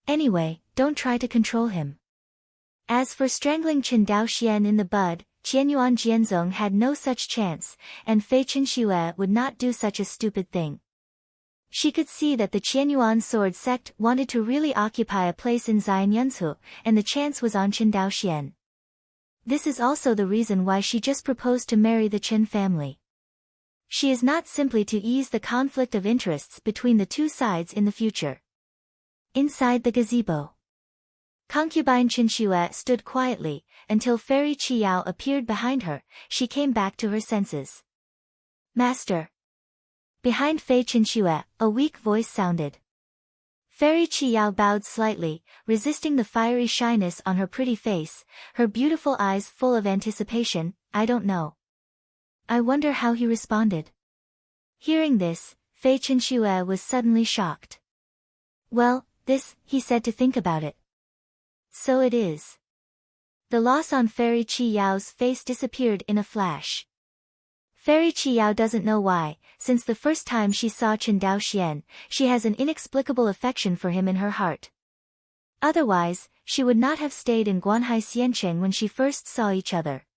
Anyway, don't try to control him. As for strangling Chen Daoxian in the bud, Qianyuan Jianzong had no such chance, and Fei Chenxue would not do such a stupid thing. She could see that the Qianyuan sword sect wanted to really occupy a place in Xianyunsu, and the chance was on Chen Daoxian. This is also the reason why she just proposed to marry the Chen family. She is not simply to ease the conflict of interests between the two sides in the future. Inside the gazebo, concubine Chenxue stood quietly, until Fairy Qiyao appeared behind her. She came back to her senses. Master. Behind Fei Chenxue, a weak voice sounded. Fairy Qiyao bowed slightly, resisting the fiery shyness on her pretty face, her beautiful eyes full of anticipation. I don't know. I wonder how he responded. Hearing this, Fei Chenxue was suddenly shocked. Well, this, he said to think about it. So it is. The loss on Fairy Qiyao's face disappeared in a flash. Fairy Qiyao doesn't know why, since the first time she saw Chen Daoxian, she has an inexplicable affection for him in her heart. Otherwise, she would not have stayed in Guanhai Xiancheng when she first saw each other.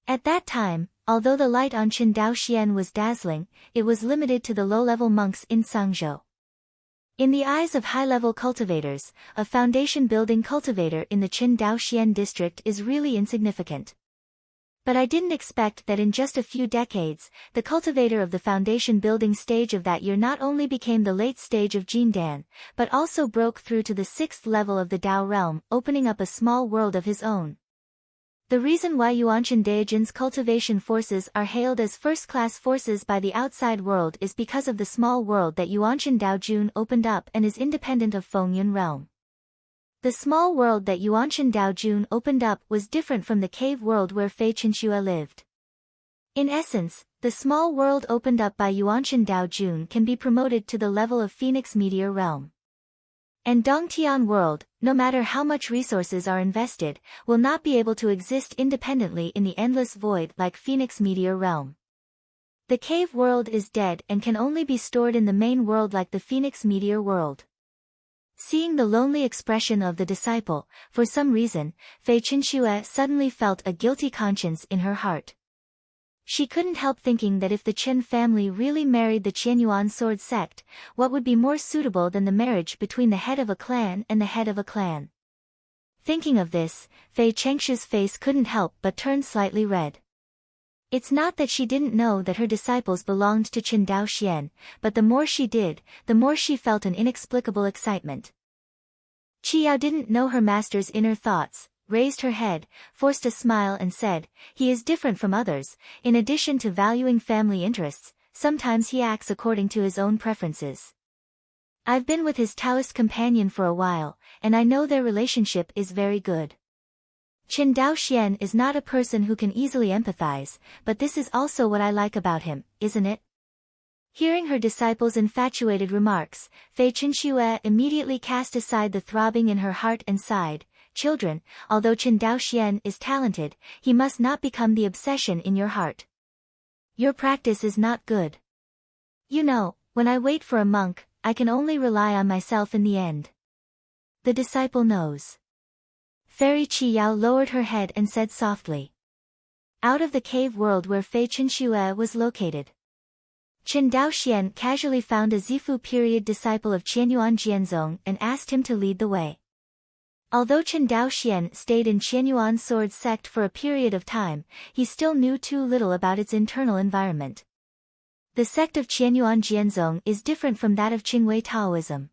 At that time, although the light on Chen Daoxian was dazzling, it was limited to the low-level monks in Sangzhou. In the eyes of high-level cultivators, a foundation-building cultivator in the Chen Daoxian district is really insignificant. But I didn't expect that in just a few decades, the cultivator of the foundation-building stage of that year not only became the late stage of Jindan, but also broke through to the 6th level of the Dao realm, opening up a small world of his own. The reason why Yuanshan Daijin's cultivation forces are hailed as first-class forces by the outside world is because of the small world that Yuanshan Daojun opened up and is independent of Fengyun realm. The small world that Yuanshan Daojun opened up was different from the cave world where Fei Chenxue lived. In essence, the small world opened up by Yuanshan Daojun can be promoted to the level of Phoenix Meteor realm. And Dongtian world, no matter how much resources are invested, will not be able to exist independently in the endless void like Phoenix Meteor realm. The cave world is dead and can only be stored in the main world like the Phoenix Meteor world. Seeing the lonely expression of the disciple, for some reason, Fei Chenxue suddenly felt a guilty conscience in her heart. She couldn't help thinking that if the Chen family really married the Qianyuan sword sect, what would be more suitable than the marriage between the head of a clan and the head of a clan? Thinking of this, Fei Chenxue's face couldn't help but turn slightly red. It's not that she didn't know that her disciples belonged to Chen Daoxian, but the more she did, the more she felt an inexplicable excitement. Qiyao didn't know her master's inner thoughts, raised her head, forced a smile and said, he is different from others. In addition to valuing family interests, sometimes he acts according to his own preferences. I've been with his Taoist companion for a while, and I know their relationship is very good. Chen Daoxian is not a person who can easily empathize, but this is also what I like about him, isn't it? Hearing her disciple's infatuated remarks, Fei Chenxue immediately cast aside the throbbing in her heart and sighed, children, although Chen Daoxian is talented, he must not become the obsession in your heart. Your practice is not good. You know, when I wait for a monk, I can only rely on myself in the end. The disciple knows. Fairy Qiyao lowered her head and said softly. Out of the cave world where Fei Chenxue was located, Chen Daoxian casually found a Zifu period disciple of Qianyuan Jianzong and asked him to lead the way. Although Chen Daoxian stayed in Qianyuan sword sect for a period of time, he still knew too little about its internal environment. The sect of Qianyuan Jianzong is different from that of Qingwei Taoism.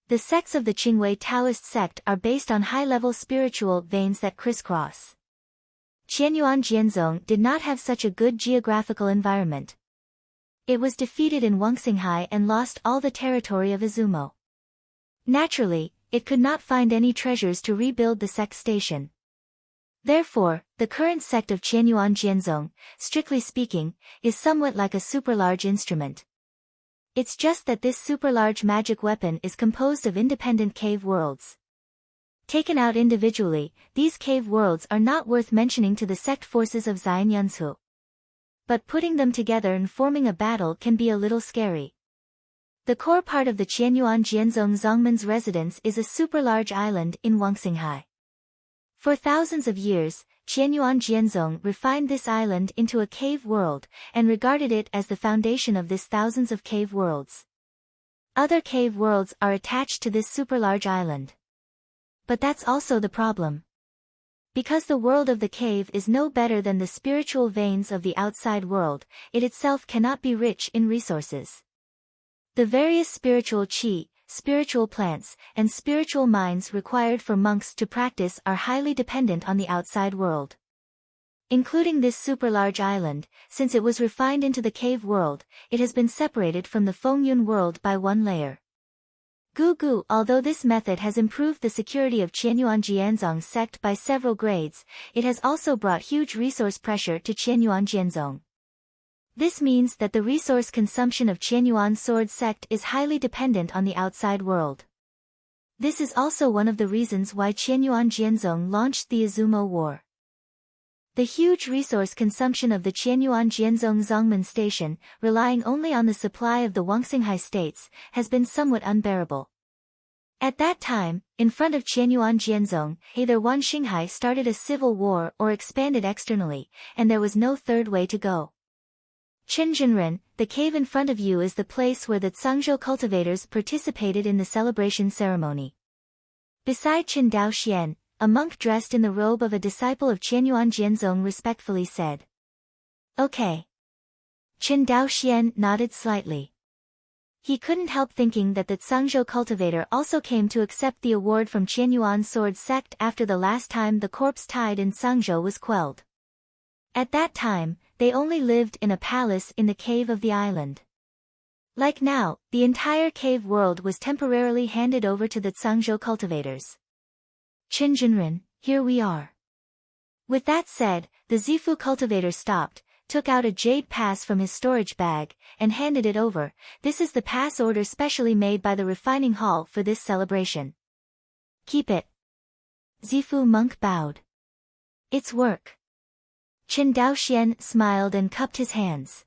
The sects of the Qingwei Taoist sect are based on high-level spiritual veins that crisscross. Qianyuan Jianzong did not have such a good geographical environment. It was defeated in Wangxinghai and lost all the territory of Izumo. Naturally, it could not find any treasures to rebuild the sect station. Therefore, the current sect of Qianyuan Jianzong, strictly speaking, is somewhat like a super-large instrument. It's just that this super-large magic weapon is composed of independent cave worlds. Taken out individually, these cave worlds are not worth mentioning to the sect forces of Xianyunsu. But putting them together and forming a battle can be a little scary. The core part of the Qianyuan Jianzong Zongmen's residence is a super-large island in Wangxinghai. For thousands of years, Qianyuan Jianzong refined this island into a cave world, and regarded it as the foundation of this thousands of cave worlds. Other cave worlds are attached to this super-large island. But that's also the problem. Because the world of the cave is no better than the spiritual veins of the outside world, it itself cannot be rich in resources. The various spiritual qi, spiritual plants, and spiritual minds required for monks to practice are highly dependent on the outside world. Including this super-large island, since it was refined into the cave world, it has been separated from the Fengyun world by one layer. Gu. Although this method has improved the security of Qianyuan Jianzong sect by several grades, it has also brought huge resource pressure to Qianyuan Jianzong. This means that the resource consumption of Qianyuan sword sect is highly dependent on the outside world. This is also one of the reasons why Qianyuan Jianzong launched the Izumo War. The huge resource consumption of the Qianyuan Jianzong Zongmen station, relying only on the supply of the Wangxinghai states, has been somewhat unbearable. At that time, in front of Qianyuan Jianzong, either Wangxinghai started a civil war or expanded externally, and there was no third way to go. Qinzhenren, the cave in front of you is the place where the Zhangzhou cultivators participated in the celebration ceremony. Beside Qin Daoxian, a monk dressed in the robe of a disciple of Qianyuan Jianzong respectfully said, "Okay." Qin Daoxian nodded slightly. He couldn't help thinking that the Zhangzhou cultivator also came to accept the award from Qianyuan sword sect after the last time the corpse tied in Zhangzhou was quelled. At that time, they only lived in a palace in the cave of the island. Like now, the entire cave world was temporarily handed over to the Zhangzhou cultivators. Qinzhenren, here we are. With that said, the Zifu cultivator stopped, took out a jade pass from his storage bag, and handed it over. This is the pass order specially made by the refining hall for this celebration. Keep it. Zifu monk bowed. It's work. Qin Daoxian smiled and cupped his hands.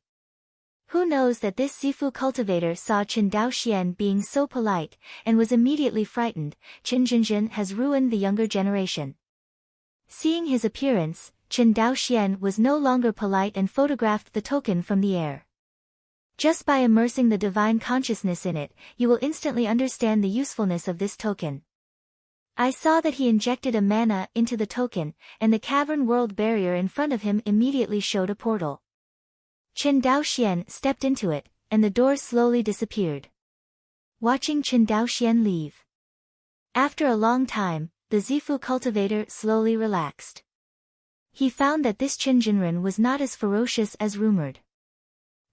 Who knows that this Zifu cultivator saw Qin Daoxian being so polite, and was immediately frightened. Qinzhenren has ruined the younger generation. Seeing his appearance, Qin Daoxian was no longer polite and photographed the token from the air. Just by immersing the divine consciousness in it, you will instantly understand the usefulness of this token. I saw that he injected a mana into the token, and the cavern world barrier in front of him immediately showed a portal. Qin Daoxian stepped into it, and the door slowly disappeared. Watching Qin Daoxian leave. After a long time, the Zifu cultivator slowly relaxed. He found that this Qinzhenren was not as ferocious as rumored.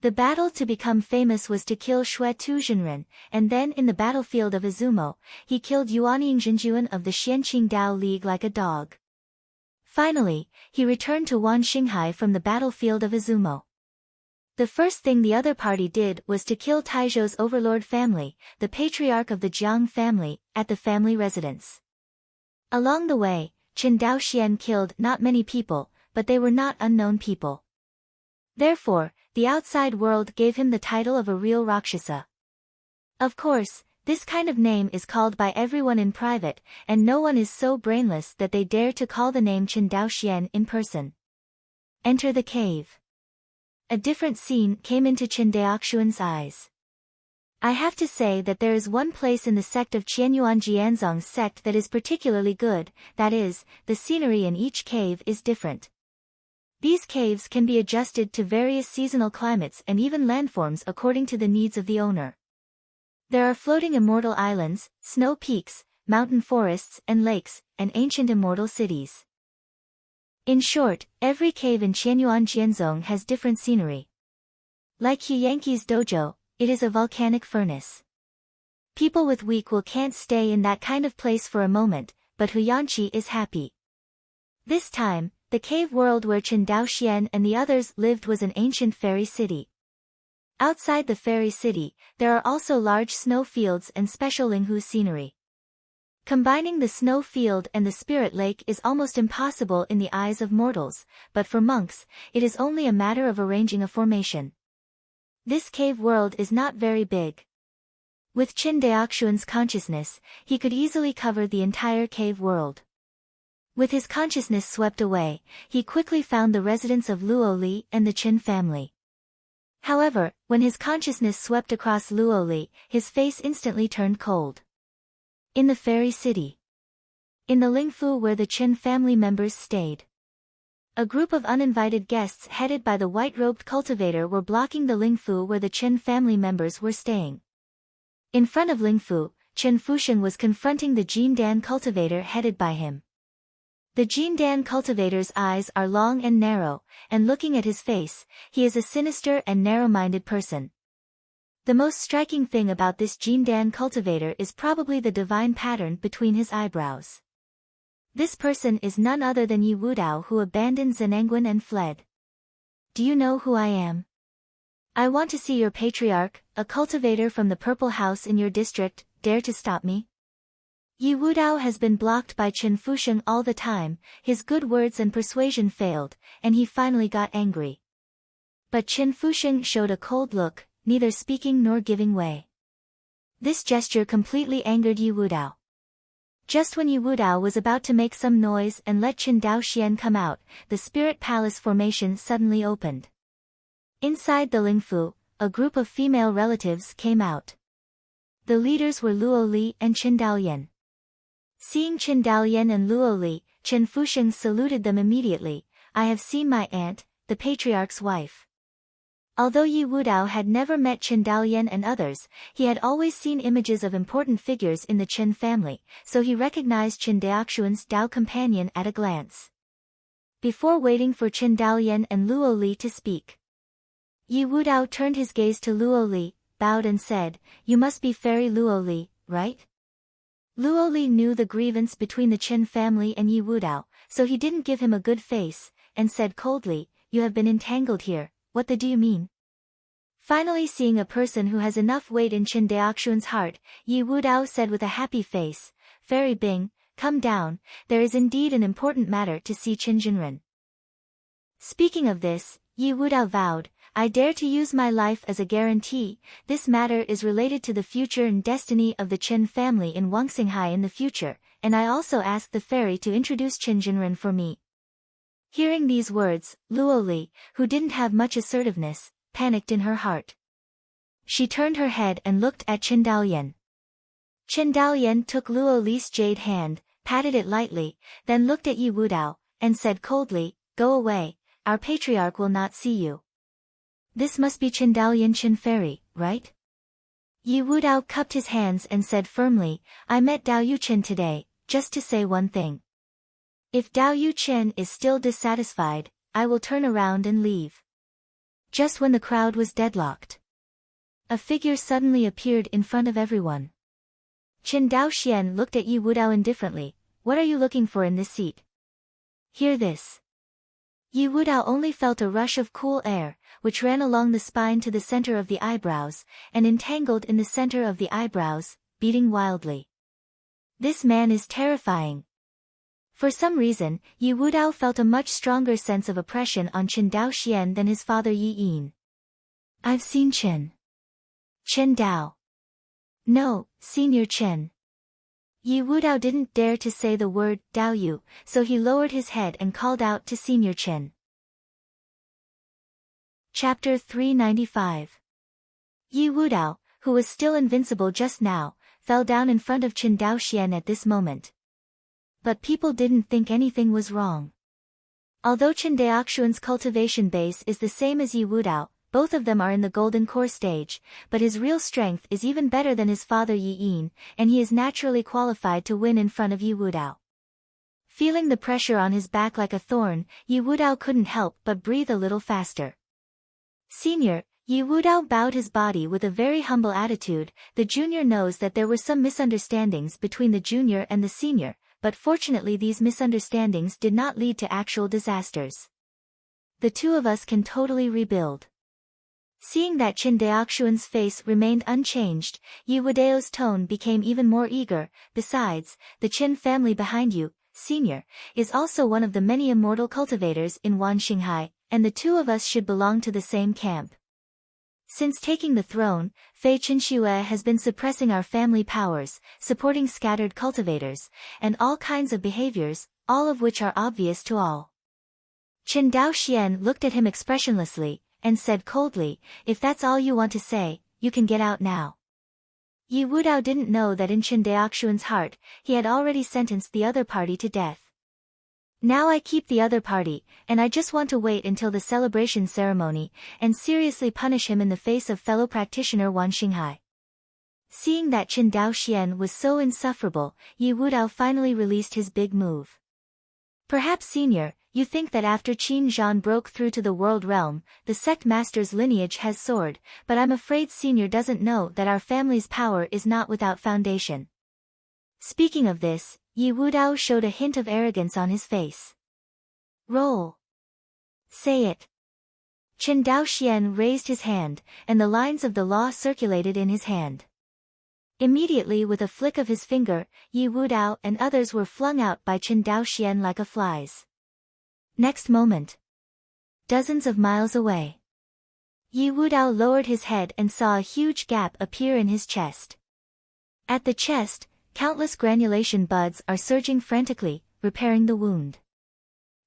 The battle to become famous was to kill Xue Tuzhenren, and then in the battlefield of Izumo, he killed Yuanying Zhenjuan of the Xianqing Dao League like a dog. Finally, he returned to Wangxinghai from the battlefield of Izumo. The first thing the other party did was to kill Taizhou's overlord family, the patriarch of the Jiang family, at the family residence. Along the way, Qin Daoxian killed not many people, but they were not unknown people. Therefore, the outside world gave him the title of a real Rakshasa. Of course, this kind of name is called by everyone in private, and no one is so brainless that they dare to call the name Qin Daoxian in person. Enter the cave. A different scene came into Qin Daoxian's eyes. I have to say that there is one place in the sect of Qianyuan Jianzong's sect that is particularly good, that is, the scenery in each cave is different. These caves can be adjusted to various seasonal climates and even landforms according to the needs of the owner. There are floating immortal islands, snow peaks, mountain forests and lakes, and ancient immortal cities. In short, every cave in Qianyuan Jianzong has different scenery. Like Huyanqi's dojo, it is a volcanic furnace. People with weak will can't stay in that kind of place for a moment, but Huyanqi is happy. This time, the cave world where Qin Daoxian and the others lived was an ancient fairy city. Outside the fairy city, there are also large snow fields and special Linghu scenery. Combining the snow field and the spirit lake is almost impossible in the eyes of mortals, but for monks, it is only a matter of arranging a formation. This cave world is not very big. With Qin Daoxuan's consciousness, he could easily cover the entire cave world. With his consciousness swept away, he quickly found the residence of Luo Li and the Qin family. However, when his consciousness swept across Luo Li, his face instantly turned cold. In the fairy city. In the Lingfu where the Qin family members stayed. A group of uninvited guests headed by the white-robed cultivator were blocking the Lingfu where the Qin family members were staying. In front of Lingfu, Qin Fusheng was confronting the Jindan cultivator headed by him. The Jindan cultivator's eyes are long and narrow, and looking at his face, he is a sinister and narrow-minded person. The most striking thing about this Jindan cultivator is probably the divine pattern between his eyebrows. This person is none other than Yi Wudao, who abandoned Zenangwen and fled. Do you know who I am? I want to see your patriarch, a cultivator from the Purple House in your district. Dare to stop me? Yi Wudao has been blocked by Qin Fusheng all the time, his good words and persuasion failed, and he finally got angry. But Qin Fusheng showed a cold look, neither speaking nor giving way. This gesture completely angered Yi Wudao. Just when Yi Wudao was about to make some noise and let Qin Daoxian come out, the spirit palace formation suddenly opened. Inside the Lingfu, a group of female relatives came out. The leaders were Luo Li and Qin Daoyan. Seeing Qin Daoyan and Luo Li, Qin Fusheng saluted them immediately. I have seen my aunt, the patriarch's wife. Although Yi Wudao had never met Qin Daoyan and others, he had always seen images of important figures in the Qin family, so he recognized Qin Daoxuan's Dao companion at a glance. Before waiting for Qin Daoyan and Luo Li to speak, Yi Wudao turned his gaze to Luo Li, bowed and said, "You must be Fairy Luo Li, right?" Luo Li knew the grievance between the Qin family and Yi Wudao, so he didn't give him a good face, and said coldly, "You have been entangled here, what do you mean?" Finally seeing a person who has enough weight in Qin Daoxuan's heart, Yi Wudao said with a happy face, "Fairy Bing, come down, there is indeed an important matter to see Qin Jinren." Speaking of this, Yi Wudao vowed, "I dare to use my life as a guarantee. This matter is related to the future and destiny of the Qin family in Wangxinghai in the future, and I also ask the fairy to introduce Qin Jinren for me." Hearing these words, Luo Li, who didn't have much assertiveness, panicked in her heart. She turned her head and looked at Qin Daoyan. Qin Daoyan took Luo Li's jade hand, patted it lightly, then looked at Yi Wudao, and said coldly, "Go away, our patriarch will not see you." This must be Qin Daoyan Qin Fairy, right? Yi Wudao cupped his hands and said firmly, "I met Dao Yuqin today, just to say one thing. If Dao Yuqin is still dissatisfied, I will turn around and leave." Just when the crowd was deadlocked, a figure suddenly appeared in front of everyone. Qin Daoxian looked at Yi Wudao indifferently. "What are you looking for in this seat?" "Hear this." Yi Wudao only felt a rush of cool air, which ran along the spine to the center of the eyebrows, and entangled in the center of the eyebrows, beating wildly. This man is terrifying. For some reason, Yi Wudao felt a much stronger sense of oppression on Qin Daoxian than his father Yi Yin. "I've seen Qin Dao. No, Senior Qin." Yi Wudao didn't dare to say the word Dao Yu, so he lowered his head and called out to Senior Qin. Chapter 395. Yi Wudao, who was still invincible just now, fell down in front of Qin Daoxian at this moment. But people didn't think anything was wrong. Although Qin Daoxuan's cultivation base is the same as Yi Wudao, both of them are in the golden core stage, but his real strength is even better than his father Yi Yin, and he is naturally qualified to win in front of Yi Wudao. Feeling the pressure on his back like a thorn, Yi Wudao couldn't help but breathe a little faster. "Senior," Yi Wudao bowed his body with a very humble attitude. The junior knows that there were some misunderstandings between the junior and the senior, but fortunately these misunderstandings did not lead to actual disasters. The two of us can totally rebuild. Seeing that Qin Daoxuan's face remained unchanged, Yi Wudao's tone became even more eager. "Besides, the Qin family behind you, Senior, is also one of the many immortal cultivators in Wanxinghai, and the two of us should belong to the same camp." Since taking the throne, Fei Chenxue has been suppressing our family powers, supporting scattered cultivators, and all kinds of behaviors, all of which are obvious to all. Chen Daoxian looked at him expressionlessly, and said coldly, "If that's all you want to say, you can get out now." Yi Wudao didn't know that in Chen Daoxian's heart, he had already sentenced the other party to death. Now I keep the other party, and I just want to wait until the celebration ceremony, and seriously punish him in the face of fellow practitioner Wan Xinghai. Seeing that Chen Daoxian was so insufferable, Yi Wudao finally released his big move. "Perhaps senior, you think that after Qin Zhan broke through to the world realm, the sect master's lineage has soared, but I'm afraid senior doesn't know that our family's power is not without foundation." Speaking of this, Yi Wudao showed a hint of arrogance on his face. "Roll. Say it." Chen Daoxian raised his hand, and the lines of the law circulated in his hand. Immediately with a flick of his finger, Yi Wudao and others were flung out by Chen Daoxian like a flies. Next moment, dozens of miles away, Yi Wudao lowered his head and saw a huge gap appear in his chest. At the chest, countless granulation buds are surging frantically, repairing the wound.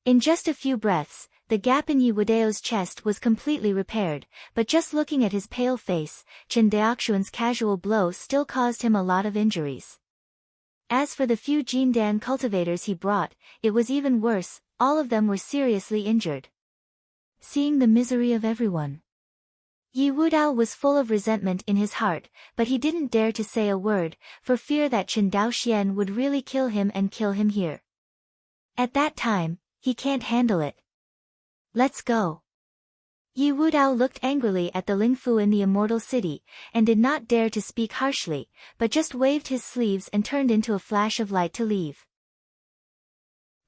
In just a few breaths, the gap in Yi Wudao's chest was completely repaired, but just looking at his pale face, Chen Daoxian's casual blow still caused him a lot of injuries. As for the few Jindan cultivators he brought, it was even worse, all of them were seriously injured. Seeing the misery of everyone, Yi Wudao was full of resentment in his heart, but he didn't dare to say a word, for fear that Chen Daoxian would really kill him and kill him here. At that time, he can't handle it. "Let's go." Yi Wudao looked angrily at the Lingfu in the immortal city, and did not dare to speak harshly, but just waved his sleeves and turned into a flash of light to leave.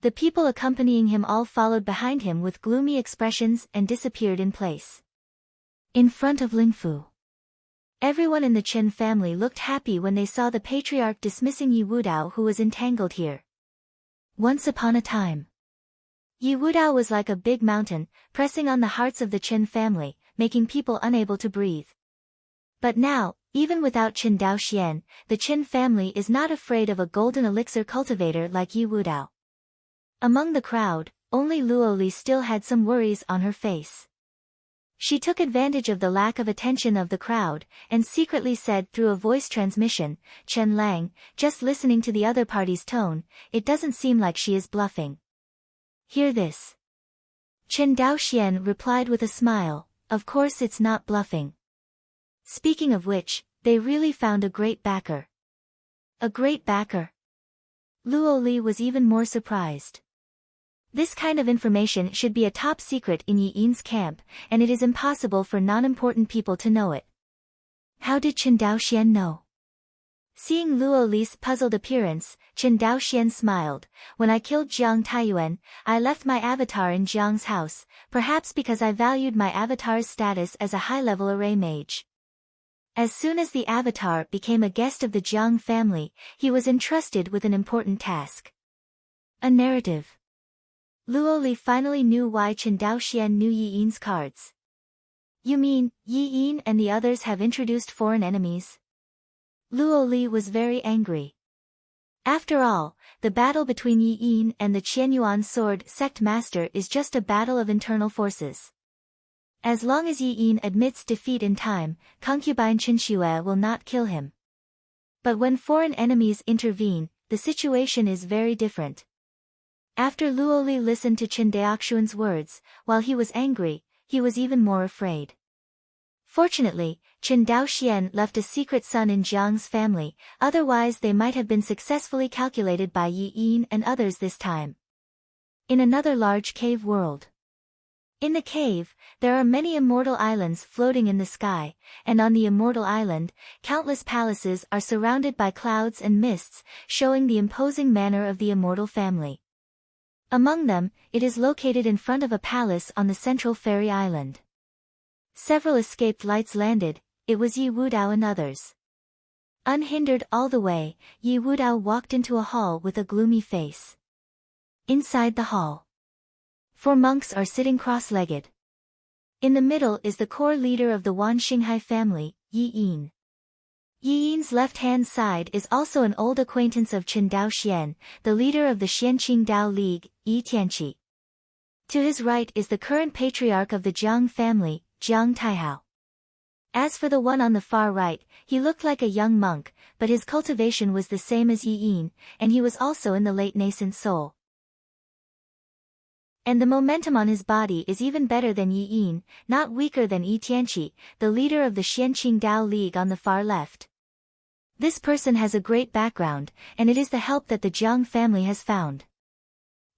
The people accompanying him all followed behind him with gloomy expressions and disappeared in place. In front of Lingfu, everyone in the Chen family looked happy when they saw the patriarch dismissing Yi Wudao, who was entangled here. Once upon a time, Yi Wudao was like a big mountain, pressing on the hearts of the Chen family, making people unable to breathe. But now, even without Chen Daoxian, the Chen family is not afraid of a golden elixir cultivator like Yi Wudao. Among the crowd, only Luo Li still had some worries on her face. She took advantage of the lack of attention of the crowd, and secretly said through a voice transmission, "Chen Lang, just listening to the other party's tone, it doesn't seem like she is bluffing." "Hear this." Chen Daoxian replied with a smile, "Of course it's not bluffing. Speaking of which, they really found a great backer." "A great backer?" Luo Li was even more surprised. This kind of information should be a top secret in Yi Yin's camp, and it is impossible for non-important people to know it. How did Chen Daoxian know? Seeing Luo Li's puzzled appearance, Chen Daoxian smiled. "When I killed Jiang Taiyuan, I left my avatar in Jiang's house, perhaps because I valued my avatar's status as a high-level array mage. As soon as the avatar became a guest of the Jiang family, he was entrusted with an important task. A narrative." Luo Li finally knew why Chen Daoxian knew Yi Yin's cards. "You mean, Yi Yin and the others have introduced foreign enemies?" Luo Li was very angry. After all, the battle between Yi Yin and the Qianyuan sword sect master is just a battle of internal forces. As long as Yi Yin admits defeat in time, concubine Chenxue will not kill him. But when foreign enemies intervene, the situation is very different. After Luo Li listened to Chen Daoxian's words, while he was angry, he was even more afraid. Fortunately, Chen Daoxian left a secret son in Jiang's family, otherwise they might have been successfully calculated by Yi Yin and others this time. In another large cave world. In the cave, there are many immortal islands floating in the sky, and on the immortal island, countless palaces are surrounded by clouds and mists, showing the imposing manner of the immortal family. Among them, it is located in front of a palace on the central fairy island. Several escaped lights landed, it was Yi Wudao and others. Unhindered all the way, Yi Wudao walked into a hall with a gloomy face. Inside the hall, 4 monks are sitting cross-legged. In the middle is the core leader of the Wan Xinghai family, Yi Yin. Yi Yin's left-hand side is also an old acquaintance of Chen Daoxian, the leader of the Xianqing Dao League, Yi Tianqi. To his right is the current patriarch of the Jiang family, Jiang Taihao. As for the one on the far right, he looked like a young monk, but his cultivation was the same as Yi Yin, and he was also in the late nascent soul. And the momentum on his body is even better than Yi Yin, not weaker than Yi Tianqi, the leader of the Xianqing Dao League on the far left. This person has a great background, and it is the help that the Jiang family has found.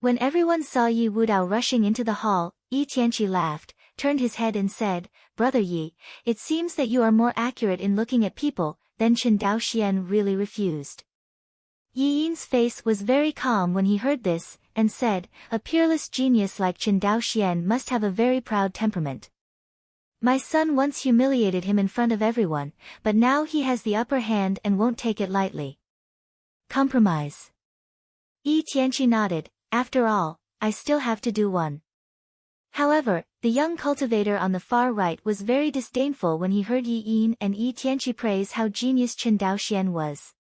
When everyone saw Yi Wudao rushing into the hall, Yi Tianqi laughed, turned his head and said, "Brother Yi, it seems that you are more accurate in looking at people than Chen Daoxian really refused." Yi Yin's face was very calm when he heard this, and said, "A peerless genius like Chen Daoxian must have a very proud temperament. My son once humiliated him in front of everyone, but now he has the upper hand and won't take it lightly." Compromise. Yi Tianqi nodded. "After all, I still have to do one." However, the young cultivator on the far right was very disdainful when he heard Yi Yin and Yi Tianqi praise how genius Chen Daoxian was.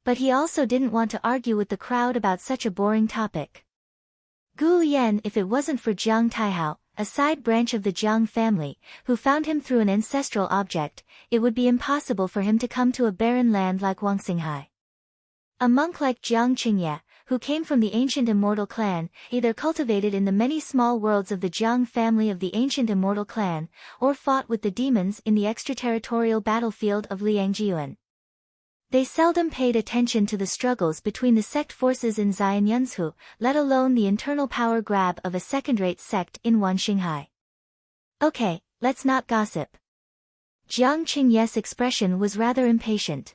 But he also didn't want to argue with the crowd about such a boring topic. Gu Lian, if it wasn't for Jiang Taihao, a side branch of the Jiang family, who found him through an ancestral object, it would be impossible for him to come to a barren land like Wangxinghai. A monk like Jiang Qingye, who came from the ancient immortal clan, either cultivated in the many small worlds of the Jiang family of the ancient immortal clan, or fought with the demons in the extraterritorial battlefield of Liangjiuan. They seldom paid attention to the struggles between the sect forces in Xianyunzhu, let alone the internal power grab of a second-rate sect in Wanxinghai. Okay, let's not gossip. Jiang Qingye's expression was rather impatient.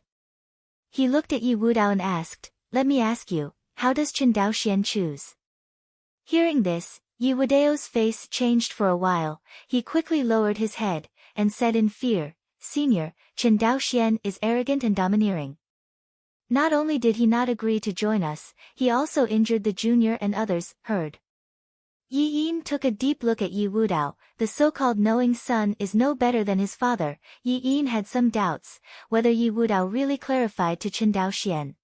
He looked at Yi Wudao and asked, "Let me ask you, how does Chen Daoxian choose?" Hearing this, Yi Wudao's face changed for a while. He quickly lowered his head, and said in fear, "Senior, Chen Daoxian is arrogant and domineering. Not only did he not agree to join us, he also injured the junior and others, heard." Yi Yin took a deep look at Yi Wudao. The so-called knowing son is no better than his father. Yi Yin had some doubts, whether Yi Wudao really clarified to Chen Daoxian.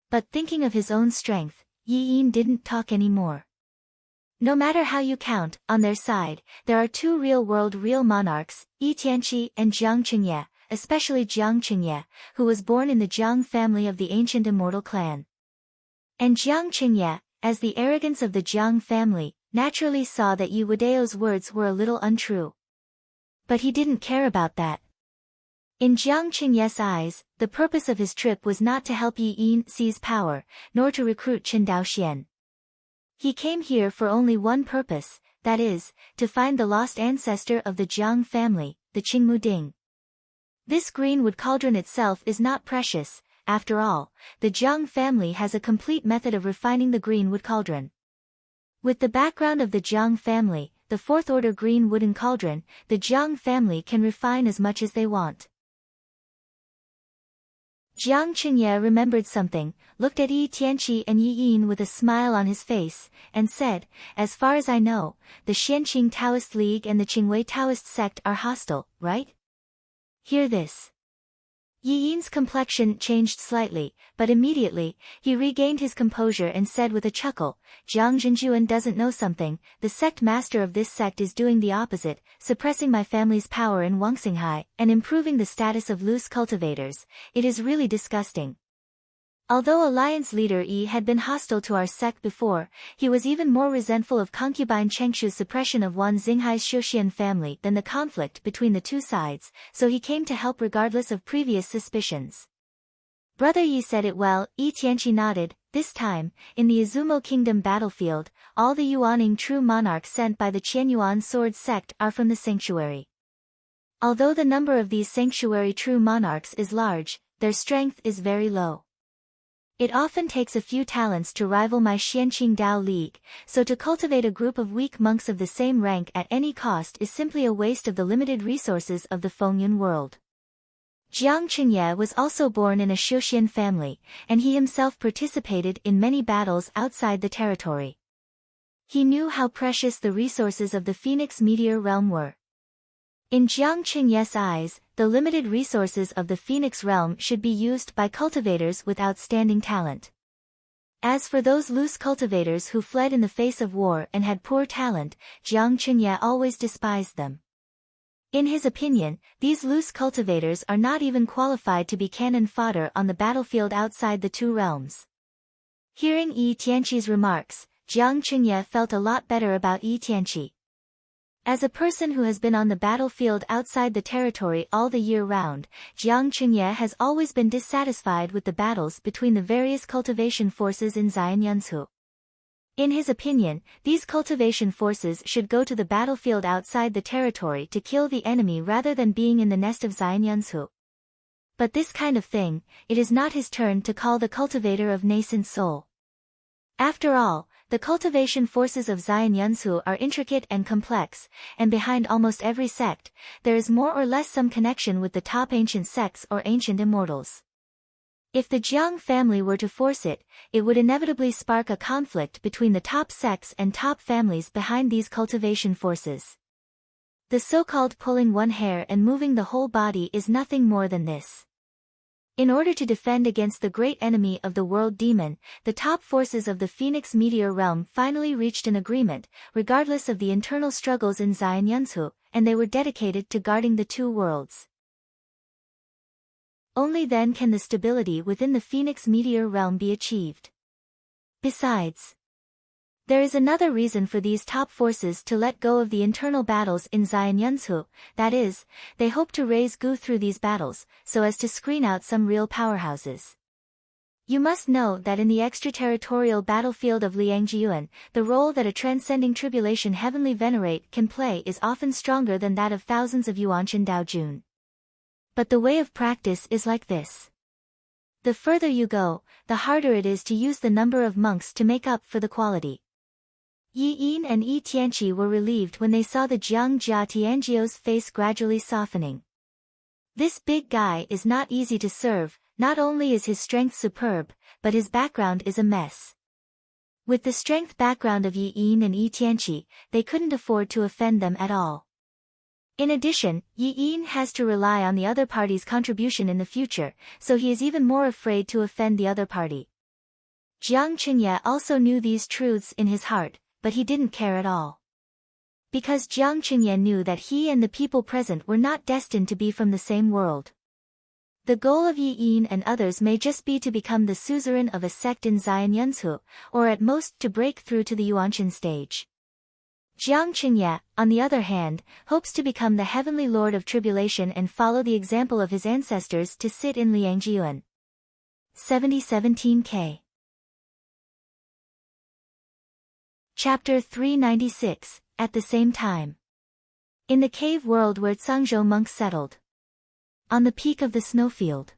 But thinking of his own strength, Yi Yin didn't talk anymore. No matter how you count, on their side, there are two real-world real monarchs, Yi Tianqi and Jiang Qingye, especially Jiang Qingye, who was born in the Jiang family of the ancient immortal clan. And Jiang Qingye, as the arrogance of the Jiang family, naturally saw that Yi Wudao's words were a little untrue. But he didn't care about that. In Jiang Qingye's eyes, the purpose of his trip was not to help Yi Yin seize power, nor to recruit Chen Daoxian. He came here for only one purpose, that is, to find the lost ancestor of the Jiang family, the Qingmu Ding. This greenwood cauldron itself is not precious. After all, the Jiang family has a complete method of refining the greenwood cauldron. With the background of the Jiang family, the fourth-order green wooden cauldron, the Jiang family can refine as much as they want. Jiang Qingye remembered something, looked at Yi Tianqi and Yi Yin with a smile on his face, and said, "As far as I know, the Xianqing Taoist League and the Qingwei Taoist sect are hostile, right?" Hear this. Yi Yin's complexion changed slightly, but immediately, he regained his composure and said with a chuckle, "Jiang Zhenjuan doesn't know something. The sect master of this sect is doing the opposite, suppressing my family's power in Wangxinghai, and improving the status of loose cultivators. It is really disgusting." Although Alliance leader Yi had been hostile to our sect before, he was even more resentful of concubine Chengshu's suppression of Wan Xinghai's Shouxian family than the conflict between the two sides, so he came to help regardless of previous suspicions. "Brother Yi said it well," Yi Tianqi nodded. "This time, in the Izumo Kingdom battlefield, all the Yuaning true monarchs sent by the Qianyuan sword sect are from the sanctuary. Although the number of these sanctuary true monarchs is large, their strength is very low. It often takes a few talents to rival my Xianqing Dao League, so to cultivate a group of weak monks of the same rank at any cost is simply a waste of the limited resources of the Fengyun world." Jiang Qingye was also born in a Shouxian family, and he himself participated in many battles outside the territory. He knew how precious the resources of the Phoenix meteor realm were. In Jiang Qingye's eyes, the limited resources of the Phoenix realm should be used by cultivators with outstanding talent. As for those loose cultivators who fled in the face of war and had poor talent, Jiang Qingye always despised them. In his opinion, these loose cultivators are not even qualified to be cannon fodder on the battlefield outside the two realms. Hearing Yi Tianqi's remarks, Jiang Qingye felt a lot better about Yi Tianqi. As a person who has been on the battlefield outside the territory all the year round, Jiang Qingye has always been dissatisfied with the battles between the various cultivation forces in Xianyunsu. In his opinion, these cultivation forces should go to the battlefield outside the territory to kill the enemy rather than being in the nest of Xianyunsu. But this kind of thing, it is not his turn to call the cultivator of nascent soul. After all, the cultivation forces of Xianyunsu are intricate and complex, and behind almost every sect, there is more or less some connection with the top ancient sects or ancient immortals. If the Jiang family were to force it, it would inevitably spark a conflict between the top sects and top families behind these cultivation forces. The so-called pulling one hair and moving the whole body is nothing more than this. In order to defend against the great enemy of the world demon, the top forces of the Phoenix meteor realm finally reached an agreement, regardless of the internal struggles in Xianyunsu, and they were dedicated to guarding the two worlds. Only then can the stability within the Phoenix meteor realm be achieved. Besides, there is another reason for these top forces to let go of the internal battles in Xianyunsu, that is, they hope to raise Gu through these battles, so as to screen out some real powerhouses. You must know that in the extraterritorial battlefield of Liangjiuan, the role that a transcending tribulation heavenly venerate can play is often stronger than that of thousands of Yuanchen Daojun. But the way of practice is like this. The further you go, the harder it is to use the number of monks to make up for the quality. Yi Yin and Yi Tianqi were relieved when they saw the Jiang Jia Tianjiu's face gradually softening. This big guy is not easy to serve, not only is his strength superb, but his background is a mess. With the strength background of Yi Yin and Yi Tianqi, they couldn't afford to offend them at all. In addition, Yi Yin has to rely on the other party's contribution in the future, so he is even more afraid to offend the other party. Jiang Qingye also knew these truths in his heart, but he didn't care at all. Because Jiang Qingye knew that he and the people present were not destined to be from the same world. The goal of Yi Yin and others may just be to become the suzerain of a sect in Xianyunsu, or at most to break through to the Yuanchen stage. Jiang Qingye, on the other hand, hopes to become the heavenly lord of tribulation and follow the example of his ancestors to sit in Liangjiuan. 7017K. Chapter 396, At the Same Time. In the cave world where Zhangzhou monks settled. On the peak of the snowfield.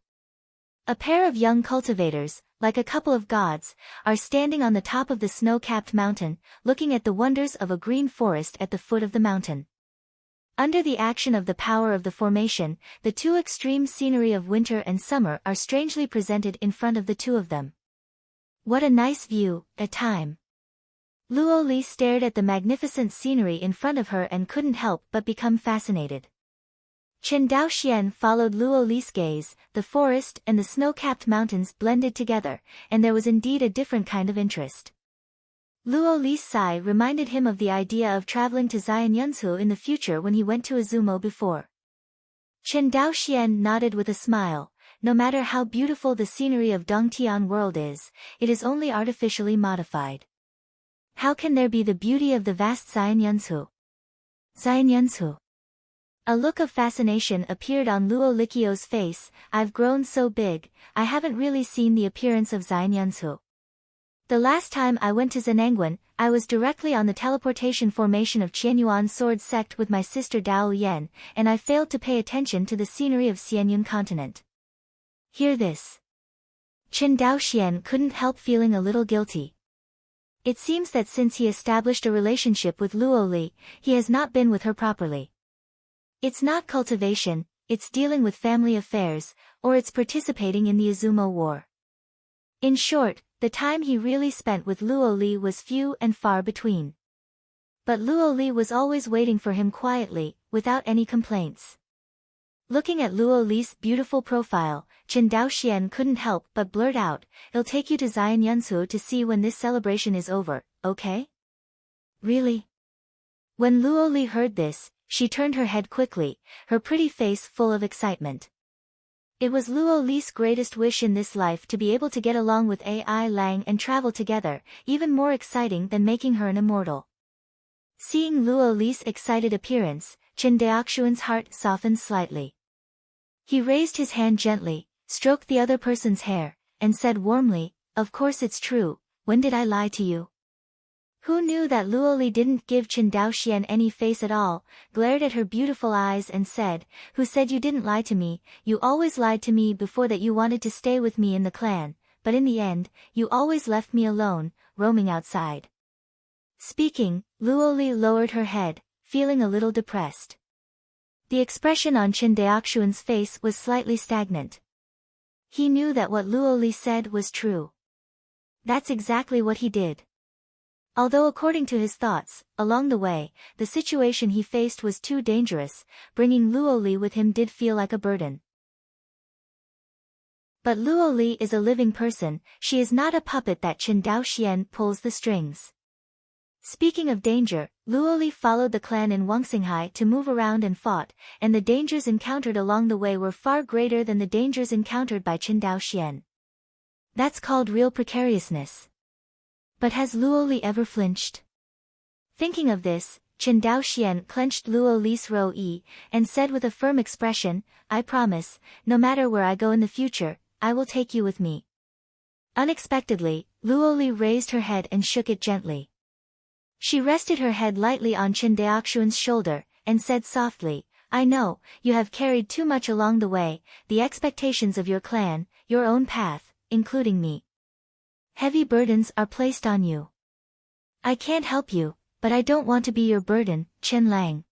A pair of young cultivators, like a couple of gods, are standing on the top of the snow-capped mountain, looking at the wonders of a green forest at the foot of the mountain. Under the action of the power of the formation, the two extreme scenery of winter and summer are strangely presented in front of the two of them. What a nice view, at time. Luo Li stared at the magnificent scenery in front of her and couldn't help but become fascinated. Chen Daoxian followed Luo Li's gaze, the forest and the snow-capped mountains blended together, and there was indeed a different kind of interest. Luo Li's sigh reminded him of the idea of traveling to Xianyunsu in the future when he went to Izumo before. Chen Daoxian nodded with a smile. No matter how beautiful the scenery of Dongtian world is, it is only artificially modified. How can there be the beauty of the vast Xianyunsu? Xianyunsu. A look of fascination appeared on Luo Likio's face. I've grown so big, I haven't really seen the appearance of Xianyunsu. The last time I went to Zenangwan, I was directly on the teleportation formation of Qianyuan sword sect with my sister Dao Yan, and I failed to pay attention to the scenery of Xianyun continent. Hear this. Chen Daoxian couldn't help feeling a little guilty. It seems that since he established a relationship with Luo Li, he has not been with her properly. It's not cultivation, it's dealing with family affairs, or it's participating in the Izumo War. In short, the time he really spent with Luo Li was few and far between. But Luo Li was always waiting for him quietly, without any complaints. Looking at Luo Li's beautiful profile, Chen Daoxian couldn't help but blurt out, "I'll take you to Zion Yunsu to see when this celebration is over, okay?" Really? When Luo Li heard this, she turned her head quickly, her pretty face full of excitement. It was Luo Li's greatest wish in this life to be able to get along with Ai Lang and travel together, even more exciting than making her an immortal. Seeing Luo Li's excited appearance, Chen Daoxian's heart softened slightly. He raised his hand gently, stroked the other person's hair, and said warmly, "Of course it's true, when did I lie to you?" Who knew that Luo Li didn't give Chen Daoxian any face at all, glared at her beautiful eyes and said, "Who said you didn't lie to me? You always lied to me before that you wanted to stay with me in the clan, but in the end, you always left me alone, roaming outside." Speaking, Luo Li lowered her head, feeling a little depressed. The expression on Chen Daoxian's face was slightly stagnant. He knew that what Luo Li said was true. That's exactly what he did. Although according to his thoughts, along the way, the situation he faced was too dangerous, bringing Luo Li with him did feel like a burden. But Luo Li is a living person, she is not a puppet that Chen Daoxian pulls the strings. Speaking of danger, Luo Li followed the clan in Wangxinghai to move around and fought, and the dangers encountered along the way were far greater than the dangers encountered by Chen Daoxian. That's called real precariousness. But has Luo Li ever flinched? Thinking of this, Chen Daoxian clenched Luo Li's ro-yi, and said with a firm expression, "I promise, no matter where I go in the future, I will take you with me." Unexpectedly, Luo Li raised her head and shook it gently. She rested her head lightly on Chen Daoxian's shoulder, and said softly, "I know, you have carried too much along the way, the expectations of your clan, your own path, including me. Heavy burdens are placed on you. I can't help you, but I don't want to be your burden, Chen Lang."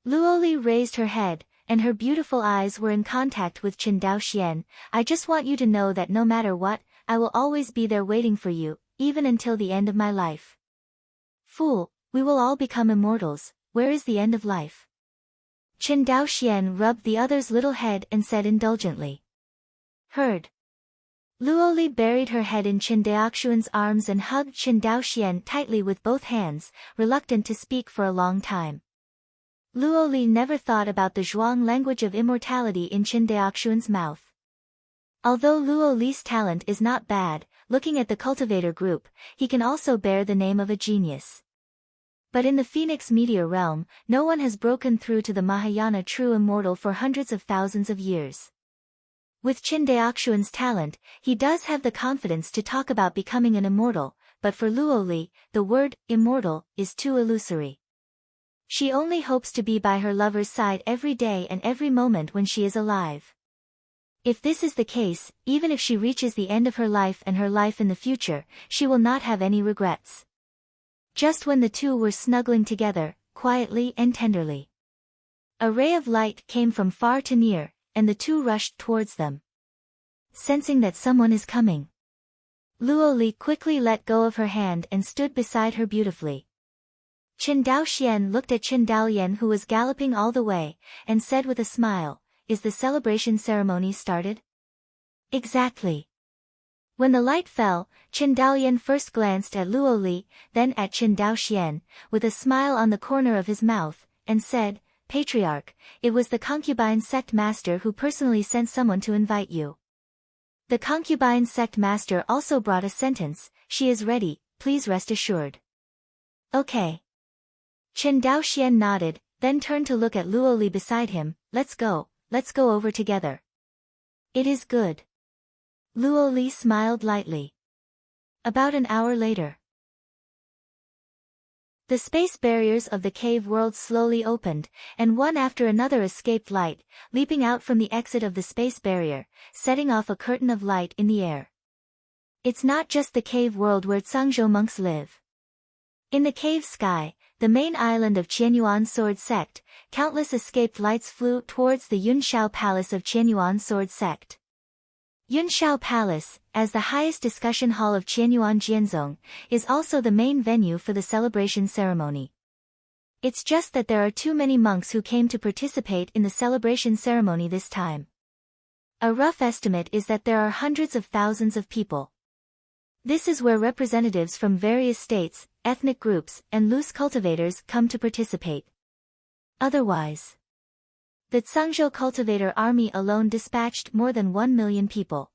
Luo Li raised her head, and her beautiful eyes were in contact with Chen Daoxian. "I just want you to know that no matter what, I will always be there waiting for you, even until the end of my life." "Fool, we will all become immortals, where is the end of life?" Chen Daoxian rubbed the other's little head and said indulgently. "Heard." Luo Li buried her head in Chen Daoxian's arms and hugged Chen Daoxian tightly with both hands, reluctant to speak for a long time. Luo Li never thought about the Zhuang language of immortality in Chen Daoxian's mouth. Although Luo Li's talent is not bad, looking at the cultivator group, he can also bear the name of a genius. But in the Phoenix Meteor realm, no one has broken through to the Mahayana true immortal for hundreds of thousands of years. With Chen Daoxian's talent, he does have the confidence to talk about becoming an immortal, but for Luo Li, the word immortal is too illusory. She only hopes to be by her lover's side every day and every moment when she is alive. If this is the case, even if she reaches the end of her life and her life in the future, she will not have any regrets. Just when the two were snuggling together, quietly and tenderly, a ray of light came from far to near, and the two rushed towards them. Sensing that someone is coming, Luo Li quickly let go of her hand and stood beside her beautifully. Chen Daoxian looked at Chen Daoyan, who was galloping all the way, and said with a smile, "Is the celebration ceremony started?" "Exactly." When the light fell, Chen Daoyan first glanced at Luo Li, then at Chen Daoxian, with a smile on the corner of his mouth, and said, "Patriarch, it was the concubine sect master who personally sent someone to invite you. The concubine sect master also brought a sentence, she is ready, please rest assured." "Okay." Chen Daoxian nodded, then turned to look at Luo Li beside him, Let's go over together." "It is good." Luo Li smiled lightly. About an hour later, the space barriers of the cave world slowly opened, and one after another escaped light, leaping out from the exit of the space barrier, setting off a curtain of light in the air. It's not just the cave world where Zhangzhou monks live. In the cave sky, the main island of Qianyuan Sword Sect, countless escaped lights flew towards the Yunshao Palace of Qianyuan Sword Sect. Yunshao Palace, as the highest discussion hall of Qianyuan Jianzong, is also the main venue for the celebration ceremony. It's just that there are too many monks who came to participate in the celebration ceremony this time. A rough estimate is that there are hundreds of thousands of people. This is where representatives from various states, ethnic groups, and loose cultivators come to participate. Otherwise, the Tsangzhou cultivator army alone dispatched more than 1 million people.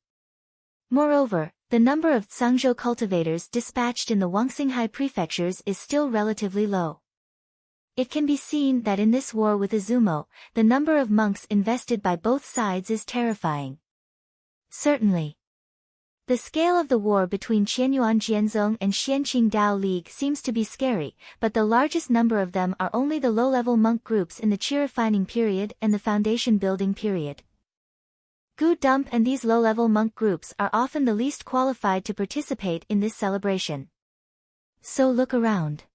Moreover, the number of Tsangzhou cultivators dispatched in the Wangxinghai prefectures is still relatively low. It can be seen that in this war with Izumo, the number of monks invested by both sides is terrifying. Certainly, the scale of the war between Qianyuan Jianzong and Xianqing Dao League seems to be scary, but the largest number of them are only the low-level monk groups in the Qi refining period and the foundation building period. Gu Dump and these low-level monk groups are often the least qualified to participate in this celebration. So look around.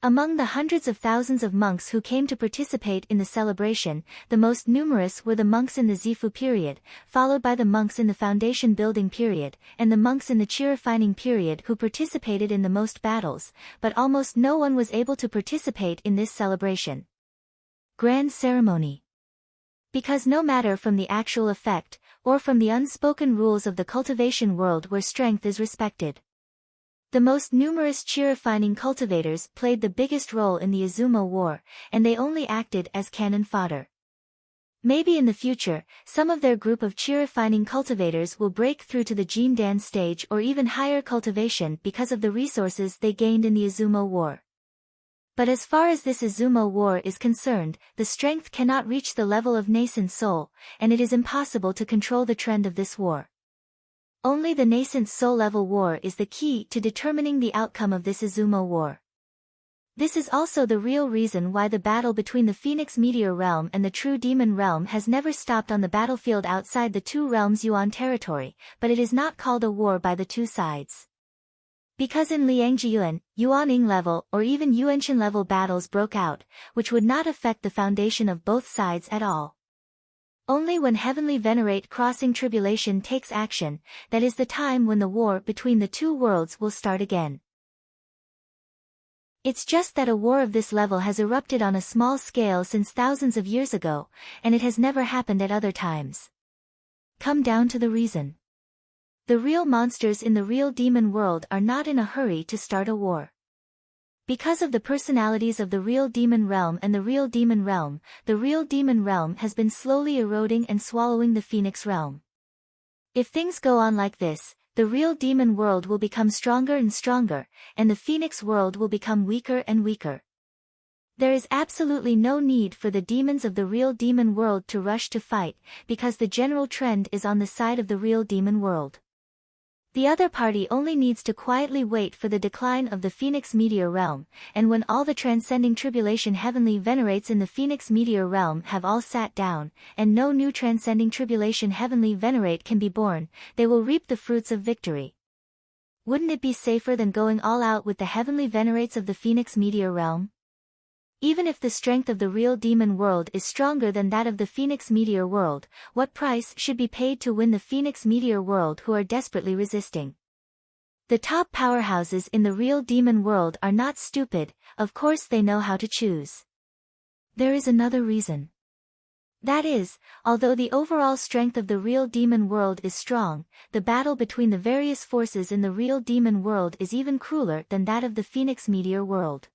Among the hundreds of thousands of monks who came to participate in the celebration, the most numerous were the monks in the Zifu period, followed by the monks in the foundation building period, and the monks in the Qi refining period who participated in the most battles, but almost no one was able to participate in this celebration. Grand Ceremony. Because no matter from the actual effect, or from the unspoken rules of the cultivation world where strength is respected, the most numerous Qi refining cultivators played the biggest role in the Izumo War, and they only acted as cannon fodder. Maybe in the future, some of their group of Qi refining cultivators will break through to the Jindan stage or even higher cultivation because of the resources they gained in the Izumo War. But as far as this Izumo War is concerned, the strength cannot reach the level of nascent soul, and it is impossible to control the trend of this war. Only the nascent soul level war is the key to determining the outcome of this Izumo War. This is also the real reason why the battle between the Phoenix Meteor Realm and the True Demon Realm has never stopped on the battlefield outside the two realms' Yuan territory, but it is not called a war by the two sides. Because in Liangjiyuan, Yuaning level or even Yuanshan level battles broke out, which would not affect the foundation of both sides at all. Only when Heavenly Venerate Crossing Tribulation takes action, that is the time when the war between the two worlds will start again. It's just that a war of this level has erupted on a small scale since thousands of years ago, and it has never happened at other times. Come down to the reason. The real monsters in the real demon world are not in a hurry to start a war. Because of the personalities of the real demon realm and the real demon realm has been slowly eroding and swallowing the Phoenix realm. If things go on like this, the real demon world will become stronger and stronger, and the Phoenix world will become weaker and weaker. There is absolutely no need for the demons of the real demon world to rush to fight, because the general trend is on the side of the real demon world. The other party only needs to quietly wait for the decline of the Phoenix Meteor Realm, and when all the transcending tribulation heavenly venerates in the Phoenix Meteor Realm have all sat down, and no new transcending tribulation heavenly venerate can be born, they will reap the fruits of victory. Wouldn't it be safer than going all out with the heavenly venerates of the Phoenix Meteor Realm? Even if the strength of the real demon world is stronger than that of the Phoenix Meteor world, what price should be paid to win the Phoenix Meteor world who are desperately resisting? The top powerhouses in the real demon world are not stupid, of course they know how to choose. There is another reason. That is, although the overall strength of the real demon world is strong, the battle between the various forces in the real demon world is even crueler than that of the Phoenix Meteor world.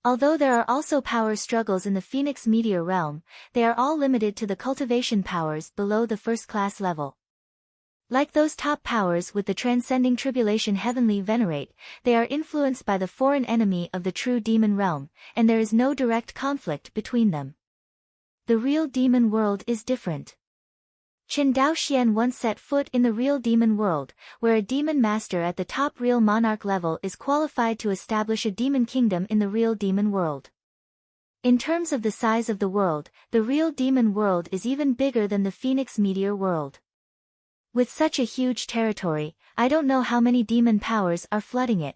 Although there are also power struggles in the Phoenix Meteor realm, they are all limited to the cultivation powers below the first-class level. Like those top powers with the transcending tribulation heavenly venerate, they are influenced by the foreign enemy of the true demon realm, and there is no direct conflict between them. The real demon world is different. Chen Daoxian once set foot in the real demon world, where a demon master at the top real monarch level is qualified to establish a demon kingdom in the real demon world. In terms of the size of the world, the real demon world is even bigger than the Phoenix Meteor world. With such a huge territory, I don't know how many demon powers are flooding it.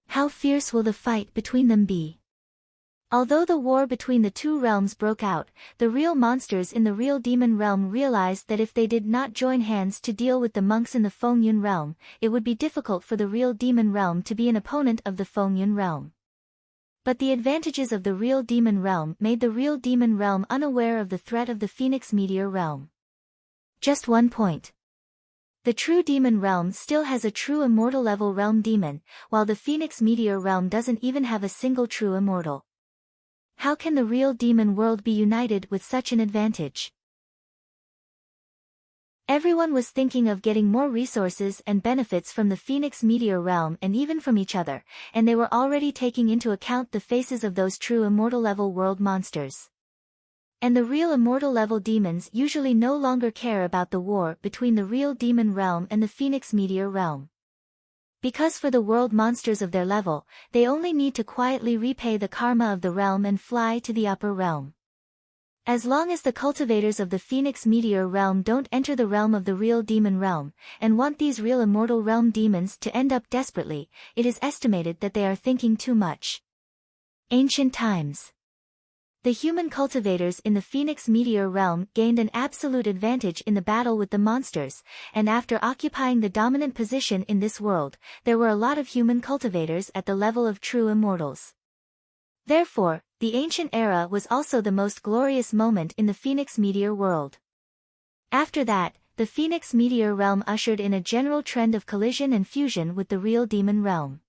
How fierce will the fight between them be? Although the war between the two realms broke out, the real monsters in the real demon realm realized that if they did not join hands to deal with the monks in the Fengyun realm, it would be difficult for the real demon realm to be an opponent of the Fengyun realm. But the advantages of the real demon realm made the real demon realm unaware of the threat of the Phoenix meteor realm. Just one point. The true demon realm still has a true immortal level realm demon, while the Phoenix meteor realm doesn't even have a single true immortal. How can the real demon world be united with such an advantage? Everyone was thinking of getting more resources and benefits from the Phoenix meteor realm and even from each other, and they were already taking into account the faces of those true immortal level world monsters. And the real immortal level demons usually no longer care about the war between the real demon realm and the Phoenix meteor realm. Because for the world monsters of their level, they only need to quietly repay the karma of the realm and fly to the upper realm. As long as the cultivators of the Phoenix meteor realm don't enter the realm of the real demon realm, and want these real immortal realm demons to end up desperately, it is estimated that they are thinking too much. Ancient times. The human cultivators in the Phoenix meteor realm gained an absolute advantage in the battle with the monsters, and after occupying the dominant position in this world, there were a lot of human cultivators at the level of true immortals. Therefore, the ancient era was also the most glorious moment in the Phoenix meteor world. After that, the Phoenix meteor realm ushered in a general trend of collision and fusion with the real demon realm.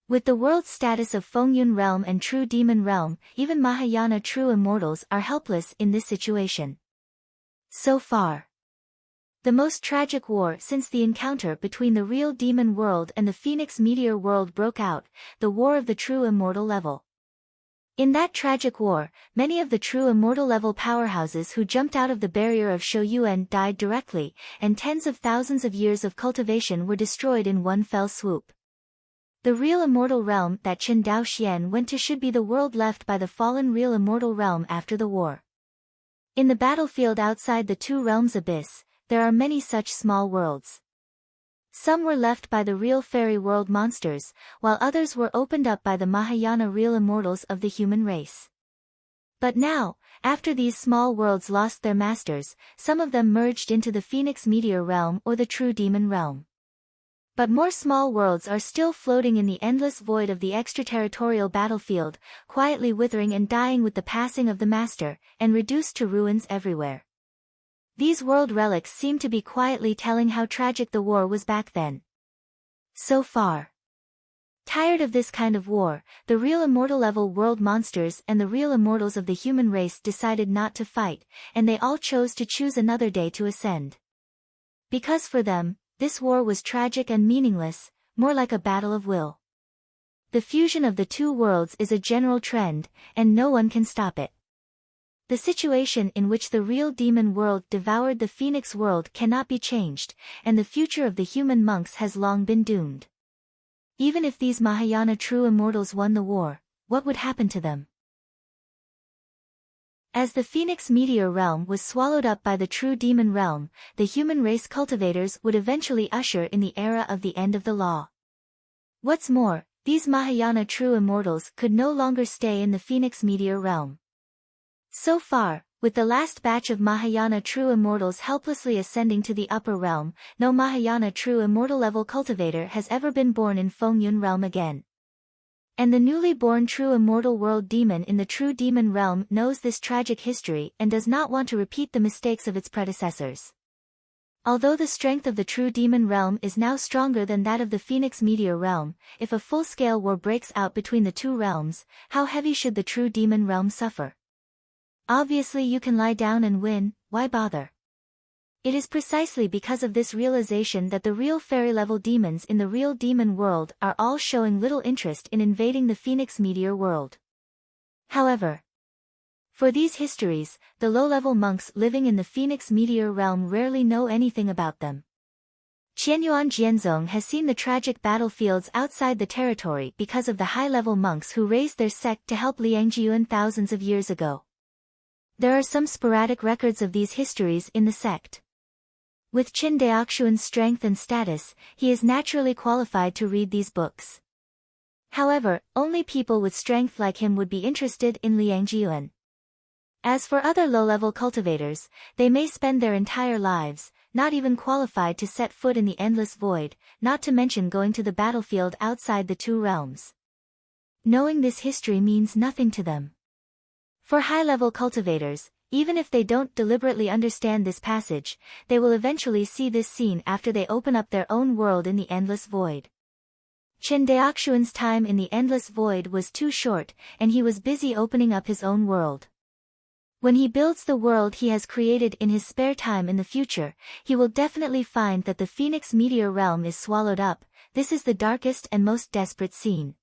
With the world's status of Fengyun realm and true demon realm, even Mahayana true immortals are helpless in this situation. So far, the most tragic war since the encounter between the real demon world and the Phoenix meteor world broke out, the war of the true immortal level. In that tragic war, many of the true immortal level powerhouses who jumped out of the barrier of Shouyuan died directly, and tens of thousands of years of cultivation were destroyed in one fell swoop. The real immortal realm that Chen Daoxian went to should be the world left by the fallen real immortal realm after the war. In the battlefield outside the two realms abyss, there are many such small worlds. Some were left by the real fairy world monsters, while others were opened up by the Mahayana real immortals of the human race. But now, after these small worlds lost their masters, some of them merged into the Phoenix meteor realm or the true demon realm. But more small worlds are still floating in the endless void of the extraterritorial battlefield, quietly withering and dying with the passing of the master, and reduced to ruins everywhere. These world relics seem to be quietly telling how tragic the war was back then. So far. Tired of this kind of war, the real immortal level world monsters and the real immortals of the human race decided not to fight, and they all chose to choose another day to ascend. Because for them, this war was tragic and meaningless, more like a battle of will. The fusion of the two worlds is a general trend, and no one can stop it. The situation in which the real demon world devoured the Phoenix world cannot be changed, and the future of the human monks has long been doomed. Even if these Mahayana true immortals won the war, what would happen to them? As the Phoenix meteor realm was swallowed up by the true demon realm, the human race cultivators would eventually usher in the era of the end of the law. What's more, these Mahayana true immortals could no longer stay in the Phoenix meteor realm. So far, with the last batch of Mahayana true immortals helplessly ascending to the upper realm, no Mahayana true immortal level cultivator has ever been born in Fengyun realm again. And the newly born true immortal world demon in the true demon realm knows this tragic history and does not want to repeat the mistakes of its predecessors. Although the strength of the true demon realm is now stronger than that of the Phoenix meteor realm, if a full-scale war breaks out between the two realms, how heavy should the true demon realm suffer? Obviously you can lie down and win, why bother? It is precisely because of this realization that the real fairy-level demons in the real demon world are all showing little interest in invading the Phoenix meteor world. However, for these histories, the low-level monks living in the Phoenix meteor realm rarely know anything about them. Qianyuan Jianzong has seen the tragic battlefields outside the territory because of the high-level monks who raised their sect to help Liangjian thousands of years ago. There are some sporadic records of these histories in the sect. With Qin Daoxuan's strength and status, he is naturally qualified to read these books. However, only people with strength like him would be interested in Liangjian. As for other low-level cultivators, they may spend their entire lives, not even qualified to set foot in the endless void, not to mention going to the battlefield outside the two realms. Knowing this history means nothing to them. For high-level cultivators, even if they don't deliberately understand this passage, they will eventually see this scene after they open up their own world in the endless void. Chen Daoxuan's time in the endless void was too short, and he was busy opening up his own world. When he builds the world he has created in his spare time in the future, he will definitely find that the Phoenix meteor realm is swallowed up. This is the darkest and most desperate scene.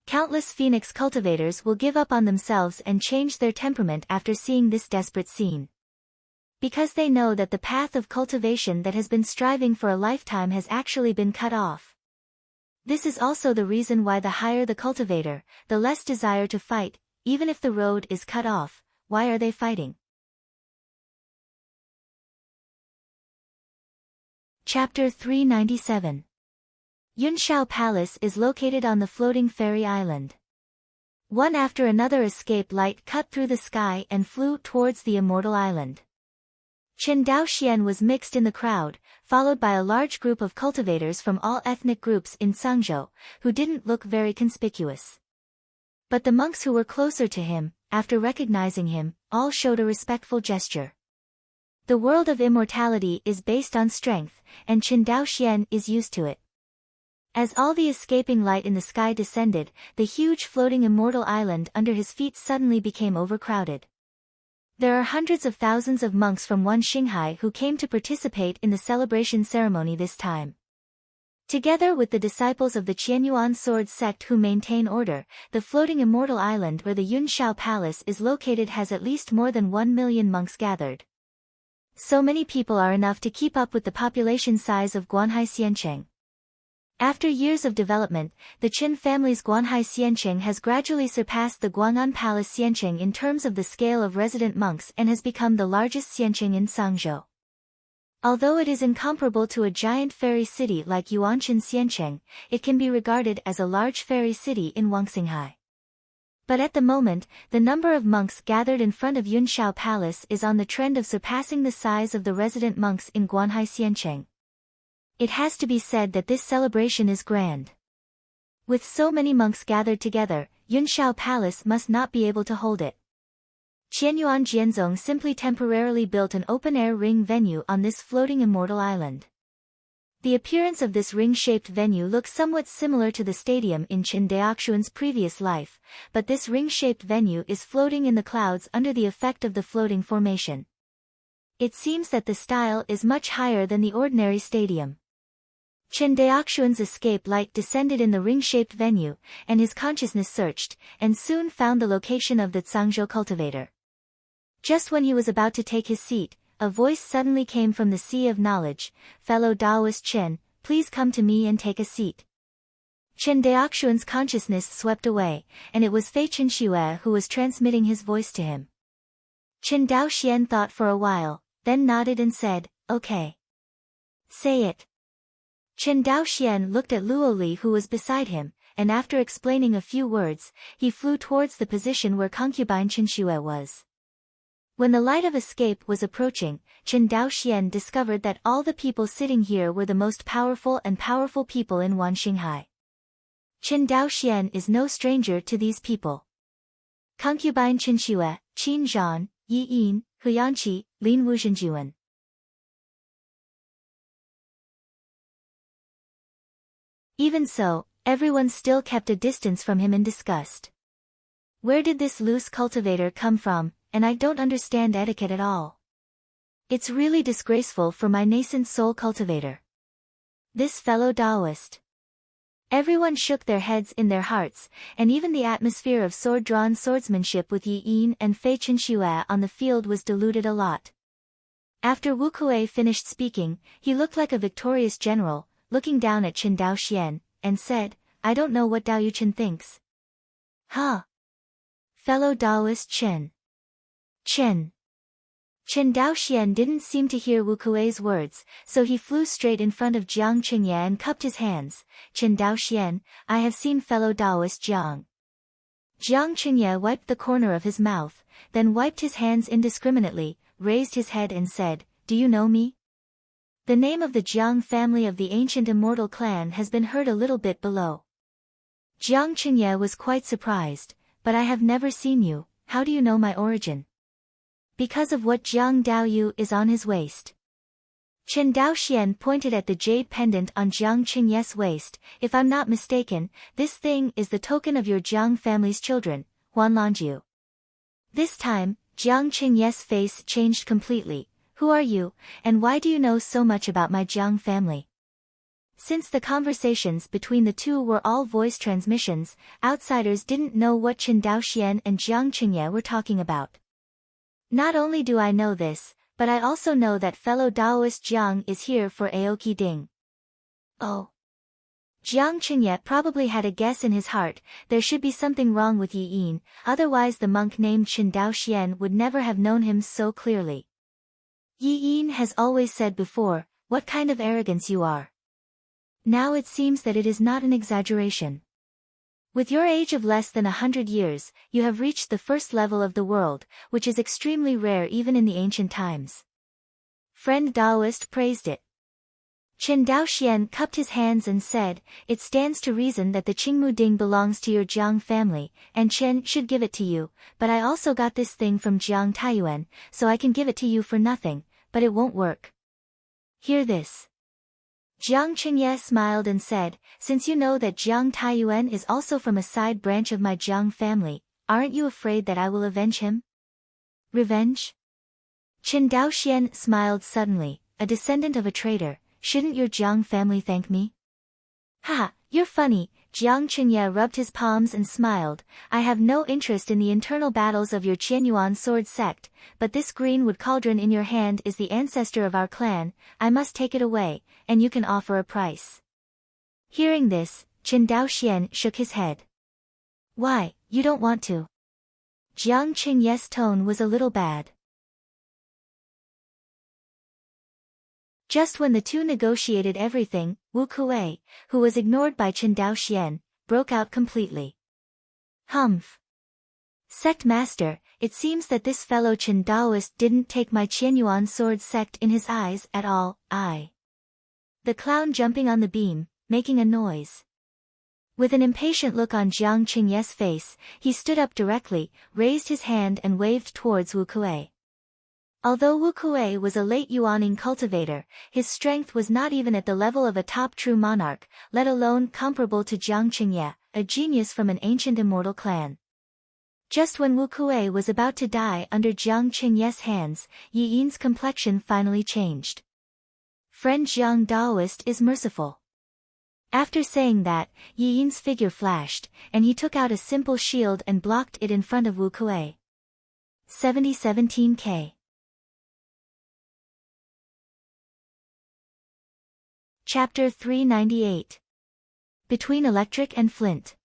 Countless Phoenix cultivators will give up on themselves and change their temperament after seeing this desperate scene. Because they know that the path of cultivation that has been striving for a lifetime has actually been cut off. This is also the reason why the higher the cultivator, the less desire to fight, even if the road is cut off. Why are they fighting? Chapter 397. Yunshao Palace is located on the floating fairy island. One after another escape light cut through the sky and flew towards the immortal island. Chen Daoxian was mixed in the crowd, followed by a large group of cultivators from all ethnic groups in Sangzhou, who didn't look very conspicuous. But the monks who were closer to him, after recognizing him, all showed a respectful gesture. The world of immortality is based on strength, and Chen Daoxian is used to it. As all the escaping light in the sky descended, the huge floating immortal island under his feet suddenly became overcrowded. There are hundreds of thousands of monks from one Xinghai who came to participate in the celebration ceremony this time. Together with the disciples of the Qianyuan sword sect who maintain order, the floating immortal island where the Yunshao Palace is located has at least more than 1 million monks gathered. So many people are enough to keep up with the population size of Guanhai Xiancheng. After years of development, the Qin family's Guanhai Xiancheng has gradually surpassed the Guang'an Palace Xiancheng in terms of the scale of resident monks and has become the largest Xiancheng in Sangzhou. Although it is incomparable to a giant fairy city like Yuanchen Xiancheng, it can be regarded as a large fairy city in Wangxinghai. But at the moment, the number of monks gathered in front of Yunshao Palace is on the trend of surpassing the size of the resident monks in Guanhai Xiancheng. It has to be said that this celebration is grand. With so many monks gathered together, Yunshao Palace must not be able to hold it. Qianyuan Jianzong simply temporarily built an open-air ring venue on this floating immortal island. The appearance of this ring-shaped venue looks somewhat similar to the stadium in Chen Daoxuan's previous life, but this ring-shaped venue is floating in the clouds under the effect of the floating formation. It seems that the style is much higher than the ordinary stadium. Chen Daoxuan's escape light descended in the ring-shaped venue, and his consciousness searched, and soon found the location of the Zhangzhou cultivator. Just when he was about to take his seat, a voice suddenly came from the Sea of Knowledge, "Fellow Taoist Chen, please come to me and take a seat." Chen Daoxuan's consciousness swept away, and it was Fei Chen Xue who was transmitting his voice to him. Chen Daoxian thought for a while, then nodded and said, "Okay. Say it." Chen Daoxian looked at Luo Li who was beside him, and after explaining a few words, he flew towards the position where concubine Chen Xue was. When the light of escape was approaching, Chen Daoxian discovered that all the people sitting here were the most powerful people in Wanxinghai. Chen Daoxian is no stranger to these people. Concubine Chen Xue, Qin Zhan, Yi Yin, He Yanqi, Lin Wuzhenjuan. Even so, everyone still kept a distance from him in disgust. Where did this loose cultivator come from? And I don't understand etiquette at all. It's really disgraceful for my nascent soul cultivator. This fellow Taoist. Everyone shook their heads in their hearts, and even the atmosphere of sword-drawn swordsmanship with Yi Yin and Fei Chen Xue on the field was diluted a lot. After Wu Kuei finished speaking, he looked like a victorious general, looking down at Chen Daoxian, and said, "I don't know what Dao Yuchen thinks." "Huh? Fellow Taoist Chen. Chen." Chen Daoxian didn't seem to hear Wu Kuei's words, so he flew straight in front of Jiang Qingye and cupped his hands. "Chen Daoxian, I have seen fellow Taoist Jiang." Jiang Qingye wiped the corner of his mouth, then wiped his hands indiscriminately, raised his head and said, "Do you know me?" The name of the Jiang family of the ancient immortal clan has been heard a little bit below. Jiang Qingye was quite surprised. But I have never seen you, how do you know my origin? Because of what Jiang Daoyu is on his waist. Chen Daoxian pointed at the jade pendant on Jiang Qingye's waist. If I'm not mistaken, this thing is the token of your Jiang family's children, Huanlongju. This time, Jiang Qingye's face changed completely. Who are you, and why do you know so much about my Jiang family? Since the conversations between the two were all voice transmissions, outsiders didn't know what Chen Daoxian and Jiang Qingye were talking about. Not only do I know this, but I also know that fellow Daoist Jiang is here for Aoki Ding. Oh. Jiang Qingye probably had a guess in his heart, there should be something wrong with Yi Yin, otherwise the monk named Chen Daoxian would never have known him so clearly. Yi Yin has always said before, what kind of arrogance you are. Now it seems that it is not an exaggeration. With your age of less than 100 years, you have reached the first level of the world, which is extremely rare even in the ancient times. Friend Daoist praised it. Chen Daoxian cupped his hands and said, it stands to reason that the Qingmu Ding belongs to your Jiang family, and Chen should give it to you, but I also got this thing from Jiang Taiyuan, so I can give it to you for nothing, but it won't work. Hear this. Jiang Qingye smiled and said, since you know that Jiang Taiyuan is also from a side branch of my Jiang family, aren't you afraid that I will avenge him? Revenge? Chen Daoxian smiled suddenly, a descendant of a traitor, shouldn't your Jiang family thank me? Haha, you're funny, Jiang Qingye rubbed his palms and smiled, I have no interest in the internal battles of your Qianyuan sword sect, but this greenwood cauldron in your hand is the ancestor of our clan, I must take it away, and you can offer a price. Hearing this, Chen Daoxian shook his head. Why, you don't want to? Jiang Qingye's tone was a little bad. Just when the two negotiated everything, Wu Kuei, who was ignored by Chen Daoxian, broke out completely. Humph. Sect master, it seems that this fellow Chen Daoist didn't take my Qianyuan sword sect in his eyes at all, The clown jumping on the beam, making a noise. With an impatient look on Jiang Qingye's face, he stood up directly, raised his hand and waved towards Wu Kuei. Although Wu Kuei was a late Yuaning cultivator, his strength was not even at the level of a top true monarch, let alone comparable to Jiang Qingye, a genius from an ancient immortal clan. Just when Wu Kuei was about to die under Jiang Qingye's hands, Yi Yin's complexion finally changed. Friend Jiang Daoist is merciful. After saying that, Yi Yin's figure flashed, and he took out a simple shield and blocked it in front of Wu Kuei. 7017K. Chapter 398. Between Electric and Flint.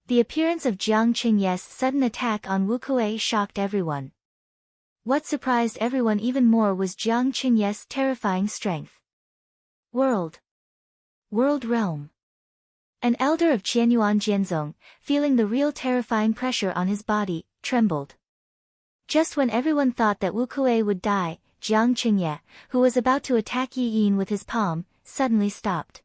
The appearance of Jiang Qingye's sudden attack on Wu Kuei shocked everyone. What surprised everyone even more was Jiang Qingye's terrifying strength. World realm. An elder of Qianyuan Jianzong, feeling the real terrifying pressure on his body, trembled. Just when everyone thought that Wu Kuei would die, Jiang Qingye, who was about to attack Yi Yin with his palm, suddenly stopped.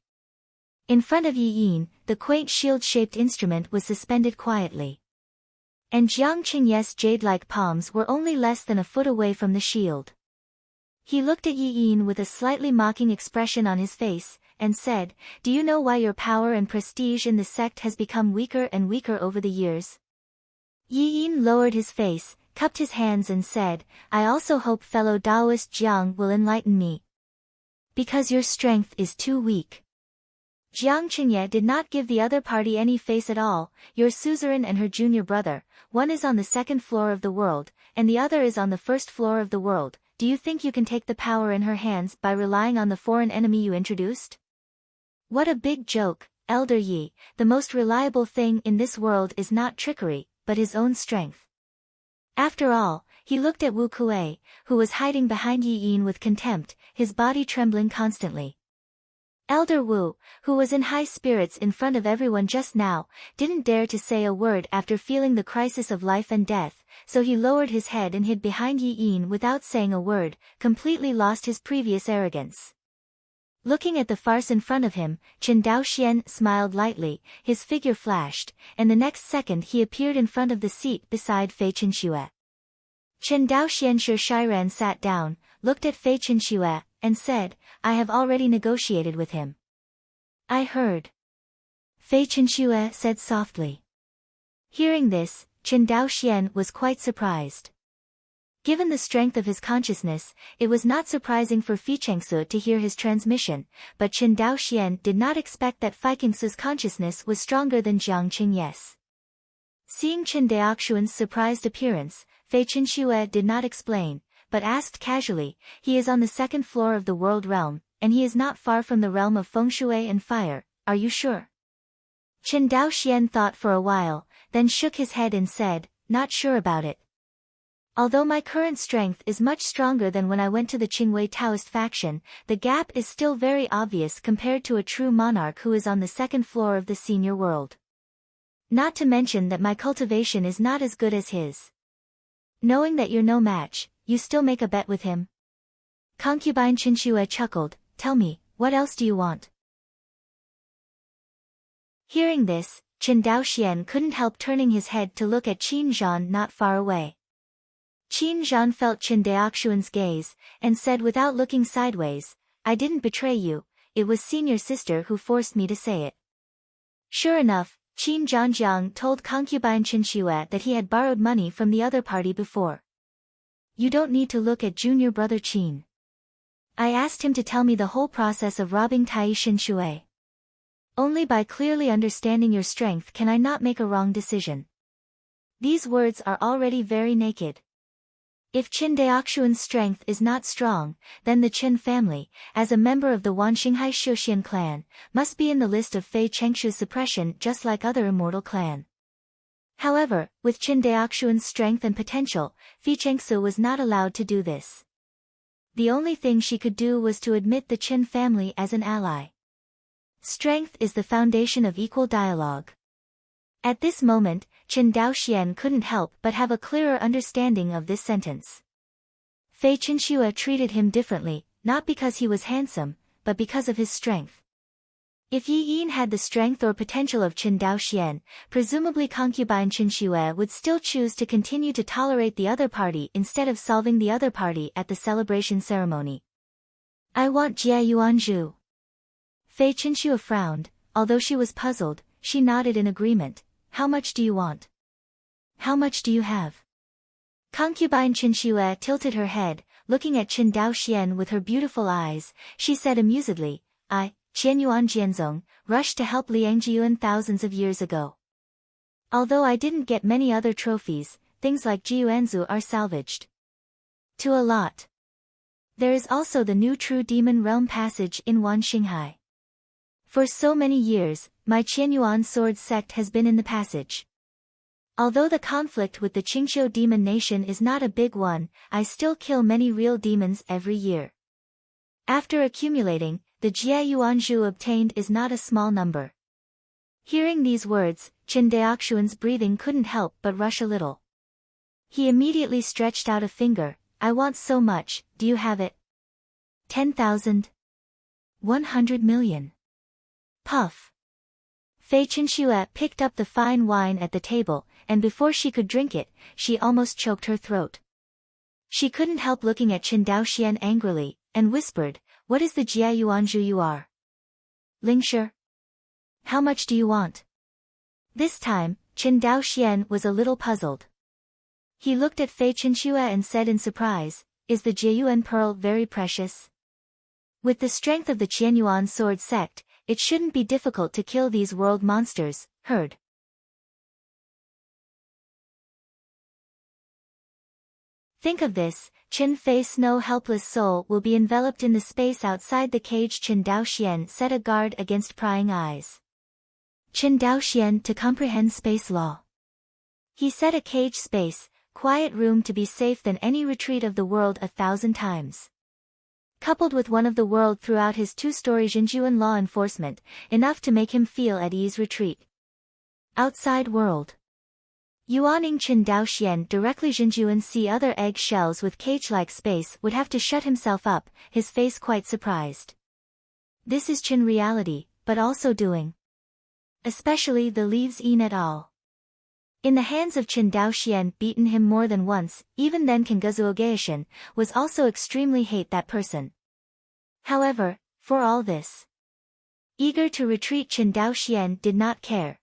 In front of Yi Yin, the quaint shield-shaped instrument was suspended quietly. And Jiang Qingye's jade-like palms were only less than a foot away from the shield. He looked at Yi Yin with a slightly mocking expression on his face, and said, do you know why your power and prestige in the sect has become weaker and weaker over the years? Yi Yin lowered his face, cupped his hands and said, I also hope fellow Daoist Jiang will enlighten me. Because your strength is too weak. Jiang Qingye did not give the other party any face at all, your suzerain and her junior brother, one is on the second floor of the world, and the other is on the first floor of the world, do you think you can take the power in her hands by relying on the foreign enemy you introduced? What a big joke, Elder Yi, the most reliable thing in this world is not trickery, but his own strength. After all, he looked at Wu Kuei, who was hiding behind Yi Yin with contempt, his body trembling constantly. Elder Wu, who was in high spirits in front of everyone just now, didn't dare to say a word after feeling the crisis of life and death, so he lowered his head and hid behind Yi Yin without saying a word, completely lost his previous arrogance. Looking at the farce in front of him, Chen Daoxian smiled lightly, his figure flashed, and the next second he appeared in front of the seat beside Fei Chenxue. Chen Daoxian Shiran sat down, looked at Fei Chenxue, and said, I have already negotiated with him. I heard. Fei Chenxue said softly. Hearing this, Chen Daoxian was quite surprised. Given the strength of his consciousness, it was not surprising for Fei Chengsu to hear his transmission, but Chen Daoxian did not expect that Fei Chengsu's consciousness was stronger than Jiang Qingye's. Seeing Chen Daoxian's surprised appearance, Fei Chenxue did not explain, but asked casually, he is on the second floor of the world realm, and he is not far from the realm of feng shui and fire, are you sure? Chen Daoxian thought for a while, then shook his head and said, not sure about it. Although my current strength is much stronger than when I went to the Qingwei Taoist faction, the gap is still very obvious compared to a true monarch who is on the second floor of the senior world. Not to mention that my cultivation is not as good as his. Knowing that you're no match, you still make a bet with him? Concubine Chenxue chuckled, tell me, what else do you want? Hearing this, Chen Daoxian couldn't help turning his head to look at Qin Zhan not far away. Qin Zhan felt Chen Daoxian's gaze, and said without looking sideways, I didn't betray you, it was senior sister who forced me to say it. Sure enough, Qin Zhanjiang told concubine Chenxue that he had borrowed money from the other party before. You don't need to look at junior brother Qin. I asked him to tell me the whole process of robbing Tai Shenxue. Only by clearly understanding your strength can I not make a wrong decision. These words are already very naked. If Chen Daoxian's strength is not strong, then the Chen family, as a member of the Wanxinghai Shuxian clan, must be in the list of Fei Chengshu's suppression just like other immortal clan. However, with Chen Daoxian's strength and potential, Fei Chengsu was not allowed to do this. The only thing she could do was to admit the Chen family as an ally. Strength is the foundation of equal dialogue. At this moment, Chen Daoxian couldn't help but have a clearer understanding of this sentence. Fei Chenxue treated him differently, not because he was handsome, but because of his strength. If Yi Yin had the strength or potential of Chen Daoxian, presumably concubine Chenxue would still choose to continue to tolerate the other party instead of solving the other party at the celebration ceremony. I want Jie Yuanzhu. Fei Chenxue frowned, although she was puzzled, she nodded in agreement. How much do you want? How much do you have? Concubine Chenxue tilted her head, looking at Chen Daoxian with her beautiful eyes, she said amusedly, I, Qianyuan Jianzong, rushed to help Liang Jiyuan thousands of years ago. Although I didn't get many other trophies, things like Jiyuanzu are salvaged. To a lot. There is also the new True Demon Realm passage in Wanxinghai. For so many years, my Qianyuan sword sect has been in the passage. Although the conflict with the Qingqiu demon nation is not a big one, I still kill many real demons every year. After accumulating, the Jie Yuanzhu obtained is not a small number. Hearing these words, Chen Daoxian's breathing couldn't help but rush a little. He immediately stretched out a finger, I want so much, do you have it? 10,000? 100 million. Puff. Fei Chenxue picked up the fine wine at the table, and before she could drink it, she almost choked her throat. She couldn't help looking at Chen Daoxian angrily, and whispered, what is the Jie Yuanzhu you are? Lingshi? How much do you want? This time, Chen Daoxian was a little puzzled. He looked at Fei Chenxue and said in surprise, is the Jieyuan pearl very precious? With the strength of the Qianyuan sword sect, it shouldn't be difficult to kill these world monsters, heard. Think of this, Chen Fei's snow helpless soul will be enveloped in the space outside the cage. Chen Daoxian set a guard against prying eyes. Chen Daoxian to comprehend space law. He set a cage space, quiet room to be safe than any retreat of the world 1,000 times. Coupled with one of the world throughout his 2-story Jinjuan law enforcement, enough to make him feel at ease retreat. Outside world. Yuaning Chen Daoxian directly Jinjuan see other egg shells with cage-like space would have to shut himself up, his face quite surprised. This is Chen reality, but also doing. Especially the leaves in et al. In the hands of Chen Daoxian beaten him more than once, even then Kanguzuogeishan was also extremely hate that person. However, for all this, eager to retreat Chen Daoxian did not care.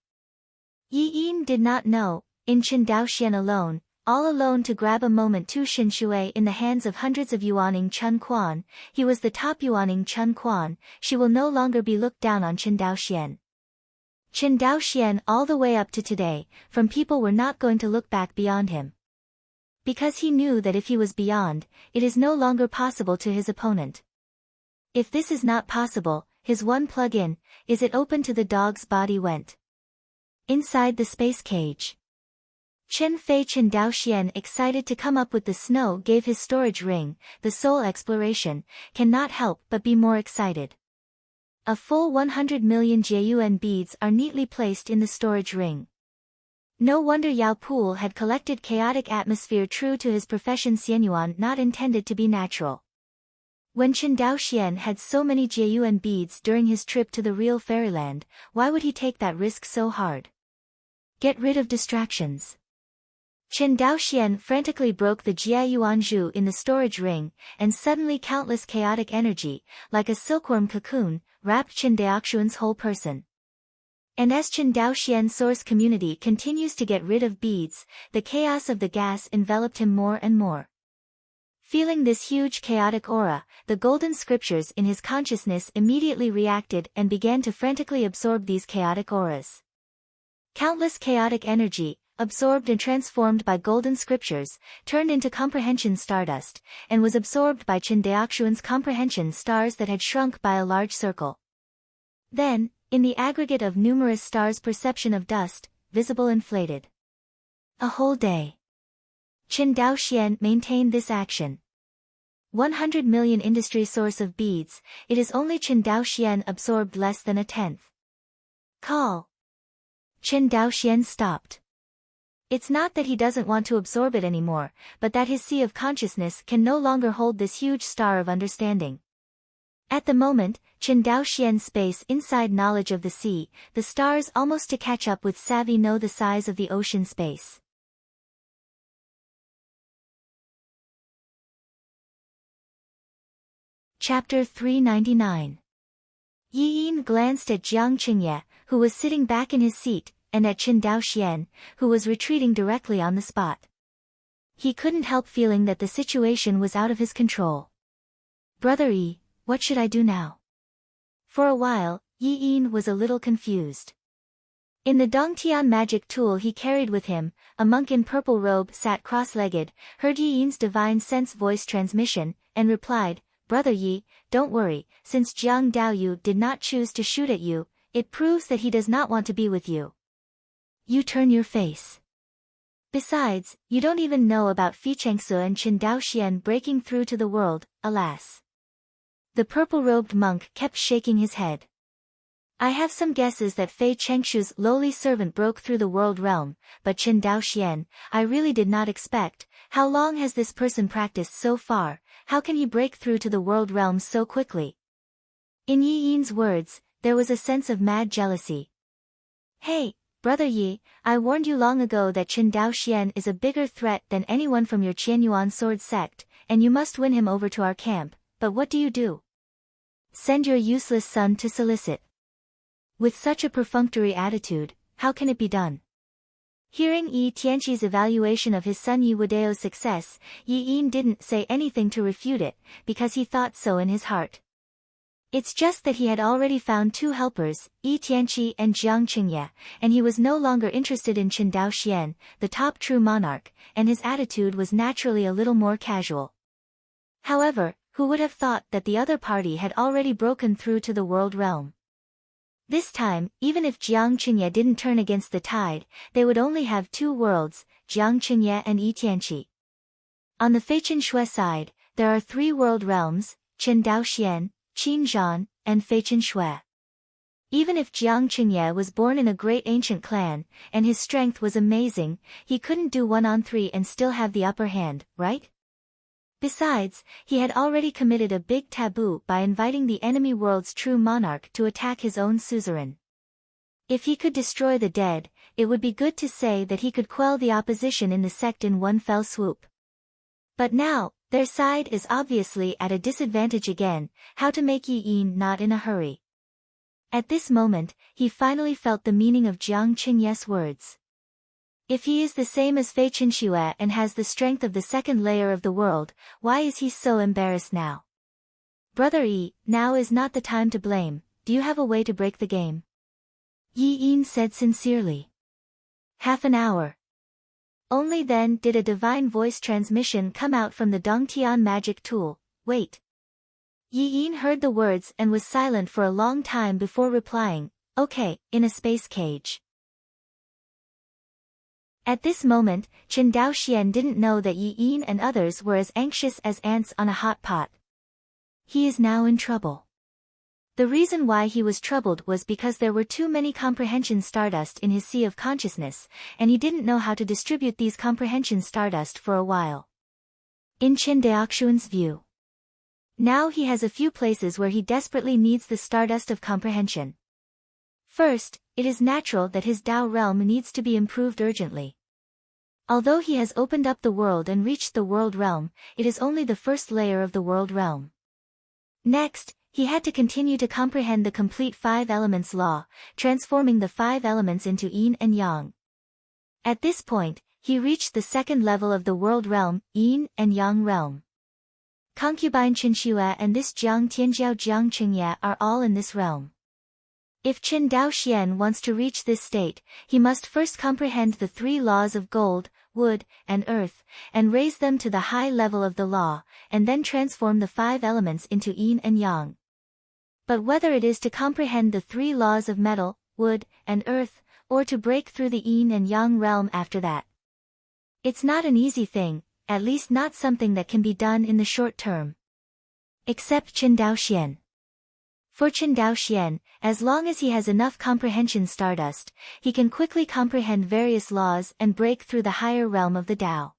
Yi Yin did not know, in Chen Daoxian alone, all alone to grab a moment Tu Shin Shui in the hands of hundreds of Yuaning Chun Quan, he was the top Yuaning Chun Quan, she will no longer be looked down on Chen Daoxian. Chen Daoxian all the way up to today, from people were not going to look back beyond him. Because he knew that if he was beyond, it is no longer possible to his opponent. If this is not possible, his one plug-in, is it open to the dog's body went. Inside the space cage. Chen Fei Chen Daoxian excited to come up with the snow gave his storage ring, the soul exploration, cannot help but be more excited. A full 100 million JUN beads are neatly placed in the storage ring. No wonder Yao Pool had collected chaotic atmosphere true to his profession Xianyuan not intended to be natural. When Chen Daoxian had so many JUN beads during his trip to the real fairyland, why would he take that risk so hard? Get rid of distractions. Chen Daoxian frantically broke the Jia Yuanzhu in the storage ring, and suddenly countless chaotic energy, like a silkworm cocoon, wrapped Chen Daoxian's whole person. And as Chen Daoxian's source community continues to get rid of beads, the chaos of the gas enveloped him more and more. Feeling this huge chaotic aura, the golden scriptures in his consciousness immediately reacted and began to frantically absorb these chaotic auras. Countless chaotic energy, absorbed and transformed by golden scriptures, turned into comprehension stardust, and was absorbed by Chen Daoxian's comprehension stars that had shrunk by a large circle. Then, in the aggregate of numerous stars perception of dust, visible inflated. A whole day. Chen Daoxian maintained this action. 100 million industry source of beads, it is only Chen Daoxian absorbed less than a tenth. Call. Chen Daoxian stopped. It's not that he doesn't want to absorb it anymore, but that his sea of consciousness can no longer hold this huge star of understanding. At the moment, Chen Daoxian's space inside knowledge of the sea, the stars almost to catch up with savvy know the size of the ocean space. Chapter 399. Yi Yin glanced at Jiang Qingye, who was sitting back in his seat, and at Chen Daoxian, who was retreating directly on the spot. He couldn't help feeling that the situation was out of his control. Brother Yi, what should I do now? For a while, Yi Yin was a little confused. In the Dongtian magic tool he carried with him, a monk in purple robe sat cross-legged, heard Yi Yin's divine sense voice transmission, and replied, Brother Yi, don't worry, since Jiang Daoyu did not choose to shoot at you, it proves that he does not want to be with you. You turn your face. Besides, you don't even know about Fi Chengsu and Chen Daoxian breaking through to the world, alas. The purple-robed monk kept shaking his head. I have some guesses that Fei Chengshu's lowly servant broke through the world realm, but Chen Daoxian, I really did not expect. How long has this person practiced so far? How can he break through to the world realm so quickly? In Yi Yin's words, there was a sense of mad jealousy. Hey, Brother Yi, I warned you long ago that Chen Daoxian is a bigger threat than anyone from your Qianyuan sword sect, and you must win him over to our camp, but what do? Send your useless son to solicit. With such a perfunctory attitude, how can it be done? Hearing Yi Tianqi's evaluation of his son Yi Wadeo's success, Yi Yin didn't say anything to refute it, because he thought so in his heart. It's just that he had already found two helpers, Yi Tianqi and Jiang Qingye, and he was no longer interested in Chen Daoxian, the top true monarch, and his attitude was naturally a little more casual. However, who would have thought that the other party had already broken through to the world realm? This time, even if Jiang Qingye didn't turn against the tide, they would only have two worlds, Jiang Qingye and Yi Tianqi. On the Feichen Shui side, there are three world realms, Chen Daoxian, Qin Zhan, and Feichen Shui. Even if Jiang Qingye was born in a great ancient clan, and his strength was amazing, he couldn't do 1-on-3 and still have the upper hand, right? Besides, he had already committed a big taboo by inviting the enemy world's true monarch to attack his own suzerain. If he could destroy the dead, it would be good to say that he could quell the opposition in the sect in one fell swoop. But now, their side is obviously at a disadvantage again. How to make Yi Yin not in a hurry. At this moment, he finally felt the meaning of Jiang Qingye's words. If he is the same as Fei Qinxue and has the strength of the second layer of the world, why is he so embarrassed now? Brother Yi, now is not the time to blame. Do you have a way to break the game? Yi Yin said sincerely. Half an hour. Only then did a divine voice transmission come out from the Dongtian magic tool. Wait. Yi Yin heard the words and was silent for a long time before replying, okay, in a space cage. At this moment, Chen Daoxian didn't know that Yi Yin and others were as anxious as ants on a hot pot. He is now in trouble. The reason why he was troubled was because there were too many comprehension stardust in his sea of consciousness, and he didn't know how to distribute these comprehension stardust for a while. In Chen Daoxian's view, now he has a few places where he desperately needs the stardust of comprehension. First, it is natural that his Dao realm needs to be improved urgently. Although he has opened up the world and reached the world realm, it is only the first layer of the world realm. Next, he had to continue to comprehend the complete five elements law, transforming the five elements into yin and yang. At this point, he reached the second level of the world realm, yin and yang realm. Concubine Qinxue and this Jiang Tianjiao Jiang Qingye are all in this realm. If Chen Daoxian wants to reach this state, he must first comprehend the three laws of gold, wood, and earth, and raise them to the high level of the law, and then transform the five elements into yin and yang. But whether it is to comprehend the three laws of metal, wood, and earth, or to break through the yin and yang realm after that, it's not an easy thing, at least not something that can be done in the short term. Except Chen Daoxian. For Chen Daoxian, as long as he has enough comprehension stardust, he can quickly comprehend various laws and break through the higher realm of the Tao.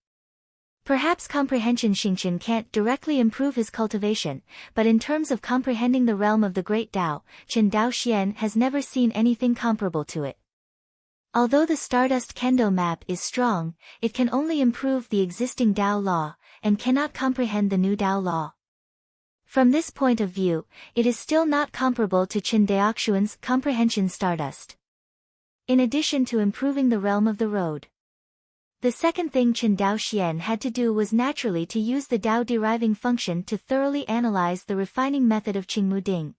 Perhaps comprehension Xingqian can't directly improve his cultivation, but in terms of comprehending the realm of the great Tao, Chen Daoxian has never seen anything comparable to it. Although the Stardust Kendo map is strong, it can only improve the existing Tao law, and cannot comprehend the new Tao law. From this point of view, it is still not comparable to Chen Daoxian's comprehension stardust. In addition to improving the realm of the road, the second thing Chen Daoxian had to do was naturally to use the Tao deriving function to thoroughly analyze the refining method of Qingmu Ding.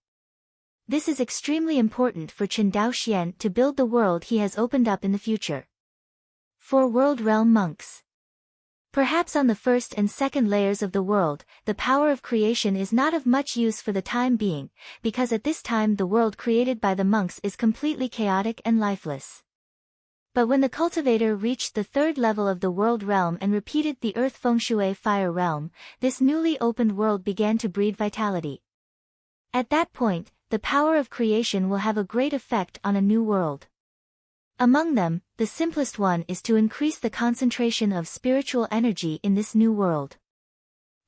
This is extremely important for Chen Daoxian to build the world he has opened up in the future. For world realm monks. Perhaps on the first and second layers of the world, the power of creation is not of much use for the time being, because at this time the world created by the monks is completely chaotic and lifeless. But when the cultivator reached the third level of the world realm and repeated the earth fengshui fire realm, this newly opened world began to breed vitality. At that point, the power of creation will have a great effect on a new world. Among them, the simplest one is to increase the concentration of spiritual energy in this new world.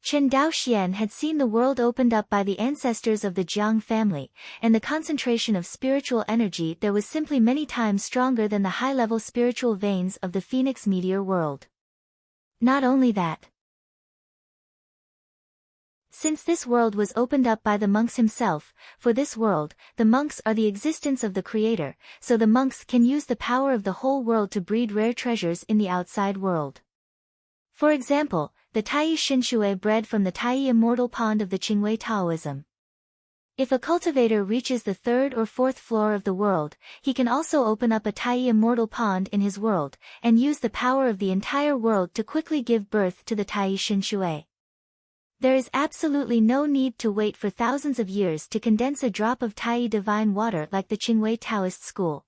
Chen Daoxian had seen the world opened up by the ancestors of the Jiang family, and the concentration of spiritual energy there was simply many times stronger than the high-level spiritual veins of the Phoenix meteor world. Not only that, since this world was opened up by the monks himself, for this world, the monks are the existence of the Creator, so the monks can use the power of the whole world to breed rare treasures in the outside world. For example, the Taiyi Shinshui bred from the Taiyi immortal pond of the Qingwei Taoism. If a cultivator reaches the third or fourth floor of the world, he can also open up a Taiyi immortal pond in his world, and use the power of the entire world to quickly give birth to the Taiyi Shinshui. There is absolutely no need to wait for thousands of years to condense a drop of Taiyi divine water like the Qingwei Taoist school.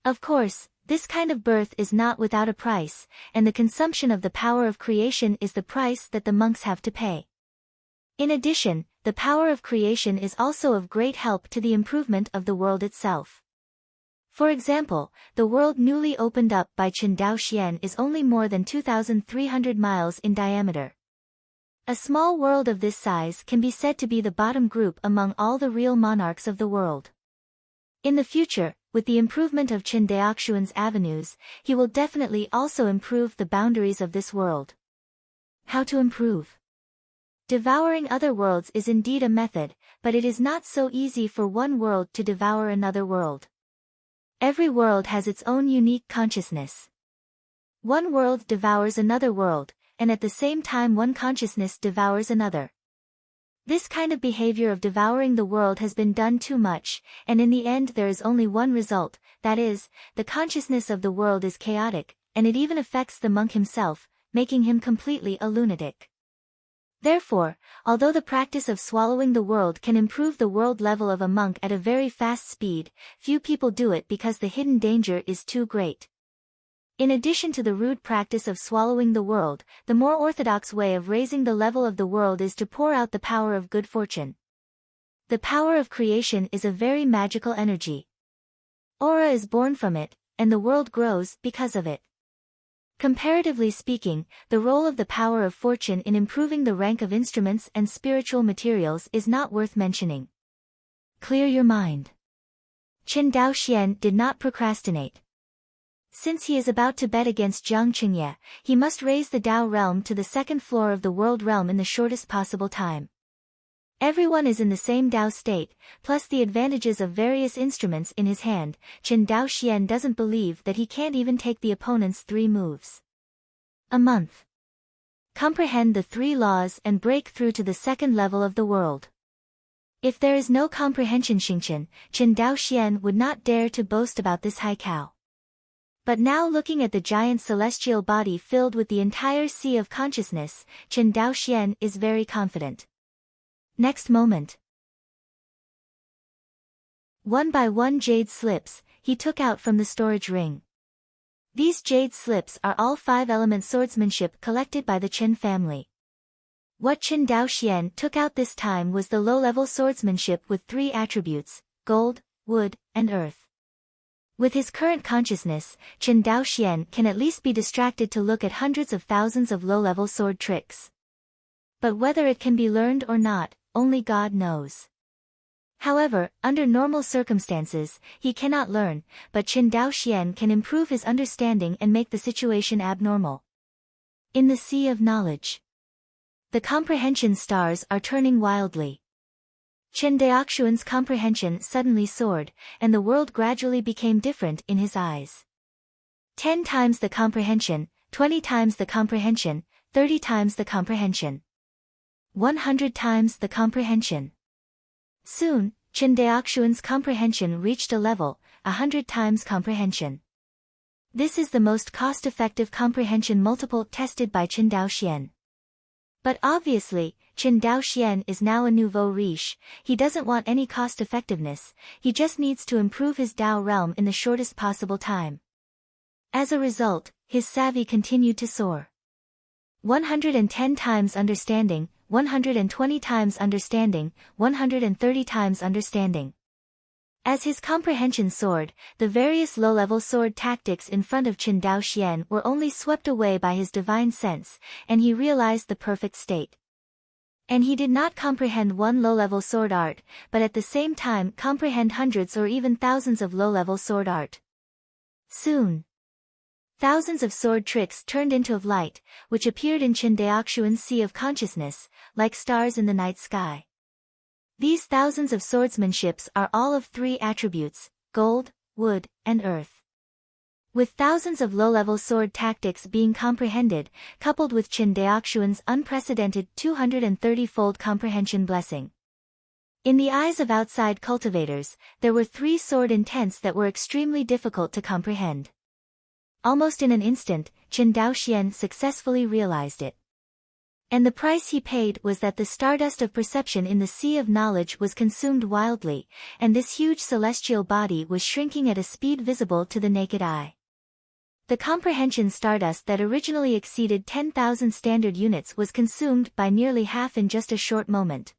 Of course, this kind of birth is not without a price, and the consumption of the power of creation is the price that the monks have to pay. In addition, the power of creation is also of great help to the improvement of the world itself. For example, the world newly opened up by Chen Daoxian is only more than 2,300 miles in diameter. A small world of this size can be said to be the bottom group among all the real monarchs of the world. In the future, with the improvement of Chen Daoxuan's avenues, he will definitely also improve the boundaries of this world. How to improve? Devouring other worlds is indeed a method, but it is not so easy for one world to devour another world. Every world has its own unique consciousness. One world devours another world, and at the same time one consciousness devours another. This kind of behavior of devouring the world has been done too much, and in the end there is only one result, that is, the consciousness of the world is chaotic, and it even affects the monk himself, making him completely a lunatic. Therefore, although the practice of swallowing the world can improve the world level of a monk at a very fast speed, few people do it because the hidden danger is too great. In addition to the rude practice of swallowing the world, the more orthodox way of raising the level of the world is to pour out the power of good fortune. The power of creation is a very magical energy. Aura is born from it, and the world grows because of it. Comparatively speaking, the role of the power of fortune in improving the rank of instruments and spiritual materials is not worth mentioning. Clear your mind. Chen Daoxian did not procrastinate. Since he is about to bet against Jiang Qingye, he must raise the Dao realm to the second floor of the world realm in the shortest possible time. Everyone is in the same Dao state, plus the advantages of various instruments in his hand. Chen Daoxian doesn't believe that he can't even take the opponent's 3 moves. A month. Comprehend the 3 laws and break through to the second level of the world. If there is no comprehension Xingchen, Chen Daoxian would not dare to boast about this haikao. But now looking at the giant celestial body filled with the entire sea of consciousness, Chen Daoxian is very confident. Next moment. One by one jade slips, he took out from the storage ring. These jade slips are all 5-element swordsmanship collected by the Chen family. What Chen Daoxian took out this time was the low-level swordsmanship with 3 attributes, gold, wood, and earth. With his current consciousness, Chen Daoxian can at least be distracted to look at hundreds of thousands of low-level sword tricks. But whether it can be learned or not, only God knows. However, under normal circumstances, he cannot learn, but Chen Daoxian can improve his understanding and make the situation abnormal. In the sea of knowledge, the comprehension stars are turning wildly. Chen Daoxuan's comprehension suddenly soared, and the world gradually became different in his eyes. 10 times the comprehension, 20 times the comprehension, 30 times the comprehension. 100 times the comprehension. Soon, Chen Daoxuan's comprehension reached a level, 100 times comprehension. This is the most cost-effective comprehension multiple tested by Chen Daoxian. But obviously, Chen Daoxian is now a nouveau riche. He doesn't want any cost-effectiveness, he just needs to improve his Dao realm in the shortest possible time. As a result, his savvy continued to soar. 110 times understanding, 120 times understanding, 130 times understanding. As his comprehension soared, the various low-level sword tactics in front of Chen Daoxian were only swept away by his divine sense, and he realized the perfect state. And he did not comprehend one low-level sword art, but at the same time comprehend hundreds or even thousands of low-level sword art. Soon, thousands of sword tricks turned into light, which appeared in Chen Daoxuan's sea of consciousness, like stars in the night sky. These thousands of swordsmanships are all of 3 attributes, gold, wood, and earth. With thousands of low-level sword tactics being comprehended, coupled with Chen Daoxuan's unprecedented 230-fold comprehension blessing. In the eyes of outside cultivators, there were 3 sword intents that were extremely difficult to comprehend. Almost in an instant, Chen Daoxian successfully realized it. And the price he paid was that the stardust of perception in the sea of knowledge was consumed wildly, and this huge celestial body was shrinking at a speed visible to the naked eye. The comprehension stardust that originally exceeded 10,000 standard units was consumed by nearly half in just a short moment.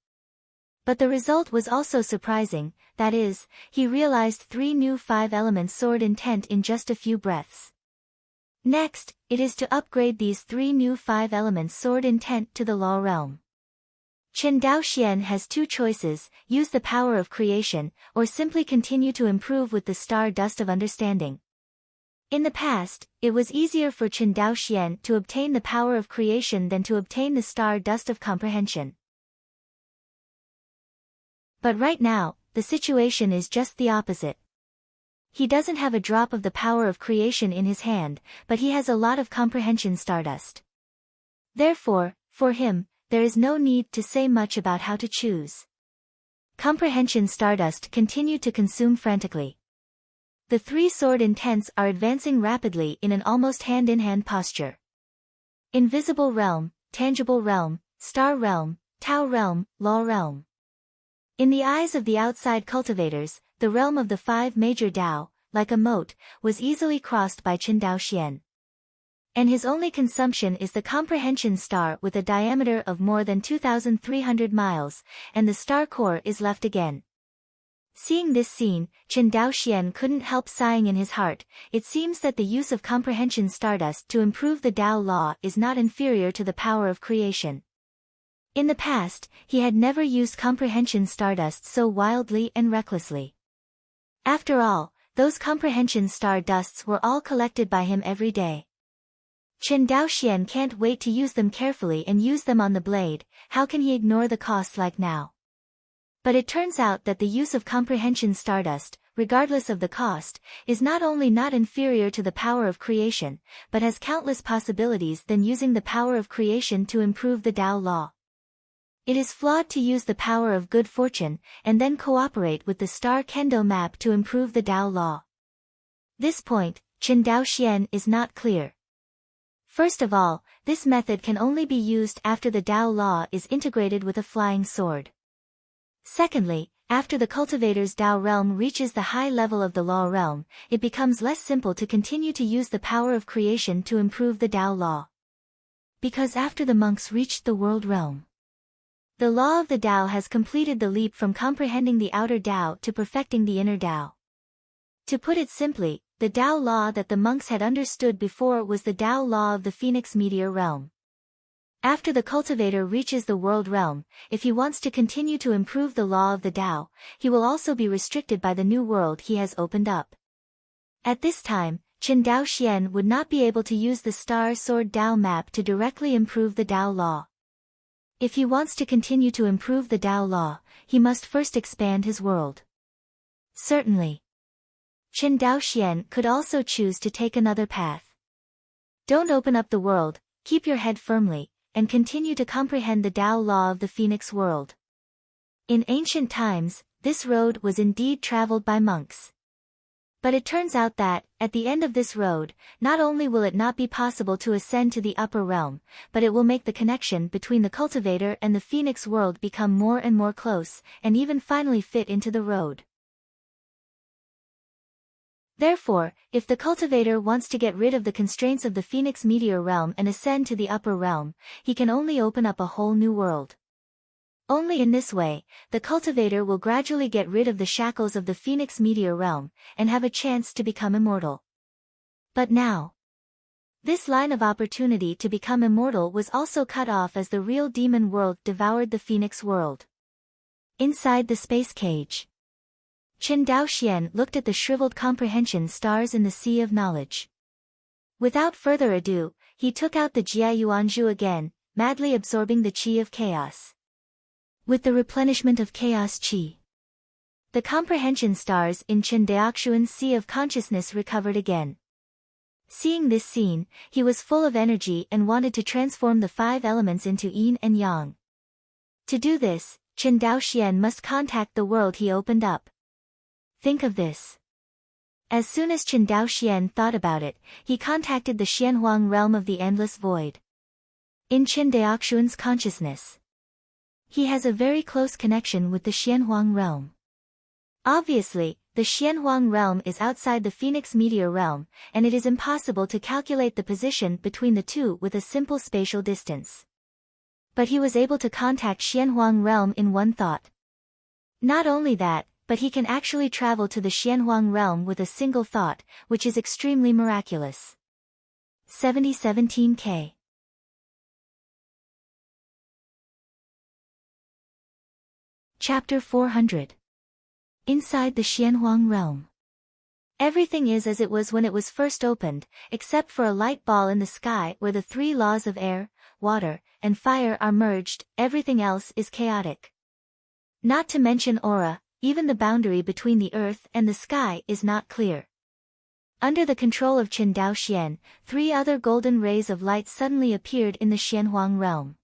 But the result was also surprising, that is, he realized 3 new 5-element sword intent in just a few breaths. Next, it is to upgrade these 3 new 5-element sword intent to the law realm. Chen Daoxian has 2 choices: use the power of creation, or simply continue to improve with the star dust of understanding. In the past, it was easier for Chen Daoxian to obtain the power of creation than to obtain the star dust of comprehension. But right now, the situation is just the opposite. He doesn't have a drop of the power of creation in his hand, but he has a lot of comprehension stardust. Therefore, for him, there is no need to say much about how to choose. Comprehension stardust continued to consume frantically. The 3 sword intents are advancing rapidly in an almost hand-in-hand posture. Invisible realm, tangible realm, star realm, Tao realm, law realm. In the eyes of the outside cultivators, the realm of the 5 major Dao, like a moat, was easily crossed by Chen Daoxian. And his only consumption is the comprehension star with a diameter of more than 2,300 miles, and the star core is left again. Seeing this scene, Chen Daoxian couldn't help sighing in his heart. It seems that the use of comprehension stardust to improve the Dao law is not inferior to the power of creation. In the past, he had never used comprehension stardust so wildly and recklessly. After all, those comprehension star dusts were all collected by him every day. Chen Daoxian can't wait to use them carefully and use them on the blade. How can he ignore the cost like now? But it turns out that the use of comprehension stardust, regardless of the cost, is not only not inferior to the power of creation, but has countless possibilities than using the power of creation to improve the Dao law. It is flawed to use the power of good fortune, and then cooperate with the star kendo map to improve the Dao law. This point, Chen Daoxian is not clear. First of all, this method can only be used after the Dao law is integrated with a flying sword. Secondly, after the cultivator's Dao realm reaches the high level of the law realm, it becomes less simple to continue to use the power of creation to improve the Dao law. Because after the monks reached the world realm, the law of the Dao has completed the leap from comprehending the outer Dao to perfecting the inner Dao. To put it simply, the Dao law that the monks had understood before was the Dao law of the Phoenix meteor realm. After the cultivator reaches the world realm, if he wants to continue to improve the law of the Dao, he will also be restricted by the new world he has opened up. At this time, Chen Daoxian would not be able to use the star sword Dao map to directly improve the Dao law. If he wants to continue to improve the Dao law, he must first expand his world. Certainly. Chen Daoxian could also choose to take another path. Don't open up the world, keep your head firmly, and continue to comprehend the Dao law of the Phoenix world. In ancient times, this road was indeed traveled by monks. But it turns out that, at the end of this road, not only will it not be possible to ascend to the upper realm, but it will make the connection between the cultivator and the Phoenix world become more and more close, and even finally fit into the road. Therefore, if the cultivator wants to get rid of the constraints of the Phoenix meteor realm and ascend to the upper realm, he can only open up a whole new world. Only in this way, the cultivator will gradually get rid of the shackles of the Phoenix meteor realm, and have a chance to become immortal. But now, this line of opportunity to become immortal was also cut off as the real demon world devoured the Phoenix world. Inside the space cage, Chen Daoxian looked at the shriveled comprehension stars in the sea of knowledge. Without further ado, he took out the Jia Yuanzhu again, madly absorbing the qi of chaos. With the replenishment of chaos qi, the comprehension stars in Chen Daoxian's sea of consciousness recovered again. Seeing this scene, he was full of energy and wanted to transform the 5 elements into yin and yang. To do this, Chen Daoxian must contact the world he opened up. Think of this. As soon as Chen Daoxian thought about it, he contacted the Xianhuang realm of the endless void. In Chen Daoxian's consciousness, he has a very close connection with the Xianhuang realm. Obviously, the Xianhuang realm is outside the Phoenix meteor realm, and it is impossible to calculate the position between the two with a simple spatial distance. But he was able to contact Xianhuang realm in one thought. Not only that, but he can actually travel to the Xianhuang realm with a single thought, which is extremely miraculous. 7017K. Chapter 400. Inside the Xianhuang realm. Everything is as it was when it was first opened, except for a light ball in the sky where the three laws of air, water, and fire are merged. Everything else is chaotic. Not to mention aura, even the boundary between the earth and the sky is not clear. Under the control of Qin Dao Xian, 3 other golden rays of light suddenly appeared in the Xianhuang realm.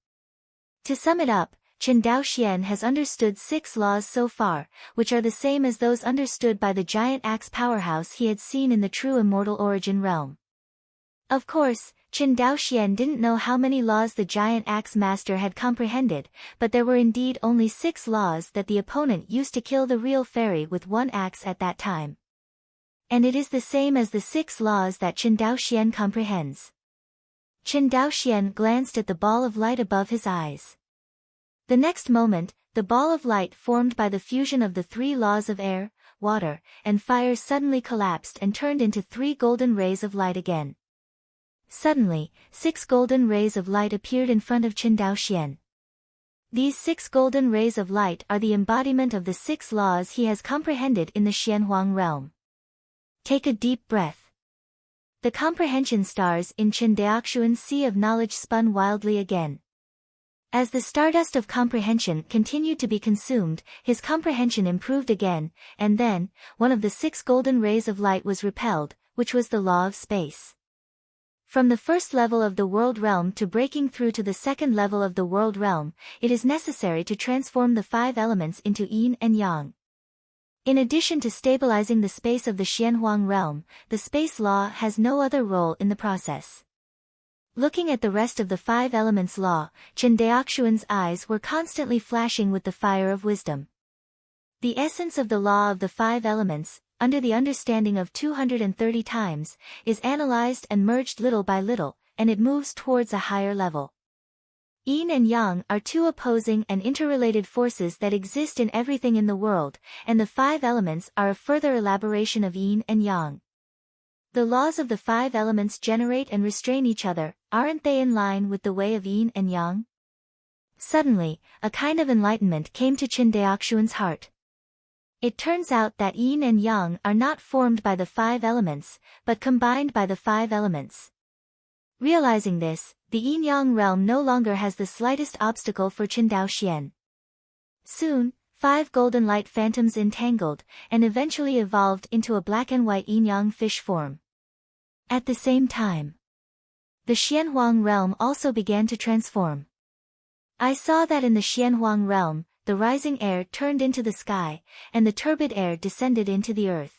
To sum it up, Qin Dao Xian has understood 6 laws so far, which are the same as those understood by the giant axe powerhouse he had seen in the true immortal origin realm. Of course, Qin Dao Xian didn't know how many laws the giant axe master had comprehended, but there were indeed only 6 laws that the opponent used to kill the real fairy with 1 axe at that time. And it is the same as the 6 laws that Qin Dao Xian comprehends. Qin Dao Xian glanced at the ball of light above his eyes. The next moment, the ball of light formed by the fusion of the 3 laws of air, water, and fire suddenly collapsed and turned into 3 golden rays of light again. Suddenly, 6 golden rays of light appeared in front of Qin Dao Xian. These 6 golden rays of light are the embodiment of the 6 laws he has comprehended in the Xianhuang realm. Take a deep breath. The comprehension stars in Qin Daoxuan's sea of knowledge spun wildly again. As the stardust of comprehension continued to be consumed, his comprehension improved again, and then, one of the 6 golden rays of light was repelled, which was the law of space. From the first level of the world realm to breaking through to the second level of the world realm, it is necessary to transform the 5 elements into yin and yang. In addition to stabilizing the space of the Xianhuang realm, the space law has no other role in the process. Looking at the rest of the 5 elements law, Qin Daoxuan's eyes were constantly flashing with the fire of wisdom. The essence of the law of the 5 elements, under the understanding of 230 times, is analyzed and merged little by little, and it moves towards a higher level. Yin and yang are 2 opposing and interrelated forces that exist in everything in the world, and the 5 elements are a further elaboration of yin and yang. The laws of the 5 elements generate and restrain each other, aren't they in line with the way of yin and yang? Suddenly, a kind of enlightenment came to Qin Daoxuan's heart. It turns out that yin and yang are not formed by the 5 elements, but combined by the 5 elements. Realizing this, the yin-yang realm no longer has the slightest obstacle for Qin Dao Xian. Soon, 5 golden light phantoms entangled, and eventually evolved into a black and white yin-yang fish form. At the same time, the Xianhuang realm also began to transform. I saw that in the Xianhuang realm, the rising air turned into the sky, and the turbid air descended into the earth.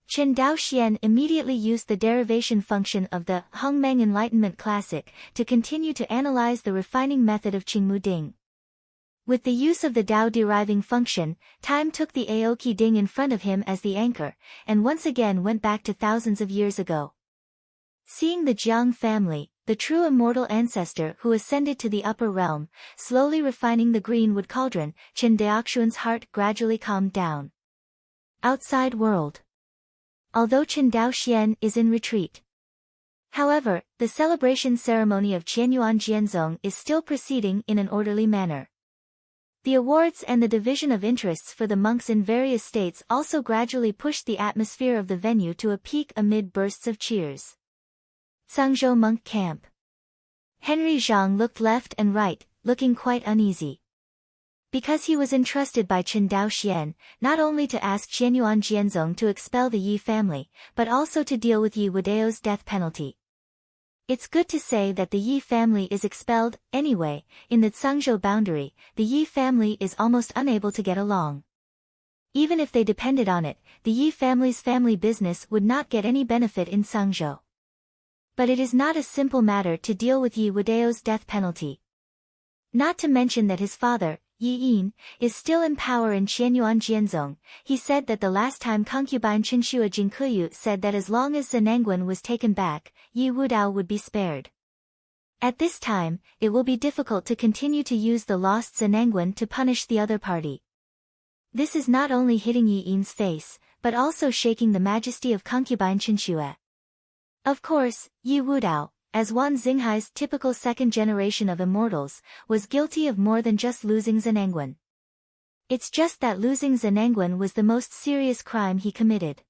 Qin Dao Xian immediately used the derivation function of the Hongmeng Enlightenment Classic to continue to analyze the refining method of Qingmu Ding. With the use of the Dao deriving function, time took the Aoki Ding in front of him as the anchor, and once again went back to thousands of years ago. Seeing the Jiang family, the true immortal ancestor who ascended to the upper realm, slowly refining the greenwood cauldron, Qin Daoxuan's heart gradually calmed down. Outside world. Although Qin Dao Xian is in retreat. However, the celebration ceremony of Qianyuan Jianzong is still proceeding in an orderly manner. The awards and the division of interests for the monks in various states also gradually pushed the atmosphere of the venue to a peak amid bursts of cheers. Zhangzhou Monk Camp. Henry Zhang looked left and right, looking quite uneasy. Because he was entrusted by Qin Dao Xian, not only to ask Qianyuan Jianzong to expel the Yi family, but also to deal with Yi Wudeo's death penalty. It's good to say that the Yi family is expelled. Anyway, in the Zhangzhou boundary, the Yi family is almost unable to get along. Even if they depended on it, the Yi family's family business would not get any benefit in Zhangzhou. But it is not a simple matter to deal with Yi Wudeo's death penalty. Not to mention that his father, Yi Yin, is still in power in Qianyuan Jianzong. He said that the last time concubine Qinshua Jinkuyu said that as long as Zenangwen was taken back, Yi Wudao would be spared. At this time, it will be difficult to continue to use the lost Zenangwen to punish the other party. This is not only hitting Yi Yin's face, but also shaking the majesty of concubine Qinxue. Of course, Yi Wudao, as Wan Xinghai's typical second generation of immortals, was guilty of more than just losing Zhenengwen. It's just that losing Zhenengwen was the most serious crime he committed.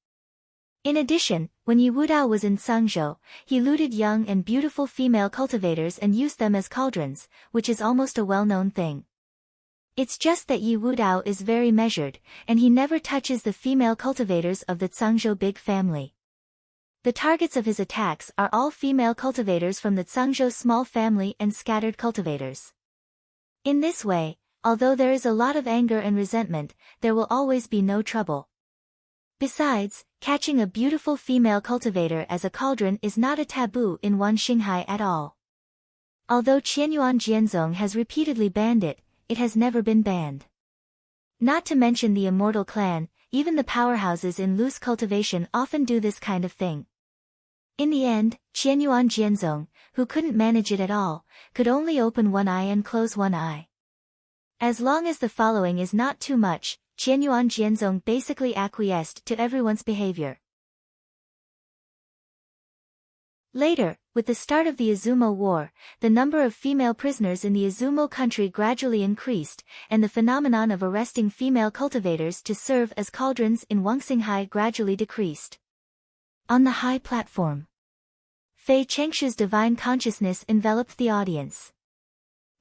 In addition, when Yi Wudao was in Sangzhou, he looted young and beautiful female cultivators and used them as cauldrons, which is almost a well-known thing. It's just that Yi Wudao is very measured, and he never touches the female cultivators of the Zhangzhou big family. The targets of his attacks are all female cultivators from the Zhangzhou small family and scattered cultivators. In this way, although there is a lot of anger and resentment, there will always be no trouble. Besides, catching a beautiful female cultivator as a cauldron is not a taboo in Wan Xinghai at all. Although Qianyuan Jianzong has repeatedly banned it, it has never been banned. Not to mention the immortal clan, even the powerhouses in loose cultivation often do this kind of thing. In the end, Qianyuan Jianzong, who couldn't manage it at all, could only open one eye and close one eye. As long as the following is not too much, Qianyuan Jianzong basically acquiesced to everyone's behavior. Later, with the start of the Izumo War, the number of female prisoners in the Izumo country gradually increased, and the phenomenon of arresting female cultivators to serve as cauldrons in Wangxinghai gradually decreased. On the high platform, Fei Chengshu's divine consciousness enveloped the audience.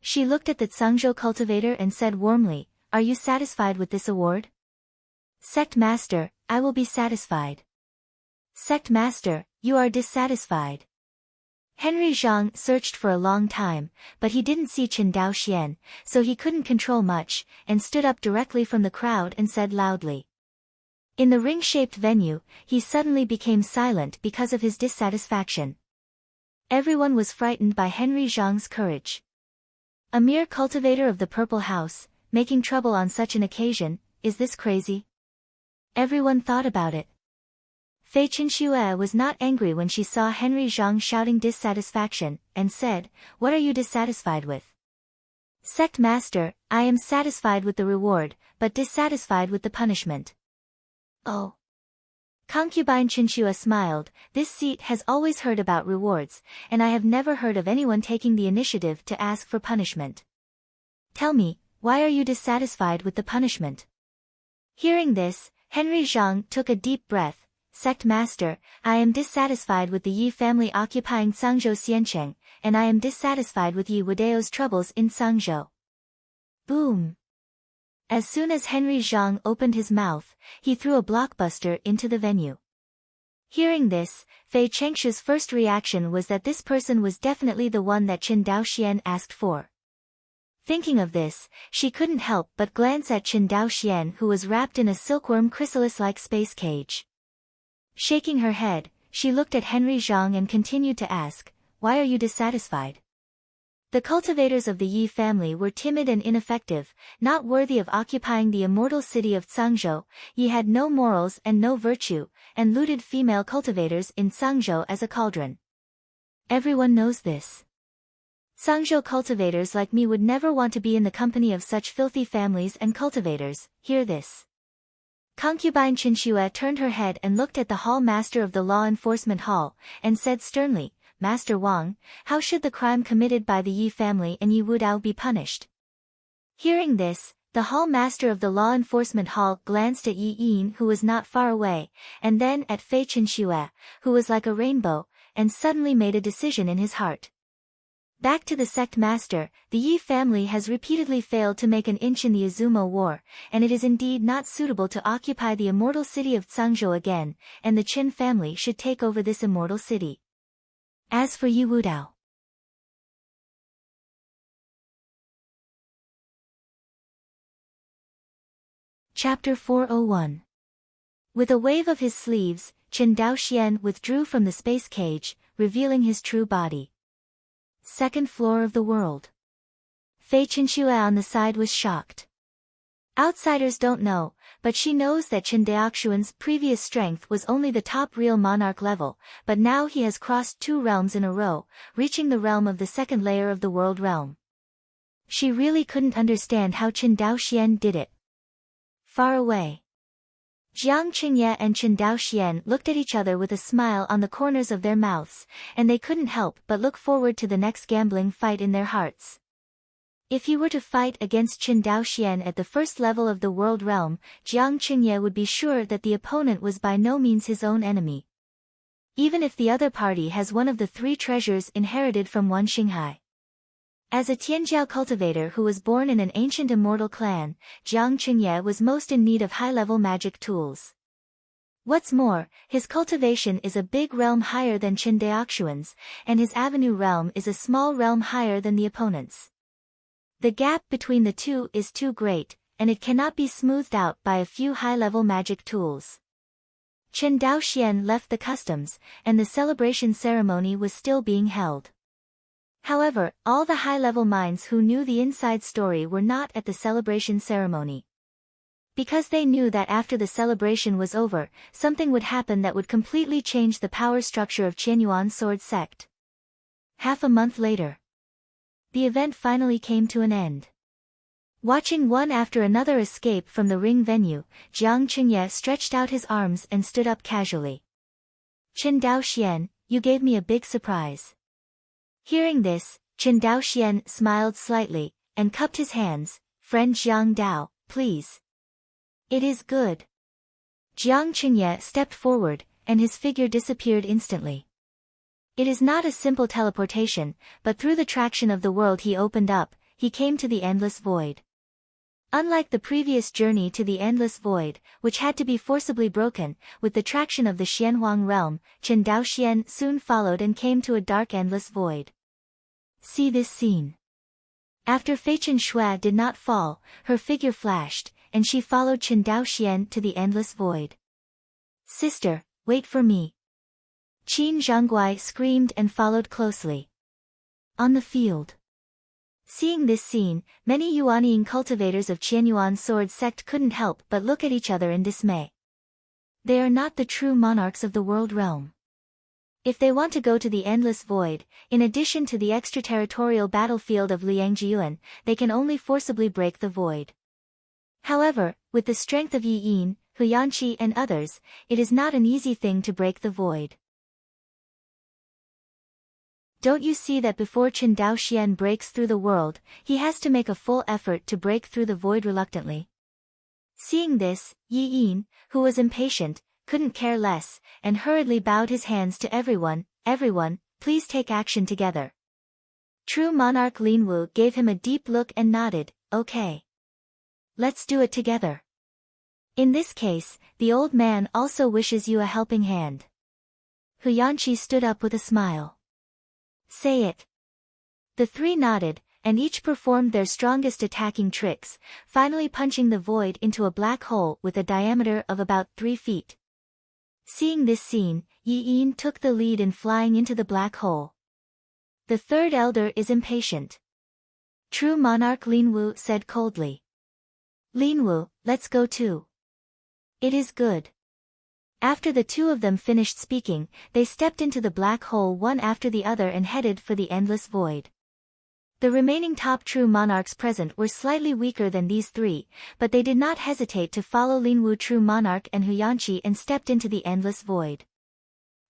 She looked at the Zhangzhou cultivator and said warmly, "Are you satisfied with this award?" "Sect Master, I will be satisfied." "Sect Master, you are dissatisfied." Henry Zhang searched for a long time, but he didn't see Chen Daoxian, so he couldn't control much, and stood up directly from the crowd and said loudly. In the ring-shaped venue, he suddenly became silent because of his dissatisfaction. Everyone was frightened by Henry Zhang's courage. A mere cultivator of the Purple House, making trouble on such an occasion, is this crazy? Everyone thought about it. Fei Qinxue was not angry when she saw Henry Zhang shouting dissatisfaction, and said, "What are you dissatisfied with?" "Sect Master, I am satisfied with the reward, but dissatisfied with the punishment." "Oh." Concubine Qinxue smiled, "This seat has always heard about rewards, and I have never heard of anyone taking the initiative to ask for punishment. Tell me, why are you dissatisfied with the punishment?" Hearing this, Henry Zhang took a deep breath. "Sect Master, I am dissatisfied with the Yi family occupying Zhangzhou Xiancheng, and I am dissatisfied with Yi Wudao's troubles in Zhangzhou." Boom! As soon as Henry Zhang opened his mouth, he threw a blockbuster into the venue. Hearing this, Fei Chengshu's first reaction was that this person was definitely the one that Chen Daoxian asked for. Thinking of this, she couldn't help but glance at Chen Daoxian, who was wrapped in a silkworm chrysalis-like space cage. Shaking her head, she looked at Henry Zhang and continued to ask, "Why are you dissatisfied?" The cultivators of the Yi family were timid and ineffective, not worthy of occupying the immortal city of Zhangzhou. Yi had no morals and no virtue, and looted female cultivators in Zhangzhou as a cauldron. Everyone knows this. Zhangzhou cultivators like me would never want to be in the company of such filthy families and cultivators. Hear this. Concubine Qinxue turned her head and looked at the hall master of the law enforcement hall, and said sternly, "Master Wang, how should the crime committed by the Yi family and Yi Wudao be punished?" Hearing this, the hall master of the law enforcement hall glanced at Yi Yin, who was not far away, and then at Fei Qinxue, who was like a rainbow, and suddenly made a decision in his heart. Back to the sect master, the Yi family has repeatedly failed to make an inch in the Izumo War, and it is indeed not suitable to occupy the immortal city of Zhangzhou again, and the Qin family should take over this immortal city. As for Yi Wudao, Chapter 401. With a wave of his sleeves, Chen Daoxian withdrew from the space cage, revealing his true body. Second floor of the world. Fei Qinxue on the side was shocked. Outsiders don't know, but she knows that Chen Daoxian's previous strength was only the top real monarch level, but now he has crossed 2 realms in a row, reaching the realm of the second layer of the world realm. She really couldn't understand how Chen Daoxian did it. Far away. Jiang Qingye and Chen Daoxian looked at each other with a smile on the corners of their mouths, and they couldn't help but look forward to the next gambling fight in their hearts. If he were to fight against Chen Daoxian at the first level of the world realm, Jiang Qingye would be sure that the opponent was by no means his own enemy. Even if the other party has one of the 3 treasures inherited from Wan Xinghai. As a Tianjiao cultivator who was born in an ancient immortal clan, Jiang Qingye was most in need of high-level magic tools. What's more, his cultivation is a big realm higher than Chen Daoxian's, and his avenue realm is a small realm higher than the opponent's. The gap between the two is too great, and it cannot be smoothed out by a few high-level magic tools. Chen Daoxian left the customs, and the celebration ceremony was still being held. However, all the high-level minds who knew the inside story were not at the celebration ceremony. Because they knew that after the celebration was over, something would happen that would completely change the power structure of Qianyuan sword sect. Half a month later, the event finally came to an end. Watching one after another escape from the ring venue, Jiang Qingye stretched out his arms and stood up casually. Chen Daoxian, you gave me a big surprise. Hearing this, Chen Daoxian smiled slightly, and cupped his hands. Friend Jiang Dao, please. It is good. Jiang Qingye stepped forward, and his figure disappeared instantly. It is not a simple teleportation, but through the traction of the world he opened up, he came to the endless void. Unlike the previous journey to the endless void, which had to be forcibly broken, with the traction of the Xianhuang realm, Chen Daoxian soon followed and came to a dark endless void. See this scene. After Feichen Shui did not fall, her figure flashed, and she followed Chen Daoxian to the endless void. Sister, wait for me. Qin Zhangguai screamed and followed closely. On the field. Seeing this scene, many Yuanying cultivators of Qianyuan sword sect couldn't help but look at each other in dismay. They are not the true monarchs of the world realm. If they want to go to the endless void, in addition to the extraterritorial battlefield of Liangjiuan, they can only forcibly break the void. However, with the strength of Yi Yin, Hu Yanqi and others, it is not an easy thing to break the void. Don't you see that before Chen Daoxian breaks through the world, he has to make a full effort to break through the void reluctantly? Seeing this, Yi Yin, who was impatient, couldn't care less, and hurriedly bowed his hands to everyone. Everyone, please take action together. True monarch Lin Wu gave him a deep look and nodded, okay. Let's do it together. In this case, the old man also wishes you a helping hand. Hu Yanqi stood up with a smile. Say it. The 3 nodded, and each performed their strongest attacking tricks, finally punching the void into a black hole with a diameter of about 3 feet. Seeing this scene, Yi Yin took the lead in flying into the black hole. The 3rd elder is impatient. True monarch Lin Wu said coldly. Lin Wu, let's go too. It is good. After the 2 of them finished speaking, they stepped into the black hole one after the other and headed for the endless void. The remaining top true monarchs present were slightly weaker than these 3, but they did not hesitate to follow Lin Wu true monarch and Hu Yanqi and stepped into the endless void.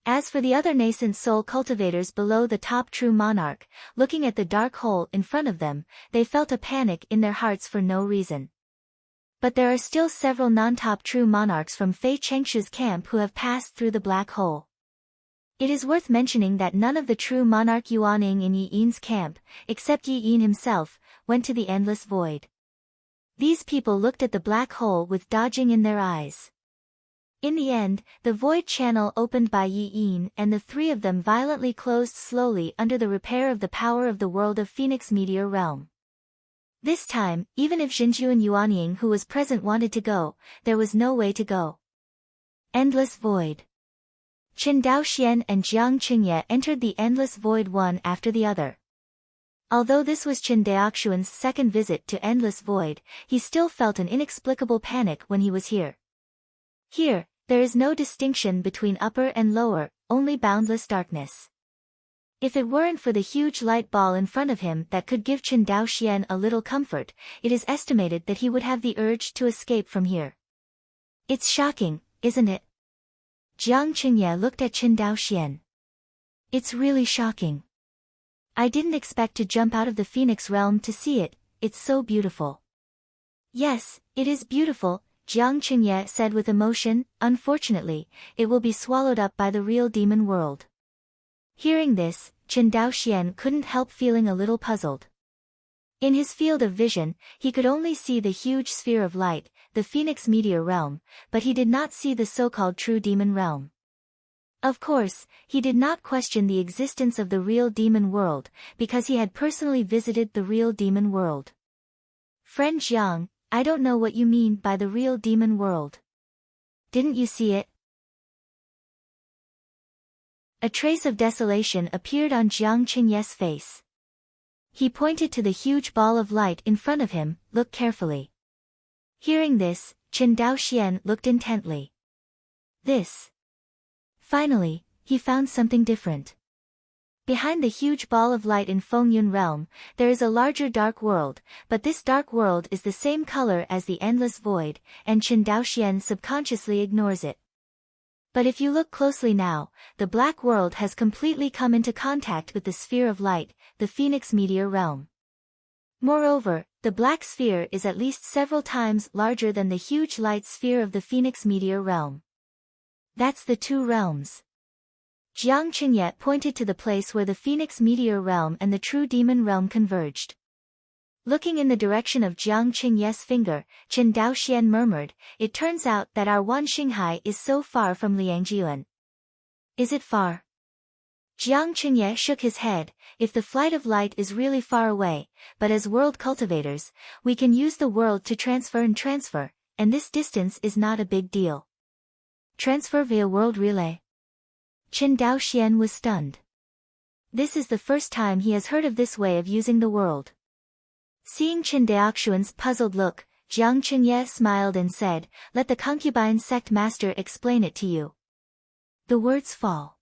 As for the other nascent soul cultivators below the top true monarch, looking at the dark hole in front of them, they felt a panic in their hearts for no reason. But there are still several non-top true monarchs from Fei Chengshu's camp who have passed through the black hole. It is worth mentioning that none of the true monarch Yuanying in Yi Yin's camp, except Yi Yin himself, went to the endless void. These people looked at the black hole with dodging in their eyes. In the end, the void channel opened by Yi Yin and the 3 of them violently closed slowly under the repair of the power of the world of Phoenix Meteor Realm. This time, even if Xinjuan Yuanying who was present wanted to go, there was no way to go. Endless void. Chen Daoxian and Jiang Qingye entered the endless void one after the other. Although this was Chen Daoxian's 2nd visit to endless void, he still felt an inexplicable panic when he was here. Here, there is no distinction between upper and lower, only boundless darkness. If it weren't for the huge light ball in front of him that could give Chen Daoxian a little comfort, it is estimated that he would have the urge to escape from here. It's shocking, isn't it? Jiang Qingye looked at Chen Daoxian. It's really shocking. I didn't expect to jump out of the Phoenix realm to see it, it's so beautiful. Yes, it is beautiful, Jiang Qingye said with emotion. Unfortunately, it will be swallowed up by the real demon world. Hearing this, Chen Daoxian couldn't help feeling a little puzzled. In his field of vision, he could only see the huge sphere of light, the Phoenix meteor realm, but he did not see the so-called true demon realm. Of course, he did not question the existence of the real demon world, because he had personally visited the real demon world. Friend Jiang, I don't know what you mean by the real demon world. Didn't you see it? A trace of desolation appeared on Jiang Qingye's face. He pointed to the huge ball of light in front of him. Look carefully. Hearing this, Chen Daoxian looked intently. This. Finally, he found something different. Behind the huge ball of light in Fengyun realm, there is a larger dark world, but this dark world is the same color as the endless void, and Chen Daoxian subconsciously ignores it. But if you look closely now, the black world has completely come into contact with the sphere of light, the Phoenix meteor realm. Moreover, the black sphere is at least several times larger than the huge light sphere of the Phoenix meteor realm. That's the two realms. Jiang Qingye pointed to the place where the Phoenix meteor realm and the true demon realm converged. Looking in the direction of Jiang Qingye's finger, Chen Daoxian murmured, "It turns out that our Wan Xinghai is so far from Liangjiuan." Is it far? Jiang Qingye shook his head. If the flight of light is really far away, but as world cultivators, we can use the world to transfer, and this distance is not a big deal. Transfer via world relay? Chen Daoxian was stunned. This is the first time he has heard of this way of using the world. Seeing Chen Daoxian's puzzled look, Jiang Qingye smiled and said, "Let the concubine sect master explain it to you." The words fall.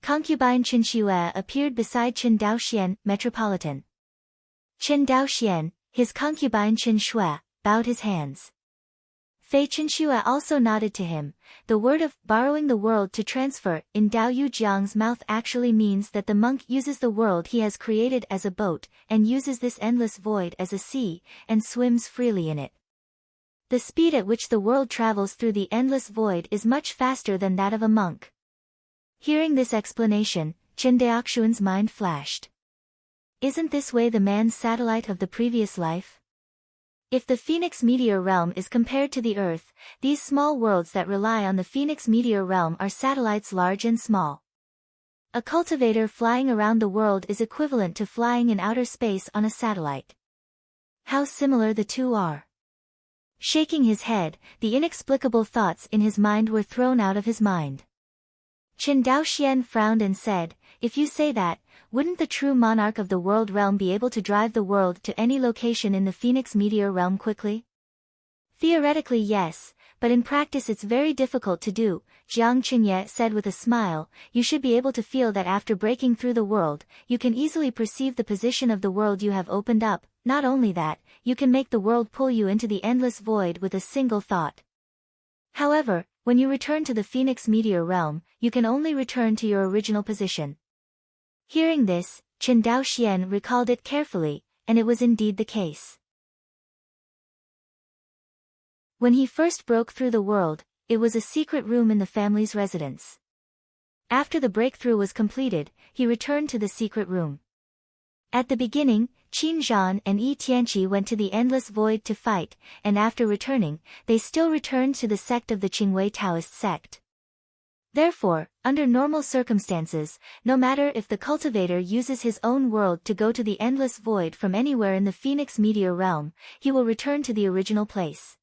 Concubine Chen Xue appeared beside Chen Daoxian, Metropolitan. Chen Daoxian, his concubine Chen Xue, bowed his hands. Fei Chen Xue also nodded to him. The word of borrowing the world to transfer in Dao Yu Jiang's mouth actually means that the monk uses the world he has created as a boat, and uses this endless void as a sea, and swims freely in it. The speed at which the world travels through the endless void is much faster than that of a monk. Hearing this explanation, Chen Daoxian's mind flashed. Isn't this way the man's satellite of the previous life? If the Phoenix meteor realm is compared to the Earth, these small worlds that rely on the Phoenix meteor realm are satellites large and small. A cultivator flying around the world is equivalent to flying in outer space on a satellite. How similar the two are. Shaking his head, the inexplicable thoughts in his mind were thrown out of his mind. Chen Daoxian frowned and said, "If you say that, wouldn't the true monarch of the world realm be able to drive the world to any location in the Phoenix meteor realm quickly?" Theoretically yes, but in practice it's very difficult to do, Jiang Qingye said with a smile. You should be able to feel that after breaking through the world, you can easily perceive the position of the world you have opened up. Not only that, you can make the world pull you into the endless void with a single thought. However, when you return to the Phoenix meteor realm, you can only return to your original position. Hearing this, Chen Daoxian recalled it carefully, and it was indeed the case. When he first broke through the world, it was a secret room in the family's residence. After the breakthrough was completed, he returned to the secret room. At the beginning, Qin Zhan and Yi Tianqi went to the endless void to fight, and after returning, they still returned to the sect of the Qingwei Taoist sect. Therefore, under normal circumstances, no matter if the cultivator uses his own world to go to the endless void from anywhere in the Phoenix meteor realm, he will return to the original place.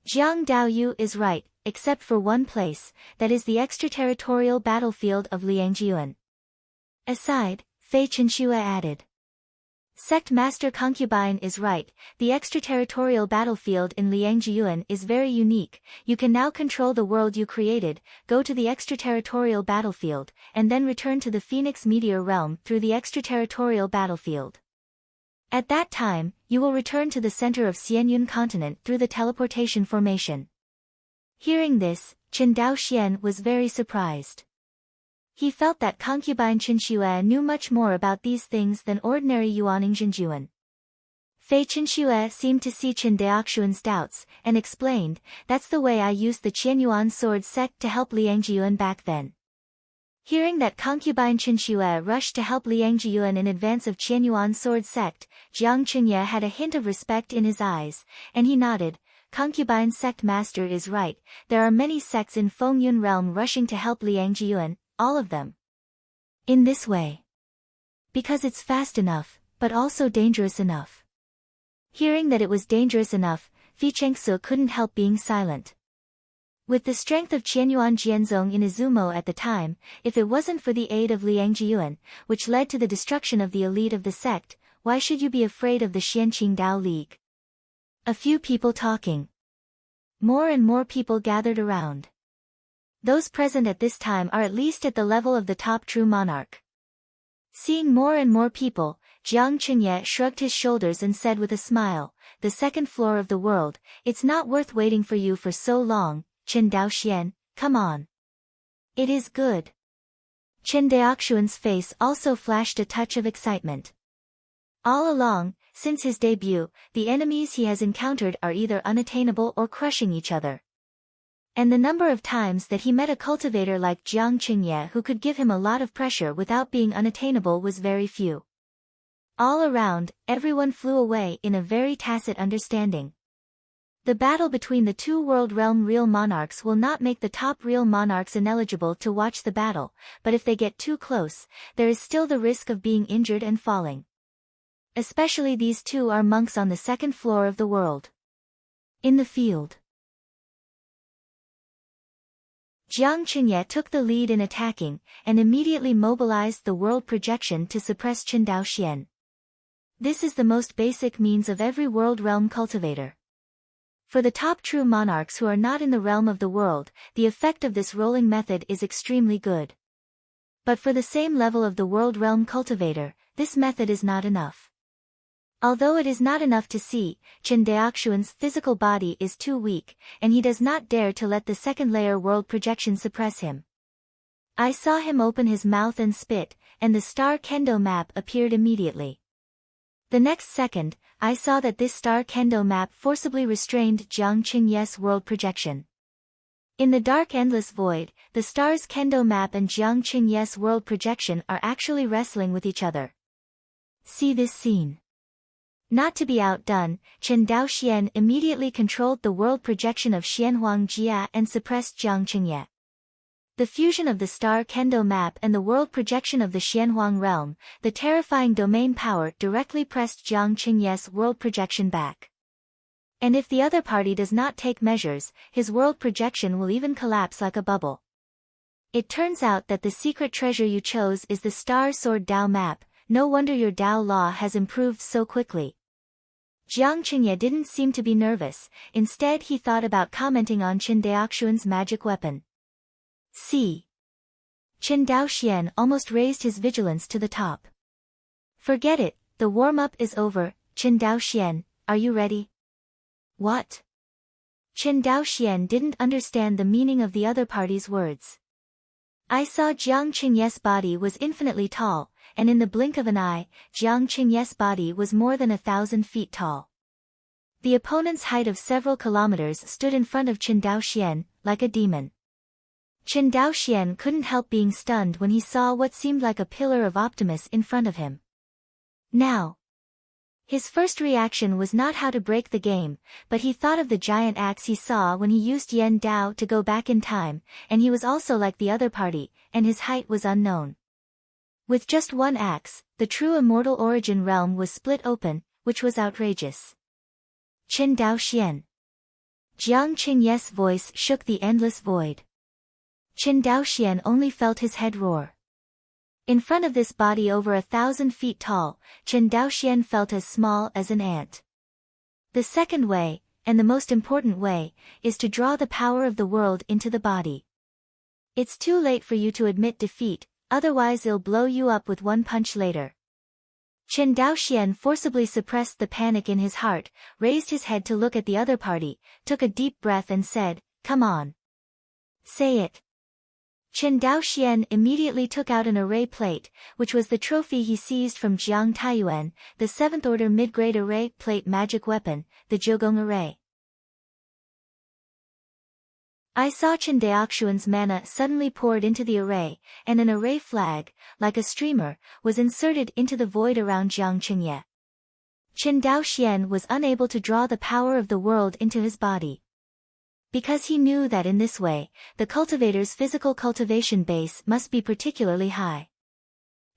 Jiang Daoyu is right, except for one place, that is the extraterritorial battlefield of Liangjiuan. Aside, Fei Chenxue added. Sect Master Concubine is right, the extraterritorial battlefield in Liangjiyuan is very unique. You can now control the world you created, go to the extraterritorial battlefield, and then return to the Phoenix Meteor Realm through the extraterritorial battlefield. At that time, you will return to the center of Xianyun continent through the teleportation formation. Hearing this, Chen Daoxian was very surprised. He felt that concubine Chen Xue knew much more about these things than ordinary Yuaning Zhenjuan. Fei Chen Xue seemed to see Chen Daoxian's doubts, and explained, "That's the way I used the Qianyuan sword sect to help Liangjiyuan back then." Hearing that concubine Chen Xue rushed to help Liangjiyuan in advance of Qianyuan sword sect, Jiang Qingye had a hint of respect in his eyes, and he nodded. Concubine sect master is right, there are many sects in Fengyun realm rushing to help Liangjiyuan, all of them. In this way. Because it's fast enough, but also dangerous enough. Hearing that it was dangerous enough, Fi Chengsu couldn't help being silent. With the strength of Qianyuan Jianzong in Izumo at the time, if it wasn't for the aid of Liangjiyuan, which led to the destruction of the elite of the sect, why should you be afraid of the Xianqing Dao League? A few people talking. More and more people gathered around. Those present at this time are at least at the level of the top true monarch. Seeing more and more people, Jiang Qingye shrugged his shoulders and said with a smile, "The second floor of the world, it's not worth waiting for you for so long, Chen Daoxian, come on." "It is good." Chen Daoxian's face also flashed a touch of excitement. All along, since his debut, the enemies he has encountered are either unattainable or crushing each other. And the number of times that he met a cultivator like Jiang Qingye who could give him a lot of pressure without being unattainable was very few. All around, everyone flew away in a very tacit understanding. The battle between the two world realm real monarchs will not make the top real monarchs ineligible to watch the battle, but if they get too close, there is still the risk of being injured and falling. Especially these two are monks on the second floor of the world. In the field. Jiang Qingye took the lead in attacking, and immediately mobilized the world projection to suppress Chen Daoxian. This is the most basic means of every world realm cultivator. For the top true monarchs who are not in the realm of the world, the effect of this rolling method is extremely good. But for the same level of the world realm cultivator, this method is not enough. Although it is not enough to see, Chen Daoxian's physical body is too weak, and he does not dare to let the second layer world projection suppress him. I saw him open his mouth and spit, and the star kendo map appeared immediately. The next second, I saw that this star kendo map forcibly restrained Jiang Qingye's world projection. In the dark endless void, the star's kendo map and Jiang Qingye's world projection are actually wrestling with each other. See this scene. Not to be outdone, Chen Daoxian immediately controlled the world projection of Xianhuang Jia and suppressed Jiang Qingye. The fusion of the star kendo map and the world projection of the Xianhuang realm, the terrifying domain power directly pressed Jiang Qingye's world projection back. And if the other party does not take measures, his world projection will even collapse like a bubble. It turns out that the secret treasure you chose is the star sword Dao map. No wonder your Dao law has improved so quickly. Jiang Qingye didn't seem to be nervous, instead he thought about commenting on Chen Daoxian's magic weapon. See. Chen Daoxian almost raised his vigilance to the top. Forget it, the warm-up is over. Chen Daoxian, are you ready? What? Chen Daoxian didn't understand the meaning of the other party's words. I saw Jiang Qingye's body was infinitely tall, and in the blink of an eye, Jiang Qingye's body was more than 1,000 feet tall. The opponent's height of several kilometers stood in front of Chen Daoxian, like a demon. Chen Daoxian couldn't help being stunned when he saw what seemed like a pillar of Optimus in front of him. Now. His first reaction was not how to break the game, but he thought of the giant axe he saw when he used Yen Dao to go back in time, and he was also like the other party, and his height was unknown. With just one axe, the true immortal origin realm was split open, which was outrageous. Chen Daoxian. Jiang Qingye's voice shook the endless void. Chen Daoxian only felt his head roar. In front of this body over 1,000 feet tall, Chen Daoxian felt as small as an ant. The second way, and the most important way, is to draw the power of the world into the body. It's too late for you to admit defeat, otherwise it'll blow you up with one punch later. Chen Daoxian forcibly suppressed the panic in his heart, raised his head to look at the other party, took a deep breath and said, "Come on. Say it." Chen Daoxian immediately took out an array plate, which was the trophy he seized from Jiang Taiyuan, the 7th order mid-grade array plate magic weapon, the Jiugong array. I saw Chen Daoxian's mana suddenly poured into the array, and an array flag, like a streamer, was inserted into the void around Jiang Qingye. Chen Daoxian was unable to draw the power of the world into his body. Because he knew that in this way, the cultivator's physical cultivation base must be particularly high.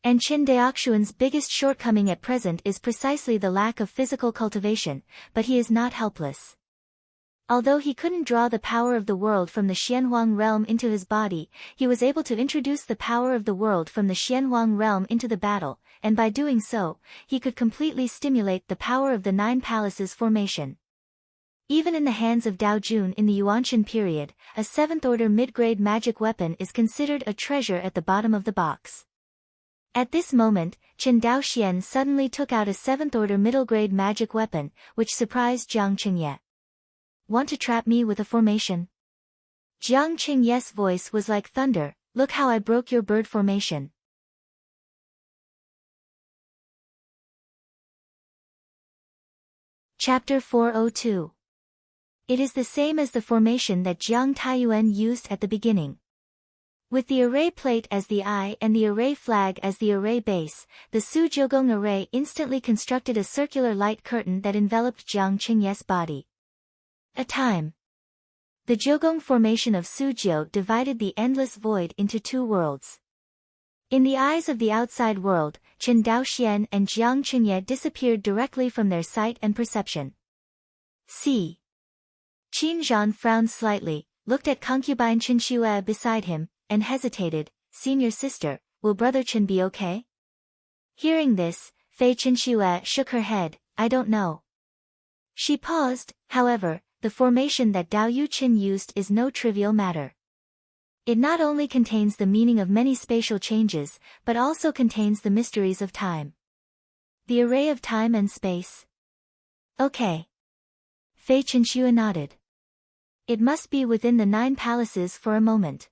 And Chen Daoxian's biggest shortcoming at present is precisely the lack of physical cultivation, but he is not helpless. Although he couldn't draw the power of the world from the Xianhuang realm into his body, he was able to introduce the power of the world from the Xianhuang realm into the battle, and by doing so, he could completely stimulate the power of the 9 palaces formation. Even in the hands of Dao Jun in the Yuanqian period, a 7th order mid-grade magic weapon is considered a treasure at the bottom of the box. At this moment, Chen Daoxian suddenly took out a 7th order middle-grade magic weapon, which surprised Jiang Qingye. "Want to trap me with a formation?" Jiang Qingye's voice was like thunder. "Look how I broke your bird formation." Chapter 402. It is the same as the formation that Jiang Taiyuan used at the beginning. With the array plate as the eye and the array flag as the array base, the Su Jiugong array instantly constructed a circular light curtain that enveloped Jiang Qingye's body. A time. The Jiugong formation of Sujiu divided the endless void into 2 worlds. In the eyes of the outside world, Chen Daoxian and Jiang Qingye disappeared directly from their sight and perception. C. Qin Zhan frowned slightly, looked at concubine Chen Xue beside him, and hesitated. "Senior sister, will brother Chen be okay?" Hearing this, Fei Chen Xue shook her head. "I don't know." She paused. However, the formation that Dao Yuqin used is no trivial matter. It not only contains the meaning of many spatial changes, but also contains the mysteries of time. The array of time and space. Okay. Fei Chen Xue nodded. It must be within the 9 palaces for a moment.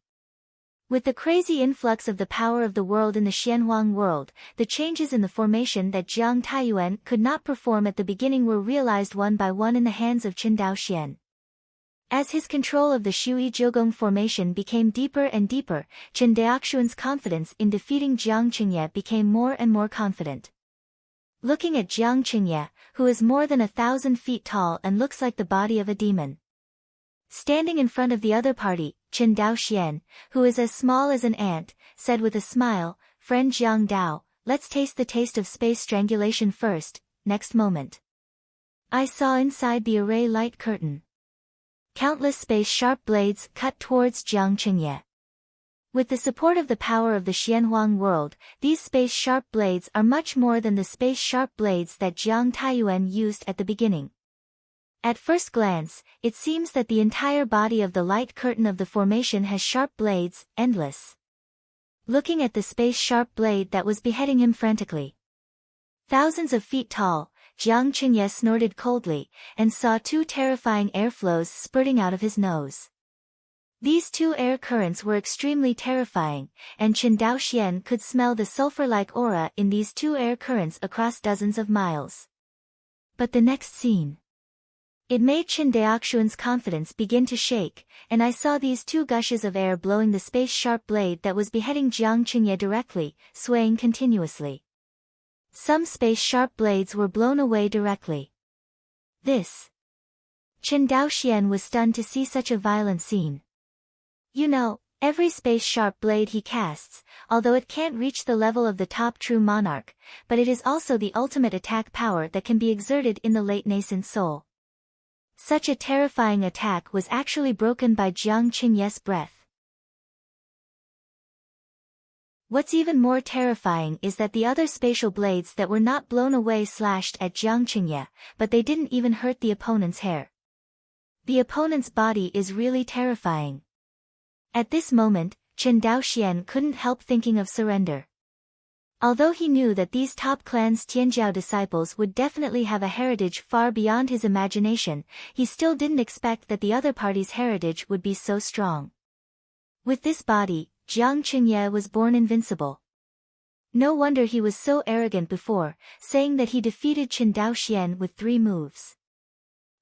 With the crazy influx of the power of the world in the Xianhuang world, the changes in the formation that Jiang Taiyuan could not perform at the beginning were realized one by one in the hands of Chen Daoxian. As his control of the Shui Jiugong formation became deeper and deeper, Chen Daoxian's confidence in defeating Jiang Qingye became more and more confident. Looking at Jiang Qingye, who is more than 1,000 feet tall and looks like the body of a demon. Standing in front of the other party, Chen Daoxian, who is as small as an ant, said with a smile, "Friend Jiang Dao, let's taste the taste of space strangulation first." Next moment, I saw inside the array light curtain. Countless space-sharp blades cut towards Jiang Qingye. With the support of the power of the Xianhuang world, these space-sharp blades are much more than the space-sharp blades that Jiang Taiyuan used at the beginning. At first glance, it seems that the entire body of the light curtain of the formation has sharp blades, endless. Looking at the space-sharp blade that was beheading him frantically. Thousands of feet tall, Jiang Qingye snorted coldly, and saw 2 terrifying airflows spurting out of his nose. These 2 air currents were extremely terrifying, and Chen Daoxian could smell the sulfur-like aura in these 2 air currents across dozens of miles. But the next scene. It made Chen Daoxian's confidence begin to shake, and I saw these 2 gushes of air blowing the space-sharp blade that was beheading Jiang Qingye directly, swaying continuously. Some space-sharp blades were blown away directly. This. Chen Daoxian was stunned to see such a violent scene. You know, every space-sharp blade he casts, although it can't reach the level of the top true monarch, but it is also the ultimate attack power that can be exerted in the late nascent soul. Such a terrifying attack was actually broken by Jiang Qingye's breath. What's even more terrifying is that the other spatial blades that were not blown away slashed at Jiang Qingye, but they didn't even hurt the opponent's hair. The opponent's body is really terrifying. At this moment, Chen Daoxian couldn't help thinking of surrender. Although he knew that these top clan's Tianjiao disciples would definitely have a heritage far beyond his imagination, he still didn't expect that the other party's heritage would be so strong. With this body, Jiang Qingye was born invincible. No wonder he was so arrogant before, saying that he defeated Chen Daoxian with 3 moves.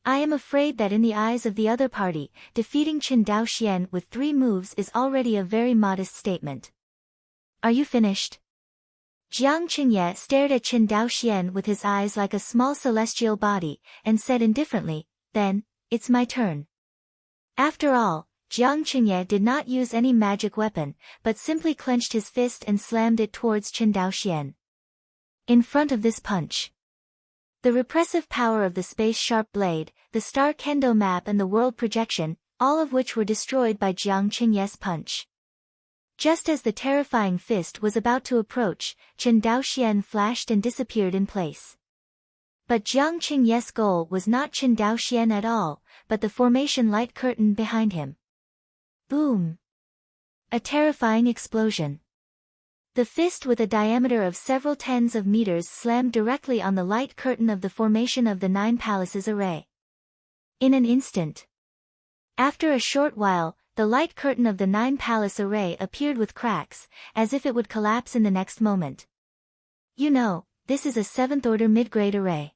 I am afraid that in the eyes of the other party, defeating Chen Daoxian with 3 moves is already a very modest statement. Are you finished? Jiang Qingye stared at Chen Daoxian with his eyes like a small celestial body, and said indifferently, "Then, it's my turn." After all, Jiang Qingye did not use any magic weapon, but simply clenched his fist and slammed it towards Chen Daoxian. In front of this punch, the repressive power of the space-sharp blade, the star kendo map and the world projection, all of which were destroyed by Jiang Qingye's punch. Just as the terrifying fist was about to approach, Chen Daoxian flashed and disappeared in place. But Jiang Qingye's goal was not Chen Daoxian at all, but the formation light curtain behind him. Boom! A terrifying explosion. The fist with a diameter of several tens of meters slammed directly on the light curtain of the formation of the 9 palaces array. In an instant. After a short while, the light curtain of the 9 palace array appeared with cracks, as if it would collapse in the next moment. You know, this is a 7th-order mid-grade array.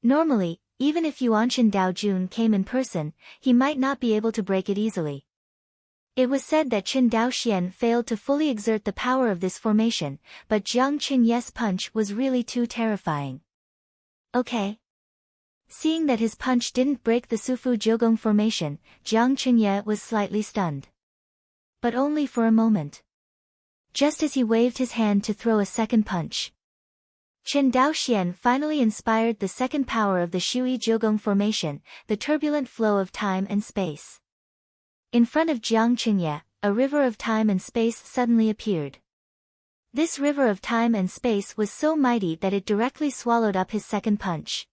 Normally, even if Yuanshan Daojun came in person, he might not be able to break it easily. It was said that Chen Daoxian failed to fully exert the power of this formation, but Jiang Qingye's punch was really too terrifying. Okay. Seeing that his punch didn't break the Sufu Jiugong formation, Jiang Qingye was slightly stunned. But only for a moment. Just as he waved his hand to throw a second punch, Chen Daoxian finally inspired the second power of the Shui Jiugong formation, the turbulent flow of time and space. In front of Jiang Qingye, a river of time and space suddenly appeared. This river of time and space was so mighty that it directly swallowed up his second punch.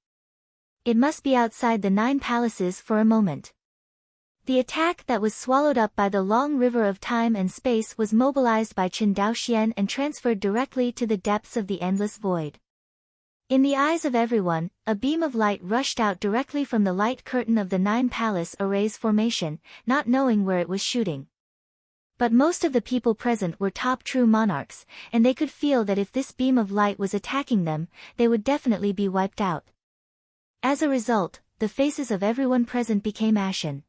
It must be outside the 9 palaces for a moment. The attack that was swallowed up by the long river of time and space was mobilized by Chen Daoxian and transferred directly to the depths of the endless void. In the eyes of everyone, a beam of light rushed out directly from the light curtain of the 9 palace array's formation, not knowing where it was shooting. But most of the people present were top true monarchs, and they could feel that if this beam of light was attacking them, they would definitely be wiped out. As a result, the faces of everyone present became ashen.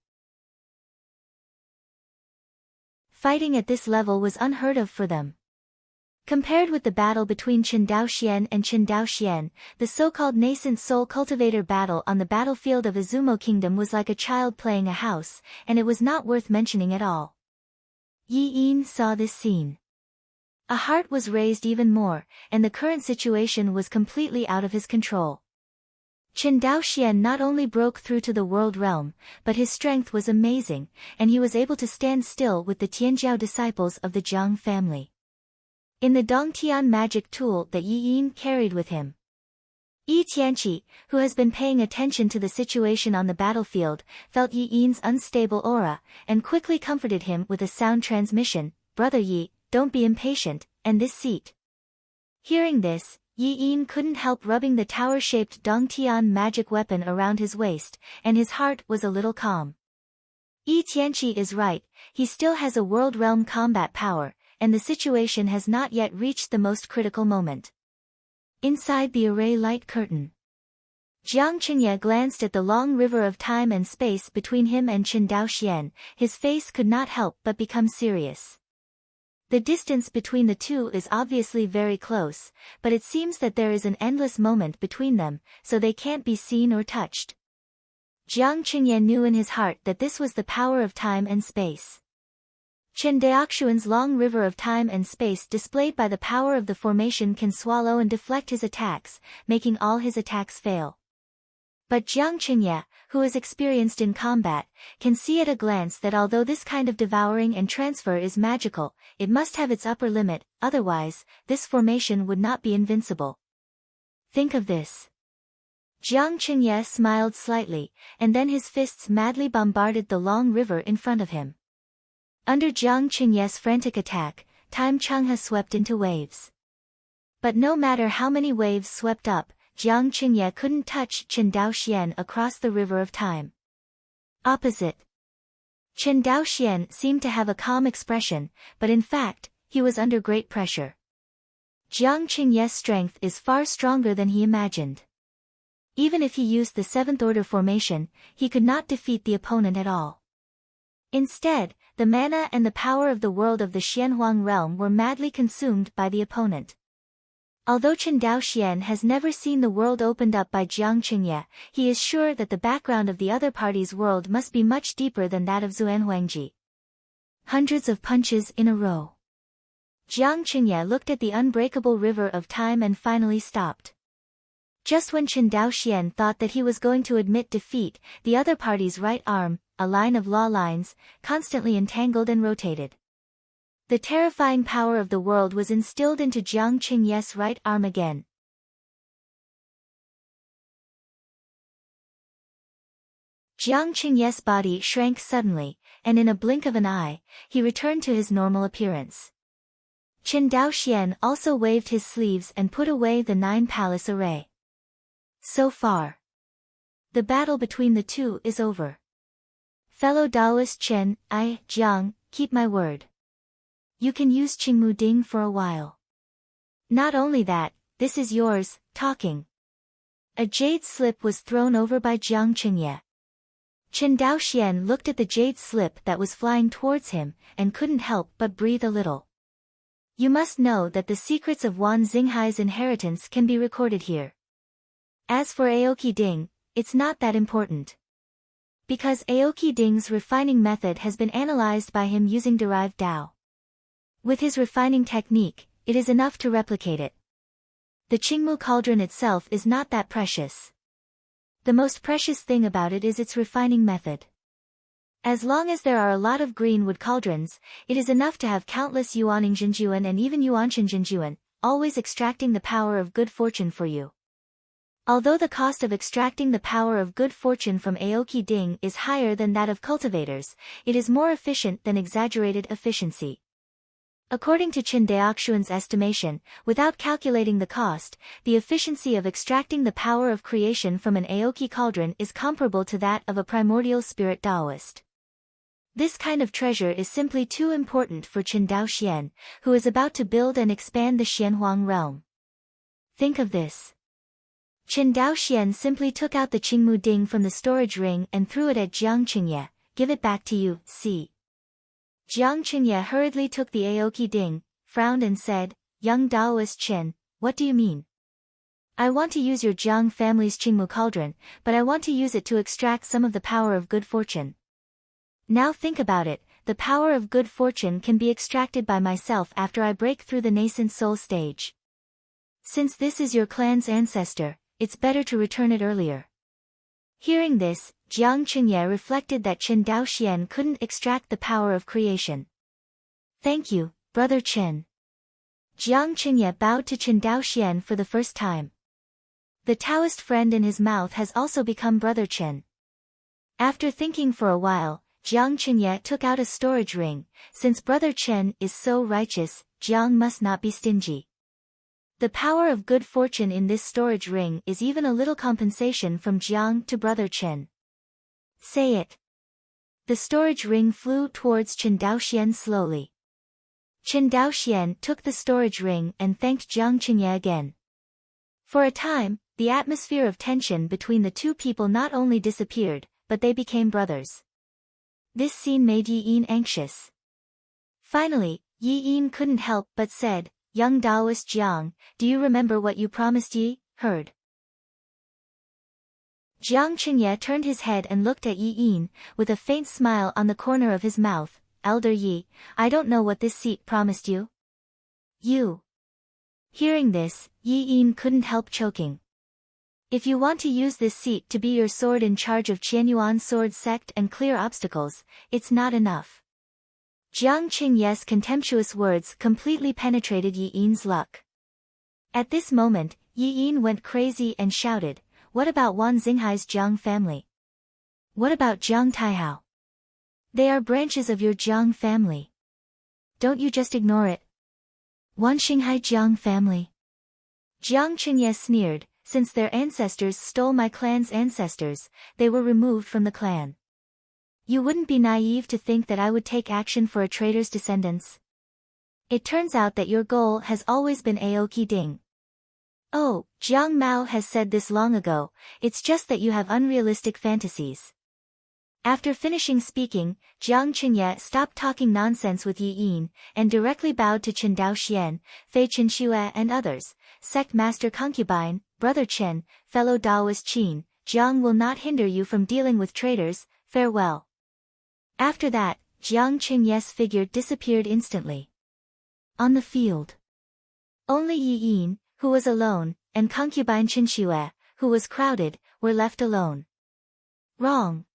Fighting at this level was unheard of for them. Compared with the battle between Chen Daoxian and Chen Daoxian, the so-called nascent soul cultivator battle on the battlefield of Izumo Kingdom was like a child playing a house, and it was not worth mentioning at all. Yi Yin saw this scene. A heart was raised even more, and the current situation was completely out of his control. Chen Daoxian not only broke through to the world realm, but his strength was amazing, and he was able to stand still with the Tianjiao disciples of the Jiang family. In the Dongtian magic tool that Yi Yin carried with him, Yi Tianqi, who has been paying attention to the situation on the battlefield, felt Yi Yin's unstable aura, and quickly comforted him with a sound transmission, "Brother Yi, don't be impatient, and this seat." Hearing this, Yi Yin couldn't help rubbing the tower-shaped Dongtian magic weapon around his waist, and his heart was a little calm. Yi Tianqi is right, he still has a world realm combat power, and the situation has not yet reached the most critical moment. Inside the array light curtain, Jiang Qingye glanced at the long river of time and space between him and Chen Daoxian. His face could not help but become serious. The distance between the two is obviously very close, but it seems that there is an endless moment between them, so they can't be seen or touched. Jiang Qingye knew in his heart that this was the power of time and space. Chen Daoxian's long river of time and space displayed by the power of the formation can swallow and deflect his attacks, making all his attacks fail. But Jiang Qingye, who is experienced in combat, can see at a glance that although this kind of devouring and transfer is magical, it must have its upper limit, otherwise, this formation would not be invincible. Think of this. Jiang Qingye smiled slightly, and then his fists madly bombarded the long river in front of him. Under Jiang Qingye's frantic attack, time Changhe swept into waves. But no matter how many waves swept up, Jiang Qingye couldn't touch Chen Daoxian across the river of time. Opposite. Chen Daoxian seemed to have a calm expression, but in fact, he was under great pressure. Jiang Qingye's strength is far stronger than he imagined. Even if he used the seventh order formation, he could not defeat the opponent at all. Instead, the mana and the power of the world of the Xianhuang realm were madly consumed by the opponent. Although Chen Daoxian has never seen the world opened up by Jiang Qingye, he is sure that the background of the other party's world must be much deeper than that of Xuanhuangji. Hundreds of punches in a row. Jiang Qingye looked at the unbreakable river of time and finally stopped. Just when Chen Daoxian thought that he was going to admit defeat, the other party's right arm, a line of law lines, constantly entangled and rotated. The terrifying power of the world was instilled into Jiang Qingye's right arm again. Jiang Qingye's body shrank suddenly, and in a blink of an eye, he returned to his normal appearance. Chen Daoxian also waved his sleeves and put away the 9 palace array. So far, the battle between the two is over. Fellow Taoist Chen, Jiang, keep my word. You can use Qingmu Ding for a while. Not only that, this is yours, talking. A jade slip was thrown over by Jiang Qingye. Chen Daoxian looked at the jade slip that was flying towards him, and couldn't help but breathe a little. You must know that the secrets of Wan Xinghai's inheritance can be recorded here. As for Aoki Ding, it's not that important. Because Aoki Ding's refining method has been analyzed by him using derived Dao. With his refining technique, it is enough to replicate it. The Qingmu cauldron itself is not that precious. The most precious thing about it is its refining method. As long as there are a lot of green wood cauldrons, it is enough to have countless Yuanjinjuan and even Yuanshinjinjuan, always extracting the power of good fortune for you. Although the cost of extracting the power of good fortune from Aoki Ding is higher than that of cultivators, it is more efficient than exaggerated efficiency. According to Chen Daoxuan's estimation, without calculating the cost, the efficiency of extracting the power of creation from an Aoki cauldron is comparable to that of a primordial spirit Taoist. This kind of treasure is simply too important for Chen Daoxian, who is about to build and expand the Xianhuang realm. Think of this. Chen Daoxian simply took out the Qingmu Ding from the storage ring and threw it at Jiang Qingye. Give it back to you, see. Jiang Qingye hurriedly took the Aoki Ding, frowned and said, Young Taoist Chen, what do you mean? I want to use your Jiang family's Qingmu cauldron, but I want to use it to extract some of the power of good fortune. Now think about it, the power of good fortune can be extracted by myself after I break through the nascent soul stage. Since this is your clan's ancestor, it's better to return it earlier. Hearing this, Jiang Qingye reflected that Chen Daoxian couldn't extract the power of creation. Thank you, Brother Chen. Jiang Qingye bowed to Chen Daoxian for the first time. The Taoist friend in his mouth has also become Brother Chen. After thinking for a while, Jiang Qingye took out a storage ring. Since Brother Chen is so righteous, Jiang must not be stingy. The power of good fortune in this storage ring is even a little compensation from Jiang to Brother Chen. Say it. The storage ring flew towards Chen Daoxian slowly. Chen Daoxian took the storage ring and thanked Jiang Qingye again. For a time, the atmosphere of tension between the two people not only disappeared, but they became brothers. This scene made Yi Yin anxious. Finally, Yi Yin couldn't help but said, Young Taoist Jiang, do you remember what you promised Yi, heard? Jiang Qingye turned his head and looked at Yi Yin, with a faint smile on the corner of his mouth. Elder Yi, I don't know what this seat promised you. You. Hearing this, Yi Yin couldn't help choking. If you want to use this seat to be your sword in charge of Qianyuan sword sect and clear obstacles, it's not enough. Jiang Qingye's contemptuous words completely penetrated Yi Yin's luck. At this moment, Yi Yin went crazy and shouted, "What about Wan Xinghai's Jiang family? What about Jiang Taihao? They are branches of your Jiang family. Don't you just ignore it? Wan Xinghai Jiang family?" Jiang Qingye sneered, "Since their ancestors stole my clan's ancestors, they were removed from the clan. You wouldn't be naive to think that I would take action for a traitor's descendants. It turns out that your goal has always been Aoki Ding. Oh, Jiang Mao has said this long ago, it's just that you have unrealistic fantasies." After finishing speaking, Jiang Qingye stopped talking nonsense with Yi Yin, and directly bowed to Chen Daoxian, Fei Qinxue and others. "Sect Master Concubine, Brother Chen, fellow Daoist Qin, Jiang will not hinder you from dealing with traitors, farewell." After that, Jiang Qingye's figure disappeared instantly. On the field, only Yi Yin, who was alone, and concubine Qinxue, who was crowded, were left alone. Wrong.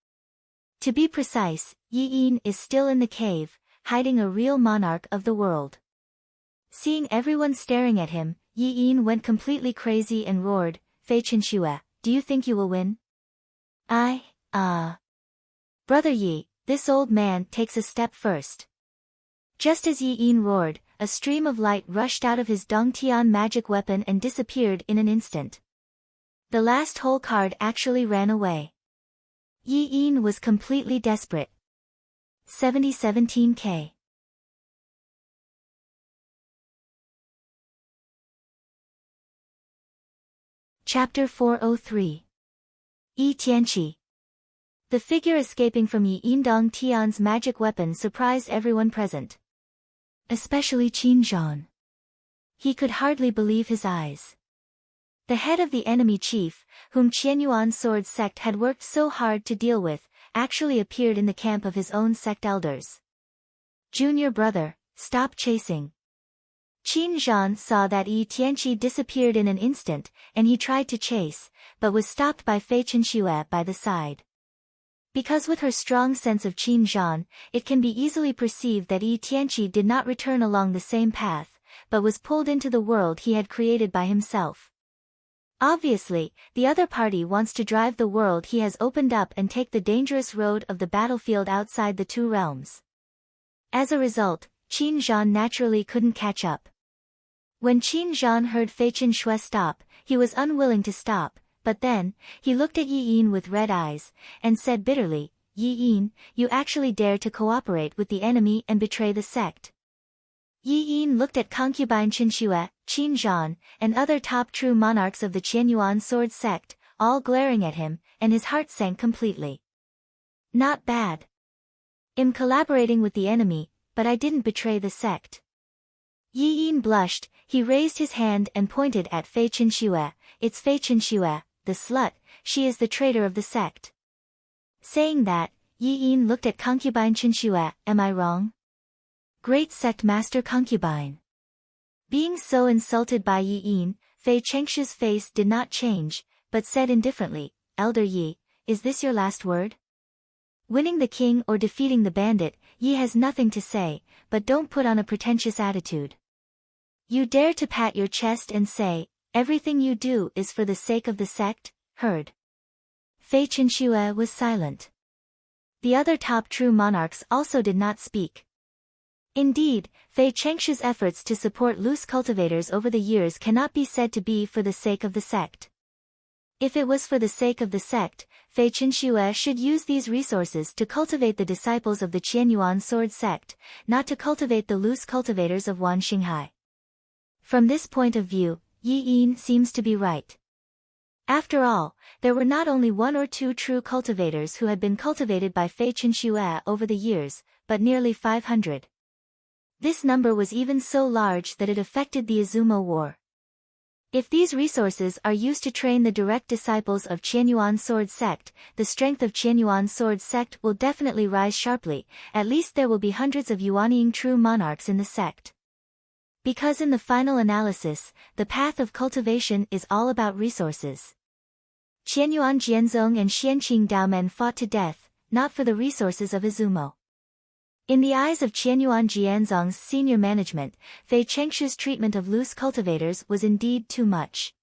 To be precise, Yi Yin is still in the cave, hiding a real monarch of the world. Seeing everyone staring at him, Yi Yin went completely crazy and roared, "Fei Qinxue, do you think you will win?" Brother Yi, this old man takes a step first." Just as Yi Yin roared, a stream of light rushed out of his Dongtian magic weapon and disappeared in an instant. The last hole card actually ran away. Yi Yin was completely desperate. 7017K. Chapter 403. Yi Tianqi. The figure escaping from Yi Yindong Tian's magic weapon surprised everyone present. Especially Qin Zhan. He could hardly believe his eyes. The head of the enemy chief, whom Qianyuan sword sect had worked so hard to deal with, actually appeared in the camp of his own sect elders. "Junior brother, stop chasing." Qin Zhan saw that Yi Tianqi disappeared in an instant, and he tried to chase, but was stopped by Fei Qinxue by the side. Because with her strong sense of Qin Zhan, it can be easily perceived that Yi Tianqi did not return along the same path, but was pulled into the world he had created by himself. Obviously, the other party wants to drive the world he has opened up and take the dangerous road of the battlefield outside the two realms. As a result, Qin Zhan naturally couldn't catch up. When Qin Zhan heard Fei Qinxue stop, he was unwilling to stop, but then, he looked at Yi Yin with red eyes, and said bitterly, "Yi Yin, you actually dare to cooperate with the enemy and betray the sect." Yi Yin looked at concubine Qinxue, Qin Zhan, and other top true monarchs of the Qianyuan sword sect, all glaring at him, and his heart sank completely. Not bad. I'm collaborating with the enemy, but I didn't betray the sect. Yi Yin blushed, he raised his hand and pointed at Fei Qinxue. "It's Fei Qinxue, the slut, she is the traitor of the sect." Saying that, Yi Yin looked at concubine Qinxue. "Am I wrong? Great sect master concubine." Being so insulted by Yi Yin, Fei Chengxi's face did not change, but said indifferently, "Elder Yi, is this your last word? Winning the king or defeating the bandit, Yi has nothing to say, but don't put on a pretentious attitude. You dare to pat your chest and say, everything you do is for the sake of the sect, heard?" Fei Qinxue was silent. The other top true monarchs also did not speak. Indeed, Fei Chengxi's efforts to support loose cultivators over the years cannot be said to be for the sake of the sect. If it was for the sake of the sect, Fei Qinxue should use these resources to cultivate the disciples of the Qianyuan sword sect, not to cultivate the loose cultivators of Wan Xinghai. From this point of view, Yi Yin seems to be right. After all, there were not only one or two true cultivators who had been cultivated by Fei Qinxue over the years, but nearly 500. This number was even so large that it affected the Izumo War. If these resources are used to train the direct disciples of Qianyuan sword sect, the strength of Qianyuan sword sect will definitely rise sharply. At least there will be hundreds of Yuanying true monarchs in the sect. Because in the final analysis, the path of cultivation is all about resources. Qianyuan Jianzong and Xianqing Daomen fought to death, not for the resources of Izumo. In the eyes of Qianyuan Jianzong's senior management, Fei Chengshu's treatment of loose cultivators was indeed too much.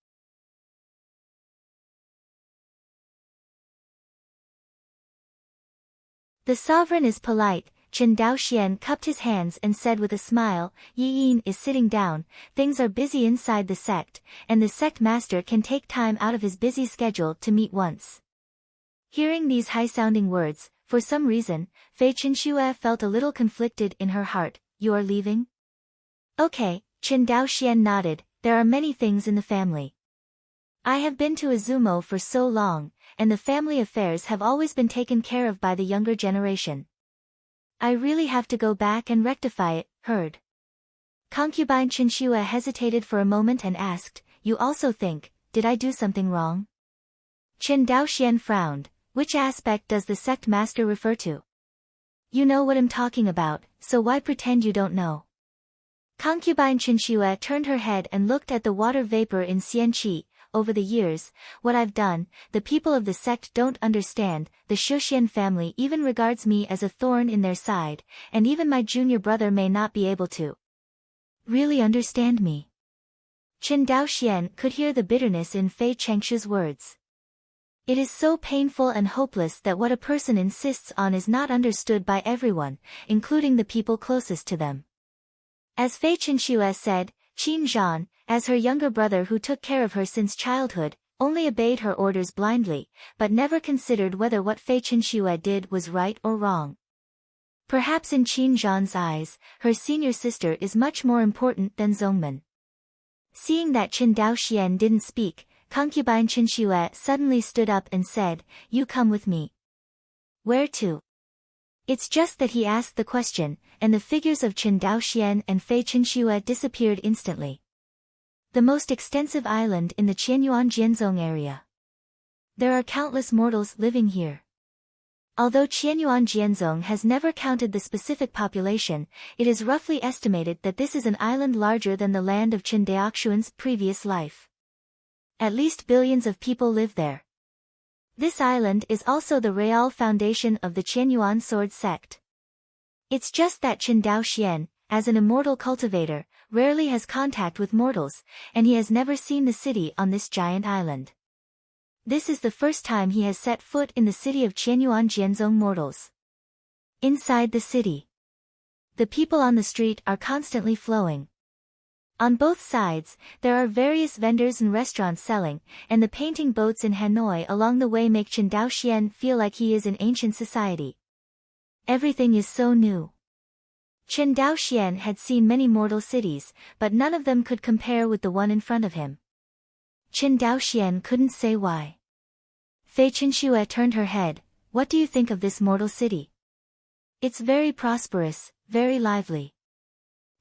The sovereign is polite, Chen Daoxian cupped his hands and said with a smile, Yi Yin is sitting down, things are busy inside the sect, and the sect master can take time out of his busy schedule to meet once. Hearing these high-sounding words, for some reason, Fei Chenxue felt a little conflicted in her heart. You are leaving? Okay, Chen Daoxian nodded, there are many things in the family. I have been to Izumo for so long, and the family affairs have always been taken care of by the younger generation. I really have to go back and rectify it, heard. Concubine Chenxue hesitated for a moment and asked, You also think, did I do something wrong? Chen Daoxian frowned. Which aspect does the sect master refer to? You know what I'm talking about, so why pretend you don't know? Concubine Chenxue turned her head and looked at the water vapor in Xianqi. Over the years, what I've done, the people of the sect don't understand, the Shuxian family even regards me as a thorn in their side, and even my junior brother may not be able to really understand me. Chen Daoxian could hear the bitterness in Fei Chengshu's words. It is so painful and hopeless that what a person insists on is not understood by everyone, including the people closest to them. As Fei Chenxue said, Qin Zhan, as her younger brother who took care of her since childhood, only obeyed her orders blindly, but never considered whether what Fei Chenxue did was right or wrong. Perhaps in Qin Zhan's eyes, her senior sister is much more important than Zongmen. Seeing that Chen Daoxian didn't speak, Concubine Chenxue suddenly stood up and said, You come with me. Where to? It's just that he asked the question, and the figures of Chen Daoxian and Fei Chenxue disappeared instantly. The most extensive island in the Qianyuan Jianzong area. There are countless mortals living here. Although Qianyuan Jianzong has never counted the specific population, it is roughly estimated that this is an island larger than the land of Chen Daoxuan's previous life. At least billions of people live there. This island is also the real foundation of the Qianyuan sword sect. It's just that Chen Daoxian, as an immortal cultivator, rarely has contact with mortals, and he has never seen the city on this giant island. This is the first time he has set foot in the city of Qianyuan Jianzong mortals. Inside the city, the people on the street are constantly flowing. On both sides, there are various vendors and restaurants selling, and the painting boats in Hanoi along the way make Chen Daoxian feel like he is in ancient society. Everything is so new. Chen Daoxian had seen many mortal cities, but none of them could compare with the one in front of him. Chen Daoxian couldn't say why. Fei Chenxue turned her head. What do you think of this mortal city? It's very prosperous, very lively.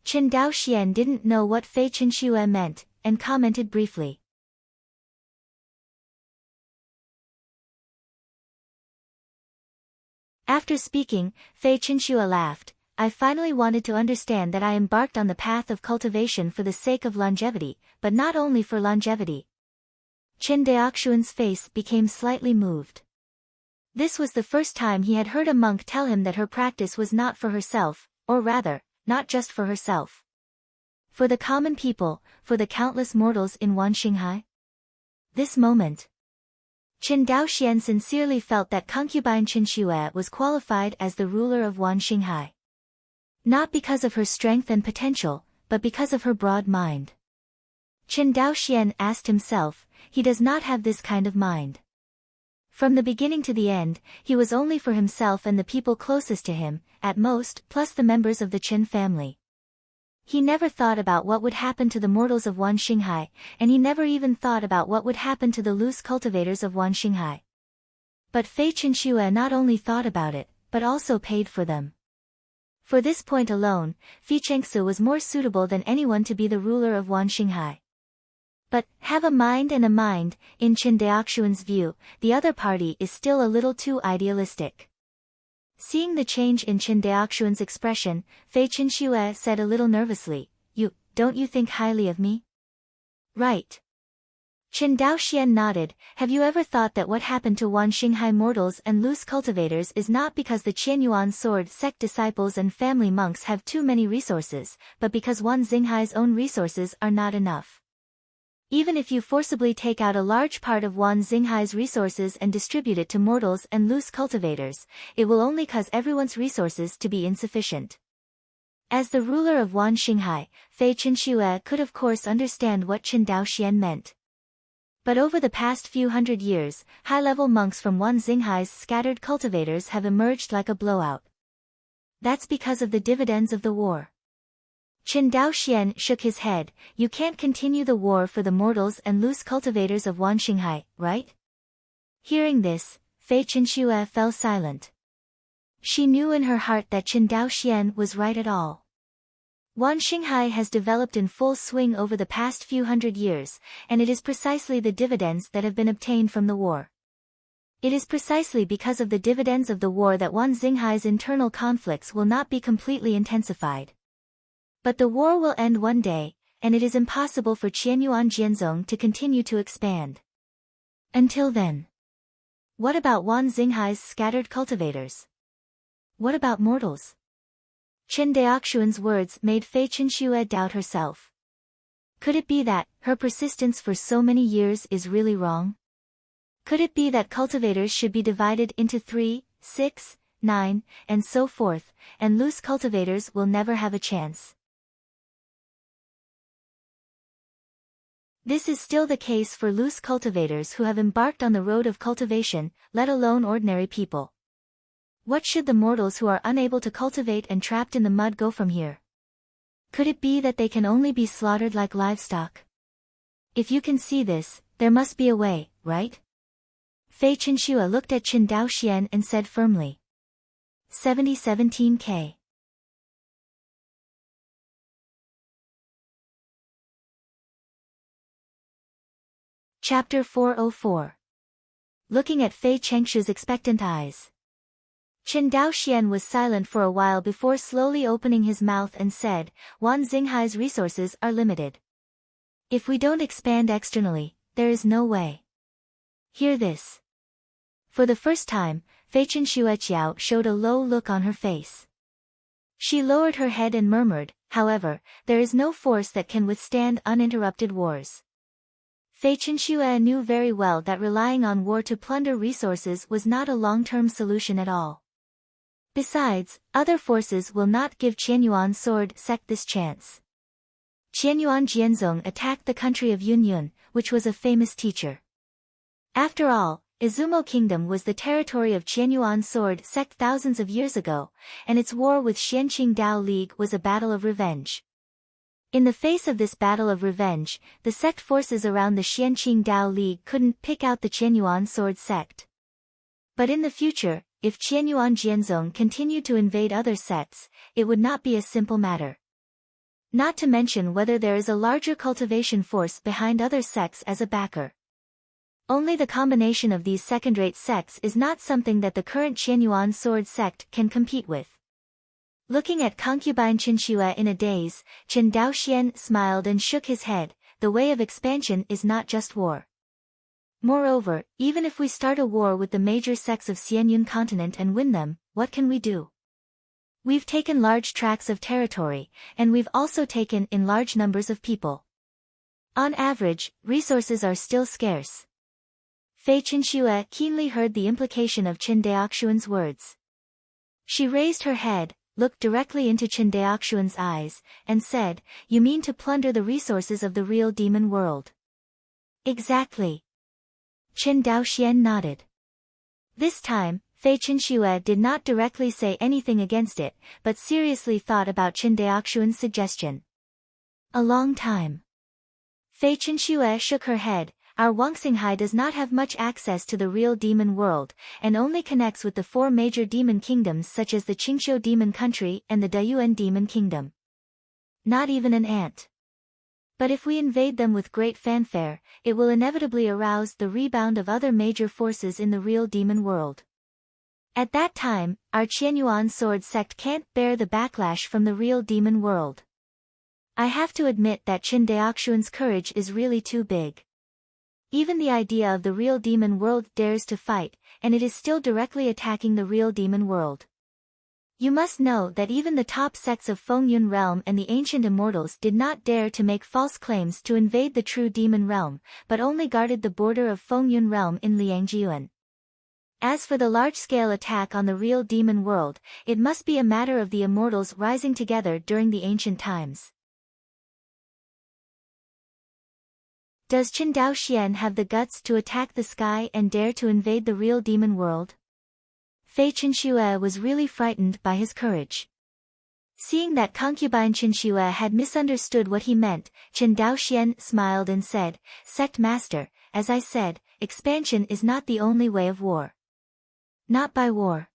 Chen Daoxian didn't know what Fei Chenxue meant, and commented briefly. After speaking, Fei Chenxue laughed. I finally wanted to understand that I embarked on the path of cultivation for the sake of longevity, but not only for longevity. Chen Daoxuan's face became slightly moved. This was the first time he had heard a monk tell him that her practice was not for herself, or rather, not just for herself. For the common people, for the countless mortals in Wanxinghai. This moment, Chen Daoxian sincerely felt that concubine Chenxue was qualified as the ruler of Wanxinghai. Not because of her strength and potential, but because of her broad mind. Chen Daoxian asked himself, he does not have this kind of mind. From the beginning to the end, he was only for himself and the people closest to him, at most, plus the members of the Chen family. He never thought about what would happen to the mortals of Wanxinghai, and he never even thought about what would happen to the loose cultivators of Wanxinghai. But Fei Chenxue not only thought about it, but also paid for them. For this point alone, Fei Chengsu was more suitable than anyone to be the ruler of Wanxinghai. But, have a mind and a mind, in Chen Daoxuan's view, the other party is still a little too idealistic. Seeing the change in Chen Daoxuan's expression, Fei Chenxue said a little nervously, don't you think highly of me? Right. Chen Daoxian nodded. Have you ever thought that what happened to Wan Xinghai mortals and loose cultivators is not because the Qianyuan sword sect disciples and family monks have too many resources, but because Wan Xinghai's own resources are not enough? Even if you forcibly take out a large part of Wan Xinghai's resources and distribute it to mortals and loose cultivators, it will only cause everyone's resources to be insufficient. As the ruler of Wan Xinghai, Fei Chenxue could of course understand what Chen Daoxian meant. But over the past few hundred years, high-level monks from Wan Xinghai's scattered cultivators have emerged like a blowout. That's because of the dividends of the war. Chen Daoxian shook his head. You can't continue the war for the mortals and loose cultivators of Wan Xinghai, right? Hearing this, Fei Chenxue fell silent. She knew in her heart that Chen Daoxian was right at all. Wan Xinghai has developed in full swing over the past few hundred years, and it is precisely the dividends that have been obtained from the war. It is precisely because of the dividends of the war that Wan Xinghai's internal conflicts will not be completely intensified. But the war will end one day, and it is impossible for Qianyuan Jianzong to continue to expand. Until then. What about Wan Xinghai's scattered cultivators? What about mortals? Chen Daoxuan's words made Fei Chenxue doubt herself. Could it be that her persistence for so many years is really wrong? Could it be that cultivators should be divided into 3, 6, 9, and so forth, and loose cultivators will never have a chance? This is still the case for loose cultivators who have embarked on the road of cultivation, let alone ordinary people. What should the mortals who are unable to cultivate and trapped in the mud go from here? Could it be that they can only be slaughtered like livestock? If you can see this, there must be a way, right? Fei Chenxue looked at Chen Daoxian and said firmly. 7017K. Chapter 404. Looking at Fei Chenxue's expectant eyes. Chen Daoxian was silent for a while before slowly opening his mouth and said, Wan Xinghai's resources are limited. If we don't expand externally, there is no way. Hear this. For the first time, Fei Chenxue showed a low look on her face. She lowered her head and murmured, however, there is no force that can withstand uninterrupted wars. Fei Chenxue knew very well that relying on war to plunder resources was not a long-term solution at all. Besides, other forces will not give Qianyuan sword sect this chance. Qianyuan Jianzong attacked the country of Yunyun, which was a famous teacher. After all, Izumo Kingdom was the territory of Qianyuan sword sect thousands of years ago, and its war with Xianqing Dao League was a battle of revenge. In the face of this battle of revenge, the sect forces around the Xianqing Dao League couldn't pick out the Qianyuan sword sect. But in the future, if Qianyuan Jianzong continued to invade other sects, it would not be a simple matter. Not to mention whether there is a larger cultivation force behind other sects as a backer. Only the combination of these second-rate sects is not something that the current Qianyuan sword sect can compete with. Looking at concubine Chenxue in a daze, Chen Daoxian smiled and shook his head. The way of expansion is not just war. Moreover, even if we start a war with the major sects of Xianyun continent and win them, what can we do? We've taken large tracts of territory, and we've also taken in large numbers of people. On average, resources are still scarce. Fei Chenxue keenly heard the implication of Chen Daoxuan's words. She raised her head, looked directly into Chen Daoxuan's eyes, and said, You mean to plunder the resources of the real demon world? Exactly. Chen Daoxian nodded. This time, Fei Chenxue did not directly say anything against it, but seriously thought about Chen Daoxuan's suggestion. A long time. Fei Chenxue shook her head. Our Wangxinghai does not have much access to the real demon world, and only connects with the 4 major demon kingdoms such as the Qingqiu demon country and the Dayuan demon kingdom. Not even an ant. But if we invade them with great fanfare, it will inevitably arouse the rebound of other major forces in the real demon world. At that time, our Qianyuan sword sect can't bear the backlash from the real demon world. I have to admit that Chen Daoxuan's courage is really too big. Even the idea of the real demon world dares to fight, and it is still directly attacking the real demon world. You must know that even the top sects of Fengyun realm and the ancient immortals did not dare to make false claims to invade the true demon realm, but only guarded the border of Fengyun realm in Liangjiuan. As for the large-scale attack on the real demon world, it must be a matter of the immortals rising together during the ancient times. Does Qin Dao Xian have the guts to attack the sky and dare to invade the real demon world? Fei Qinxue was really frightened by his courage. Seeing that concubine Qinxue had misunderstood what he meant, Qin Dao Xian smiled and said, "Sect Master, as I said, expansion is not the only way of war." Not by war.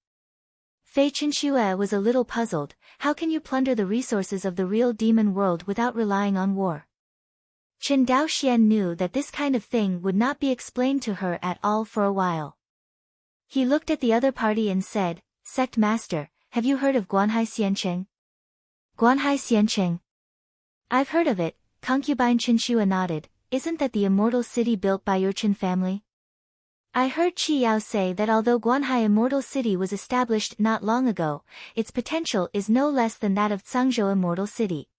Fei Qinxue was a little puzzled. How can you plunder the resources of the real demon world without relying on war? Qin Dao Xian knew that this kind of thing would not be explained to her at all for a while. He looked at the other party and said, "Sect Master, have you heard of Guanhai Xiancheng?" Guanhai Xiancheng? I've heard of it, concubine Qinxue nodded. Isn't that the immortal city built by your Qin family? I heard Qi Yao say that although Guanhai Immortal City was established not long ago, its potential is no less than that of Cangzhou Immortal City.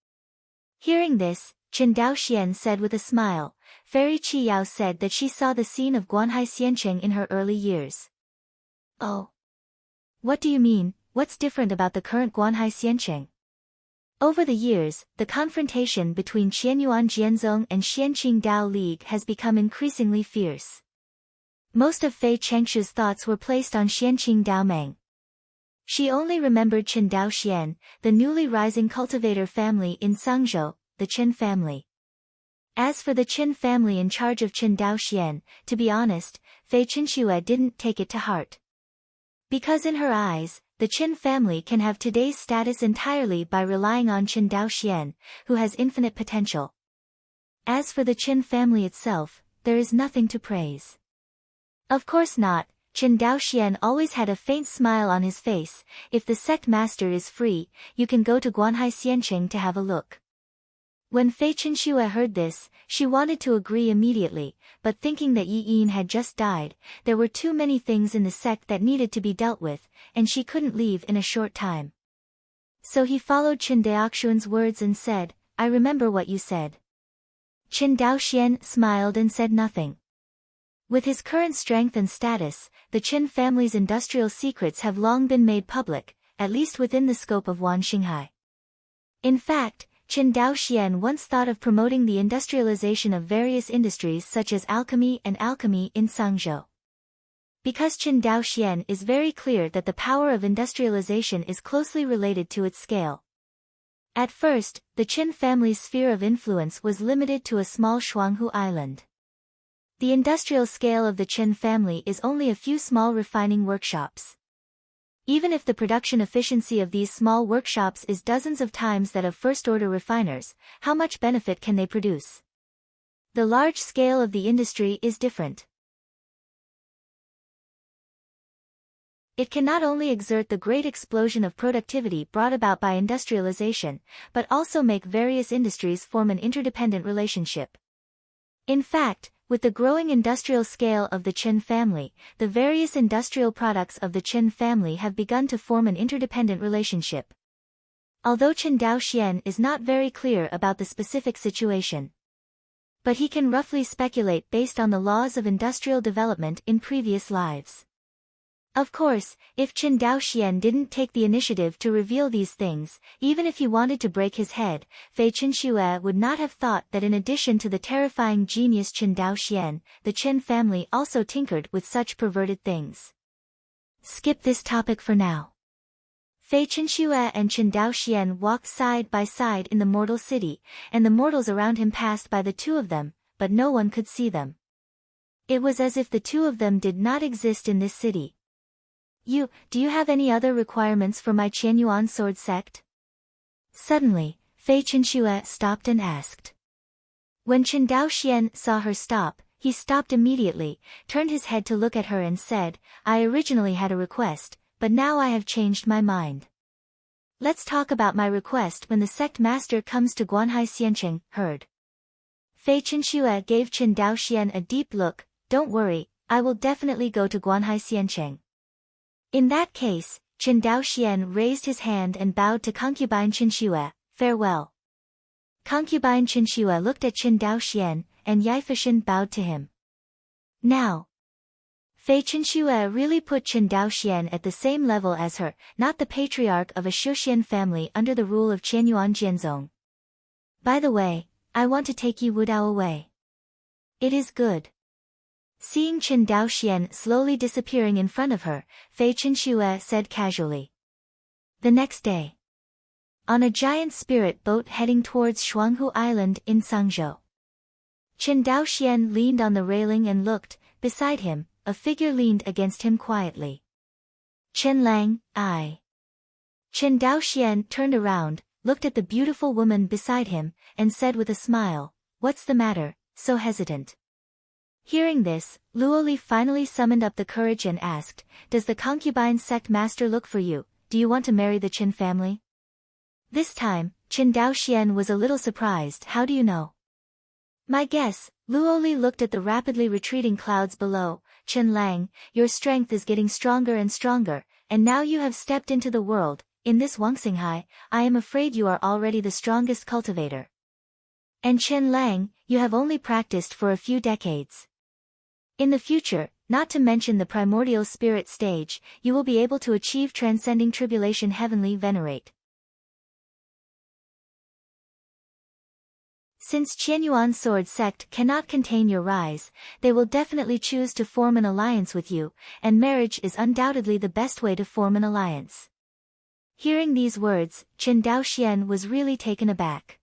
Hearing this, Qin Dao Xian said with a smile, Fairy Qi Yao said that she saw the scene of Guanhai Xiancheng in her early years. Oh. What do you mean? What's different about the current Guanhai Xiancheng? Over the years, the confrontation between Qianyuan Jianzong and Xianqing Dao League has become increasingly fierce. Most of Fei Chengshu's thoughts were placed on Xianqing Dao Meng. She only remembered Qin Dao Xian, the newly rising cultivator family in Cangzhou, the Qin family. As for the Qin family in charge of Qin Dao Xian, to be honest, Fei Qinxue didn't take it to heart. Because in her eyes, the Qin family can have today's status entirely by relying on Qin Dao Xian, who has infinite potential. As for the Qin family itself, there is nothing to praise. Of course not. Qin Dao Xian always had a faint smile on his face. If the sect master is free, you can go to Guanhai Xiancheng to have a look. When Fei Qinxue heard this, she wanted to agree immediately, but thinking that Yi Yin had just died, there were too many things in the sect that needed to be dealt with, and she couldn't leave in a short time. So he followed Qin Daoxuan's words and said, I remember what you said. Qin Dao Xian smiled and said nothing. With his current strength and status, the Qin family's industrial secrets have long been made public, at least within the scope of Wan Xinghai. In fact, Qin Dao Xian once thought of promoting the industrialization of various industries such as alchemy in Cangzhou. Because Qin Dao Xian is very clear that the power of industrialization is closely related to its scale. At first, the Qin family's sphere of influence was limited to a small Shuanghu island. The industrial scale of the Qin family is only a few small refining workshops. Even if the production efficiency of these small workshops is dozens of times that of first-order refiners, how much benefit can they produce? The large scale of the industry is different. It can not only exert the great explosion of productivity brought about by industrialization, but also make various industries form an interdependent relationship. In fact, with the growing industrial scale of the Qin family, the various industrial products of the Qin family have begun to form an interdependent relationship. Although Qin Dao Xian is not very clear about the specific situation, but he can roughly speculate based on the laws of industrial development in previous lives. Of course, if Qin Dao Xian didn't take the initiative to reveal these things, even if he wanted to break his head, Fei Qinxue would not have thought that in addition to the terrifying genius Qin Dao Xian, the Qin family also tinkered with such perverted things. Skip this topic for now. Fei Qinxue and Qin Dao Xian walked side by side in the mortal city, and the mortals around him passed by the two of them, but no one could see them. It was as if the two of them did not exist in this city. Do you have any other requirements for my Qianyuan sword sect? Suddenly, Fei Qinxue stopped and asked. When Qin Dao Xian saw her stop, he stopped immediately, turned his head to look at her and said, I originally had a request, but now I have changed my mind. Let's talk about my request when the sect master comes to Guanhai Xiancheng, heard. Fei Chenxue gave Chen Daoxian a deep look. Don't worry, I will definitely go to Guanhai Xiancheng. In that case, Chen Daoxian raised his hand and bowed to concubine Chenxue. Farewell. Concubine Chenxue looked at Chen Daoxian, and Yaifashan bowed to him. Now, Fei Chenxue really put Chen Daoxian at the same level as her, not the patriarch of a Xiuxian family under the rule of Qianyuan Jianzong. By the way, I want to take Yi Wudao away. It is good. Seeing Chen Daoxian slowly disappearing in front of her, Fei Chenxue said casually. The next day, on a giant spirit boat heading towards Shuanghu Island in Sangzhou, Chen Daoxian leaned on the railing and looked. Beside him, a figure leaned against him quietly. Chen Lang, I. Chen Daoxian turned around, looked at the beautiful woman beside him, and said with a smile, What's the matter, so hesitant? Hearing this, Luoli finally summoned up the courage and asked, Does the concubine sect master look for you? Do you want to marry the Chen family? This time, Chen Daoxian was a little surprised. How do you know? My guess. Luoli looked at the rapidly retreating clouds below. Chen Lang, your strength is getting stronger and stronger, and now you have stepped into the world. In this Wangxinghai, I am afraid you are already the strongest cultivator. And Chen Lang, you have only practiced for a few decades. In the future, not to mention the primordial spirit stage, you will be able to achieve transcending tribulation heavenly venerate. Since Qianyuan sword sect cannot contain your rise, they will definitely choose to form an alliance with you, and marriage is undoubtedly the best way to form an alliance. Hearing these words, Chen Daoxian was really taken aback.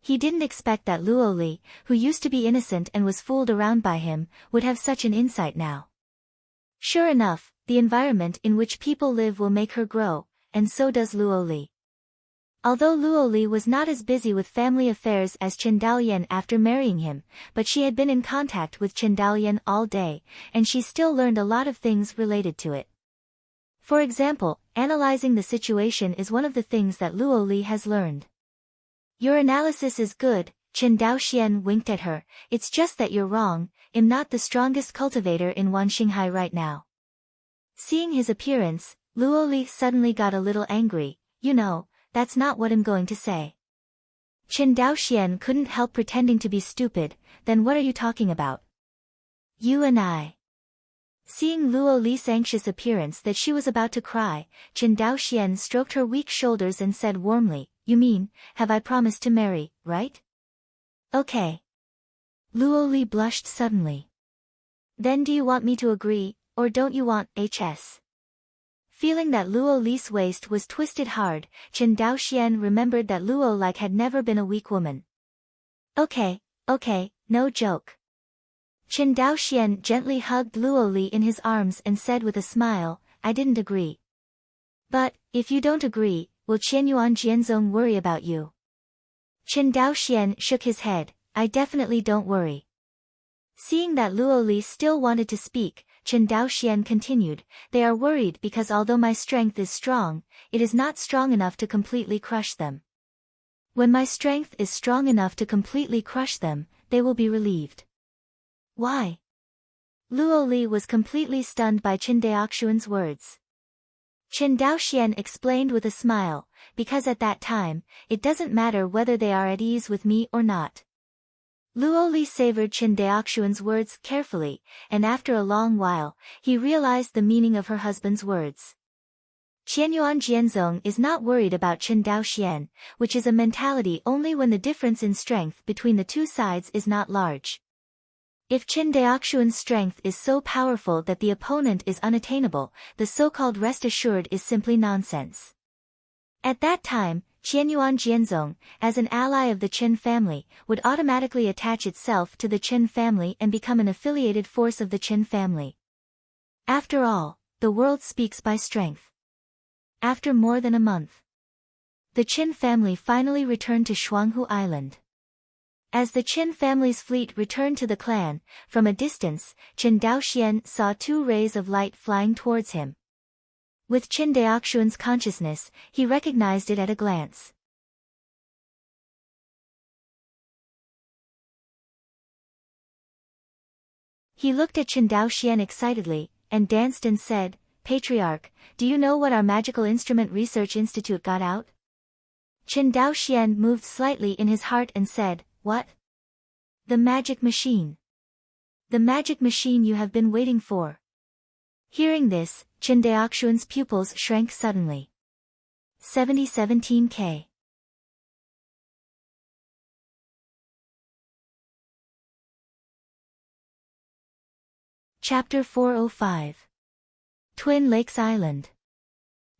He didn't expect that Luoli, who used to be innocent and was fooled around by him, would have such an insight now. Sure enough, the environment in which people live will make her grow, and so does Luoli. Although Luoli was not as busy with family affairs as Chen Daoyan after marrying him, but she had been in contact with Chen Daoyan all day, and she still learned a lot of things related to it. For example, analyzing the situation is one of the things that Luoli has learned. Your analysis is good, Chen Daoxian winked at her, it's just that you're wrong, I'm not the strongest cultivator in Wanxinghai right now. Seeing his appearance, Luoli suddenly got a little angry. You know, that's not what I'm going to say. Chen Daoxian couldn't help pretending to be stupid. Then what are you talking about? You and I. Seeing Luoli's anxious appearance that she was about to cry, Chen Daoxian stroked her weak shoulders and said warmly, You mean, have I promised to marry, right? Okay. Luoli blushed suddenly. Then do you want me to agree, or don't you want HS? Feeling that Luoli's waist was twisted hard, Chen Daoxian remembered that Luo like had never been a weak woman. Okay, no joke. Chen Daoxian gently hugged Luoli in his arms and said with a smile, I didn't agree. But, if you don't agree, will Qianyuan Jianzong worry about you? Chen Daoxian shook his head, I definitely don't worry. Seeing that Luoli still wanted to speak, Chen Daoxian continued, They are worried because although my strength is strong, it is not strong enough to completely crush them. When my strength is strong enough to completely crush them, they will be relieved. Why? Luoli was completely stunned by Chen Daoxian's words. Chen Daoxian explained with a smile, because at that time, it doesn't matter whether they are at ease with me or not. Luoli savored Chen Daoxian's words carefully, and after a long while, he realized the meaning of her husband's words. Qianyuan Jianzong is not worried about Chen Daoxian, which is a mentality only when the difference in strength between the two sides is not large. If Chen Daoxian's strength is so powerful that the opponent is unattainable, the so-called rest assured is simply nonsense. At that time, Qianyuan Jianzong, as an ally of the Chen family, would automatically attach itself to the Chen family and become an affiliated force of the Chen family. After all, the world speaks by strength. After more than a month, the Chen family finally returned to Shuanghu Island. As the Chen family's fleet returned to the clan, from a distance, Chen Daoxian saw two rays of light flying towards him. With Chen Daoxian's consciousness, he recognized it at a glance. He looked at Chen Daoxian excitedly, and danced and said, "Patriarch, do you know what our Magical Instrument Research Institute got out?" Chen Daoxian moved slightly in his heart and said, "What?" "The magic machine. The magic machine you have been waiting for." Hearing this, Chen Daoxian's pupils shrank suddenly. 7017K. Chapter 405. Twin Lakes Island.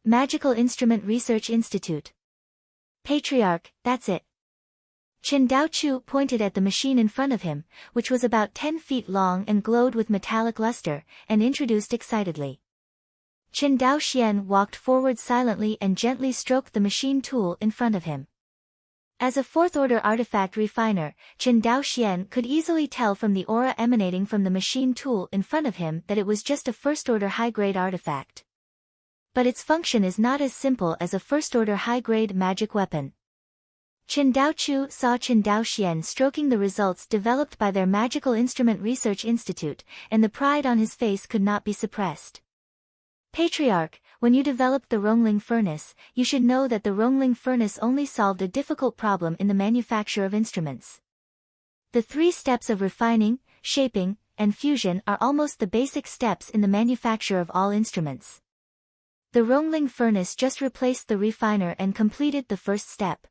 Magical Instrument Research Institute. "Patriarch, that's it." Chen Daochu pointed at the machine in front of him, which was about 10 feet long and glowed with metallic luster, and introduced excitedly. Chen Daoxian walked forward silently and gently stroked the machine tool in front of him. As a fourth-order artifact refiner, Chen Daoxian could easily tell from the aura emanating from the machine tool in front of him that it was just a first-order high-grade artifact. But its function is not as simple as a first-order high-grade magic weapon. Chen Daochu saw Chen Daoxian stroking the results developed by their Magical Instrument Research Institute, and the pride on his face could not be suppressed. "Patriarch, when you developed the Rongling furnace, you should know that the Rongling furnace only solved a difficult problem in the manufacture of instruments. The 3 steps of refining, shaping, and fusion are almost the basic steps in the manufacture of all instruments. The Rongling furnace just replaced the refiner and completed the first step.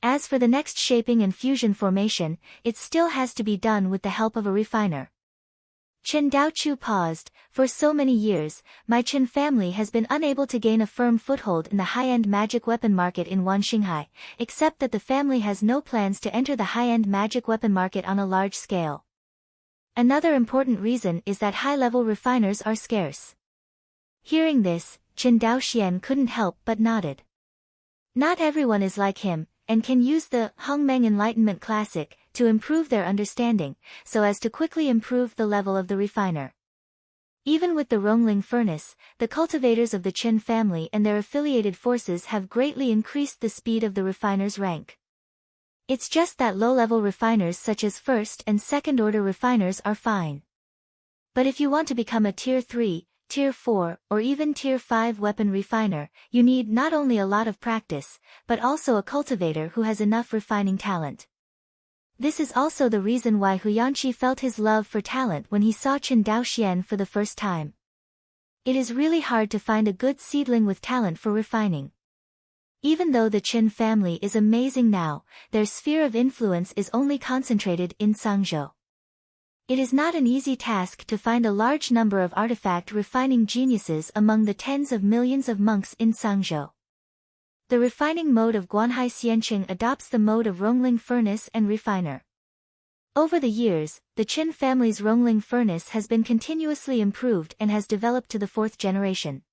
As for the next shaping and fusion formation, it still has to be done with the help of a refiner." Chen Daochu paused. "For so many years, my Chen family has been unable to gain a firm foothold in the high-end magic weapon market in Wanxinghai, except that the family has no plans to enter the high-end magic weapon market on a large scale. Another important reason is that high-level refiners are scarce." Hearing this, Chen Daoxian couldn't help but nodded. Not everyone is like him, and can use the Hongmeng Enlightenment Classic to improve their understanding, so as to quickly improve the level of the refiner. Even with the Rongling furnace, the cultivators of the Chen family and their affiliated forces have greatly increased the speed of the refiner's rank. It's just that low-level refiners such as first and second-order refiners are fine. But if you want to become a Tier 3, Tier 4, or even Tier 5 weapon refiner, you need not only a lot of practice, but also a cultivator who has enough refining talent. This is also the reason why Huyanqi felt his love for talent when he saw Chen Daoxian for the first time. It is really hard to find a good seedling with talent for refining. Even though the Chen family is amazing now, their sphere of influence is only concentrated in Sangzhou. It is not an easy task to find a large number of artifact refining geniuses among the tens of millions of monks in Sangzhou. The refining mode of Guanhai Xianqing adopts the mode of Rongling furnace and refiner. Over the years, the Qin family's Rongling furnace has been continuously improved and has developed to the 4th generation.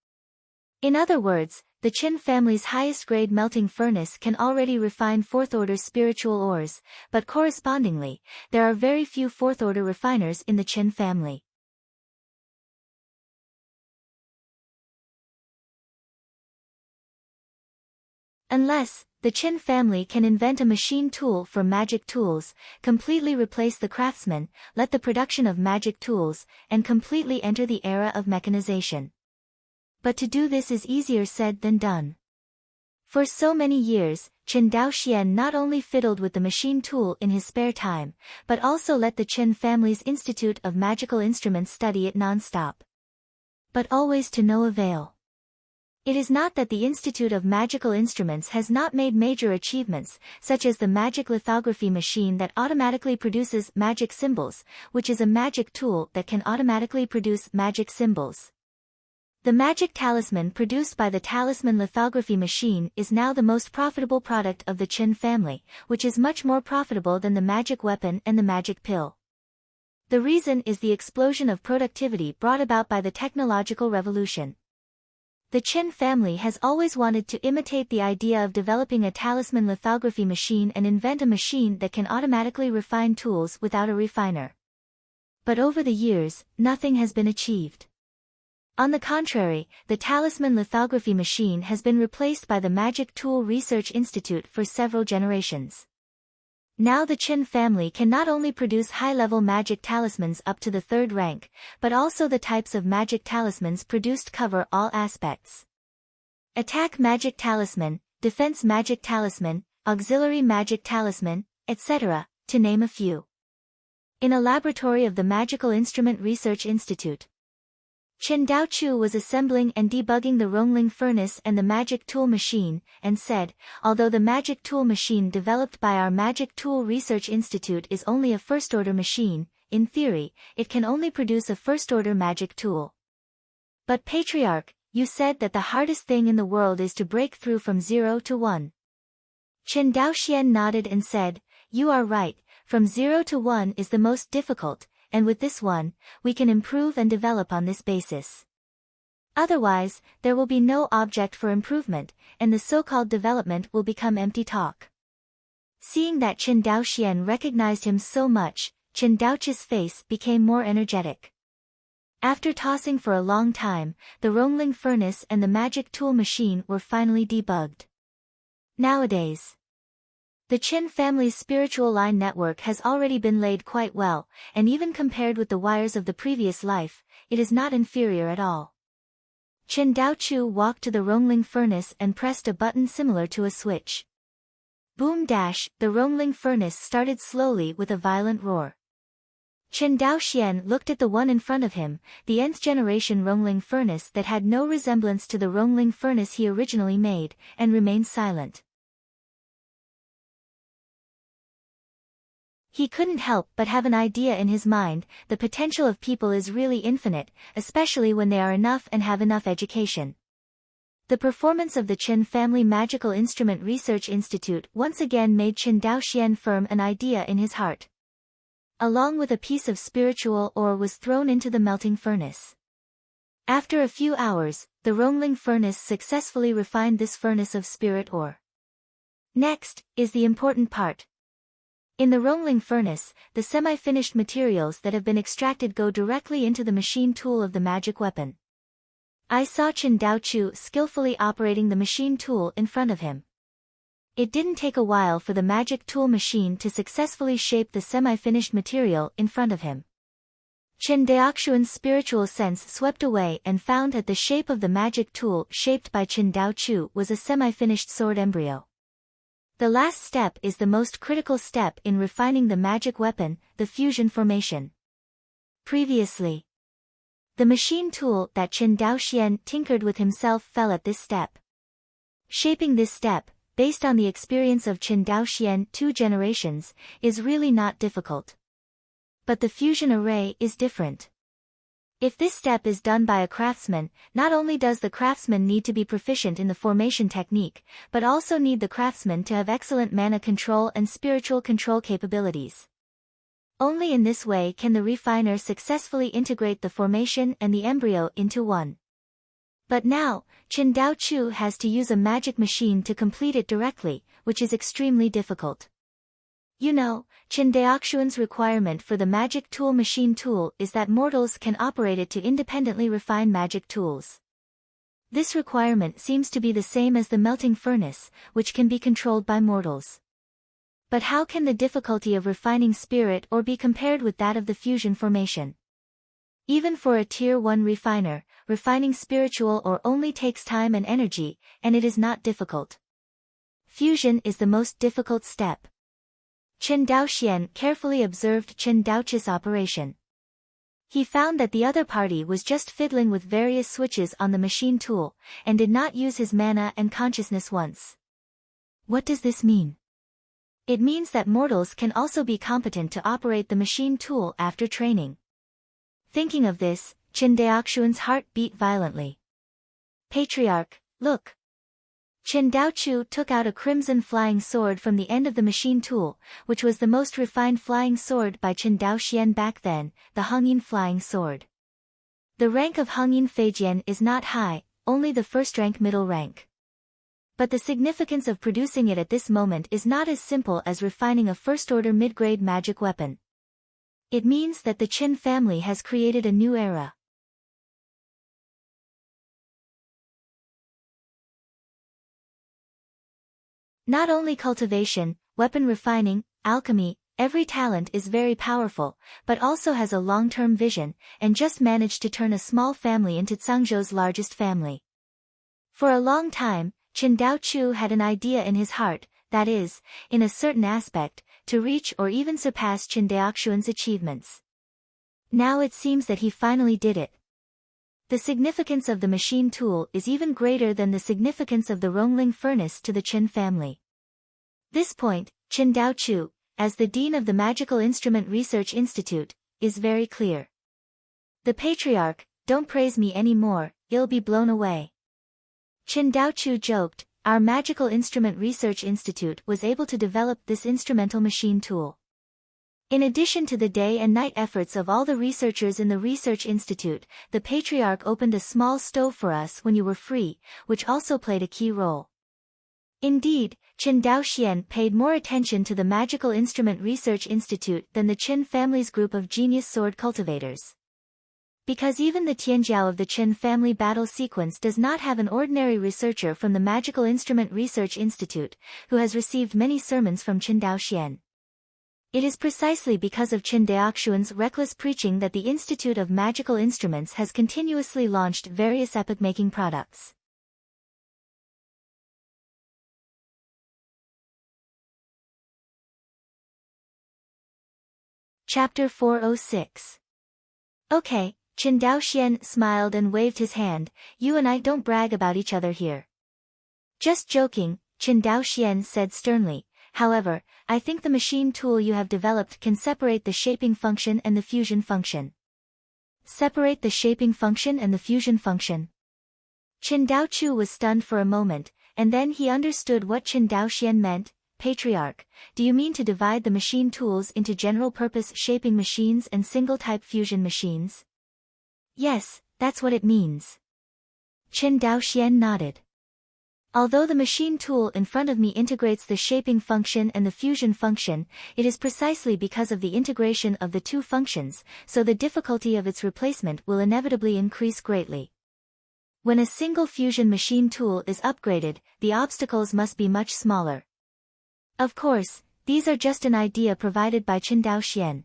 In other words, the Qin family's highest-grade melting furnace can already refine 4th-order spiritual ores, but correspondingly, there are very few 4th-order refiners in the Qin family. Unless, the Qin family can invent a machine tool for magic tools, completely replace the craftsman, let the production of magic tools, and completely enter the era of mechanization. But to do this is easier said than done. For so many years, Chen Daoxian not only fiddled with the machine tool in his spare time, but also let the Chen family's Institute of Magical Instruments study it non-stop. But always to no avail. It is not that the Institute of Magical Instruments has not made major achievements, such as the magic lithography machine that automatically produces magic symbols, which is a magic tool that can automatically produce magic symbols. The magic talisman produced by the talisman lithography machine is now the most profitable product of the Qin family, which is much more profitable than the magic weapon and the magic pill. The reason is the explosion of productivity brought about by the technological revolution. The Qin family has always wanted to imitate the idea of developing a talisman lithography machine and invent a machine that can automatically refine tools without a refiner. But over the years, nothing has been achieved. On the contrary, the talisman lithography machine has been replaced by the Magic Tool Research Institute for several generations. Now the Qin family can not only produce high-level magic talismans up to the 3rd rank, but also the types of magic talismans produced cover all aspects. Attack magic talisman, defense magic talisman, auxiliary magic talisman, etc., to name a few. In a laboratory of the Magical Instrument Research Institute, Chen Daochu was assembling and debugging the Rongling furnace and the magic tool machine, and said, although the magic tool machine developed by our Magic Tool Research Institute is only a first-order machine, in theory, it can only produce a first-order magic tool. But Patriarch, you said that the hardest thing in the world is to break through from 0 to 1. Chen Daoxian nodded and said, you are right, from 0 to 1 is the most difficult, and with this one, we can improve and develop on this basis. Otherwise, there will be no object for improvement, and the so-called development will become empty talk. Seeing that Chen Daoxian recognized him so much, Chen Daochi's face became more energetic. After tossing for a long time, the Rongling furnace and the magic tool machine were finally debugged. Nowadays, the Qin family's spiritual line network has already been laid quite well, and even compared with the wires of the previous life, it is not inferior at all. Chen Daochu walked to the Rongling furnace and pressed a button similar to a switch. Boom dash, the Rongling furnace started slowly with a violent roar. Chen Daoxian looked at the one in front of him, the nth generation Rongling furnace that had no resemblance to the Rongling furnace he originally made, and remained silent. He couldn't help but have an idea in his mind, the potential of people is really infinite, especially when they are enough and have enough education. The performance of the Qin Family Magical Instrument Research Institute once again made Chen Daoxian firm an idea in his heart. Along with a piece of spiritual ore was thrown into the melting furnace. After a few hours, the Rongling furnace successfully refined this furnace of spirit ore. Next, is the important part. In the Rongling furnace, the semi-finished materials that have been extracted go directly into the machine tool of the magic weapon. I saw Chen Daochu skillfully operating the machine tool in front of him. It didn't take a while for the magic tool machine to successfully shape the semi-finished material in front of him. Chen Daoxuan's spiritual sense swept away and found that the shape of the magic tool shaped by Chen Daochu was a semi-finished sword embryo. The last step is the most critical step in refining the magic weapon, the fusion formation. Previously, the machine tool that Chen Daoxian tinkered with himself fell at this step. Shaping this step, based on the experience of Chen Daoxian 2 generations, is really not difficult. But the fusion array is different. If this step is done by a craftsman, not only does the craftsman need to be proficient in the formation technique, but also need the craftsman to have excellent mana control and spiritual control capabilities. Only in this way can the refiner successfully integrate the formation and the embryo into one. But now, Chen Daochu has to use a magic machine to complete it directly, which is extremely difficult. You know, Chen Daoxuan's requirement for the magic tool machine tool is that mortals can operate it to independently refine magic tools. This requirement seems to be the same as the melting furnace, which can be controlled by mortals. But how can the difficulty of refining spirit ore be compared with that of the fusion formation? Even for a Tier 1 refiner, refining spiritual ore only takes time and energy, and it is not difficult. Fusion is the most difficult step. Chen Daoxian carefully observed Chen Daochi's operation. He found that the other party was just fiddling with various switches on the machine tool, and did not use his mana and consciousness once. What does this mean? It means that mortals can also be competent to operate the machine tool after training. Thinking of this, Chen Daoxuan's heart beat violently. Patriarch, look! Chen Daochu took out a crimson flying sword from the end of the machine tool, which was the most refined flying sword by Chen Daoxian back then, the Hongyin flying sword. The rank of Hongyin Feijian is not high, only the first rank middle rank. But the significance of producing it at this moment is not as simple as refining a first-order mid-grade magic weapon. It means that the Qin family has created a new era. Not only cultivation, weapon refining, alchemy, every talent is very powerful, but also has a long-term vision, and just managed to turn a small family into Zhangzhou's largest family. For a long time, Qin Daochu had an idea in his heart, that is, in a certain aspect, to reach or even surpass Qin Daoxuan's achievements. Now it seems that he finally did it. The significance of the machine tool is even greater than the significance of the Rongling furnace to the Qin family. This point, Qin Daochu, as the Dean of the Magical Instrument Research Institute, is very clear. The Patriarch, don't praise me anymore, you'll be blown away. Qin Daochu joked, our Magical Instrument Research Institute was able to develop this instrumental machine tool. In addition to the day and night efforts of all the researchers in the Research Institute, the Patriarch opened a small stove for us when you were free, which also played a key role. Indeed, Qin Daoxian paid more attention to the Magical Instrument Research Institute than the Qin family's group of genius sword cultivators. Because even the Tianjiao of the Qin family battle sequence does not have an ordinary researcher from the Magical Instrument Research Institute, who has received many sermons from Qin Daoxian. It is precisely because of Qin Daoxuan's reckless preaching that the Institute of Magical Instruments has continuously launched various epoch-making products. Chapter 406. Okay, Qin Daoxian smiled and waved his hand, you and I don't brag about each other here. Just joking, Qin Daoxian said sternly. However, I think the machine tool you have developed can separate the shaping function and the fusion function. Separate the shaping function and the fusion function. Qin Daochu was stunned for a moment, and then he understood what Qin Daoxian meant. Patriarch, do you mean to divide the machine tools into general-purpose shaping machines and single-type fusion machines? Yes, that's what it means. Qin Daoxian nodded. Although the machine tool in front of me integrates the shaping function and the fusion function, it is precisely because of the integration of the two functions, so the difficulty of its replacement will inevitably increase greatly. When a single fusion machine tool is upgraded, the obstacles must be much smaller. Of course, these are just an idea provided by Qin Daoxian.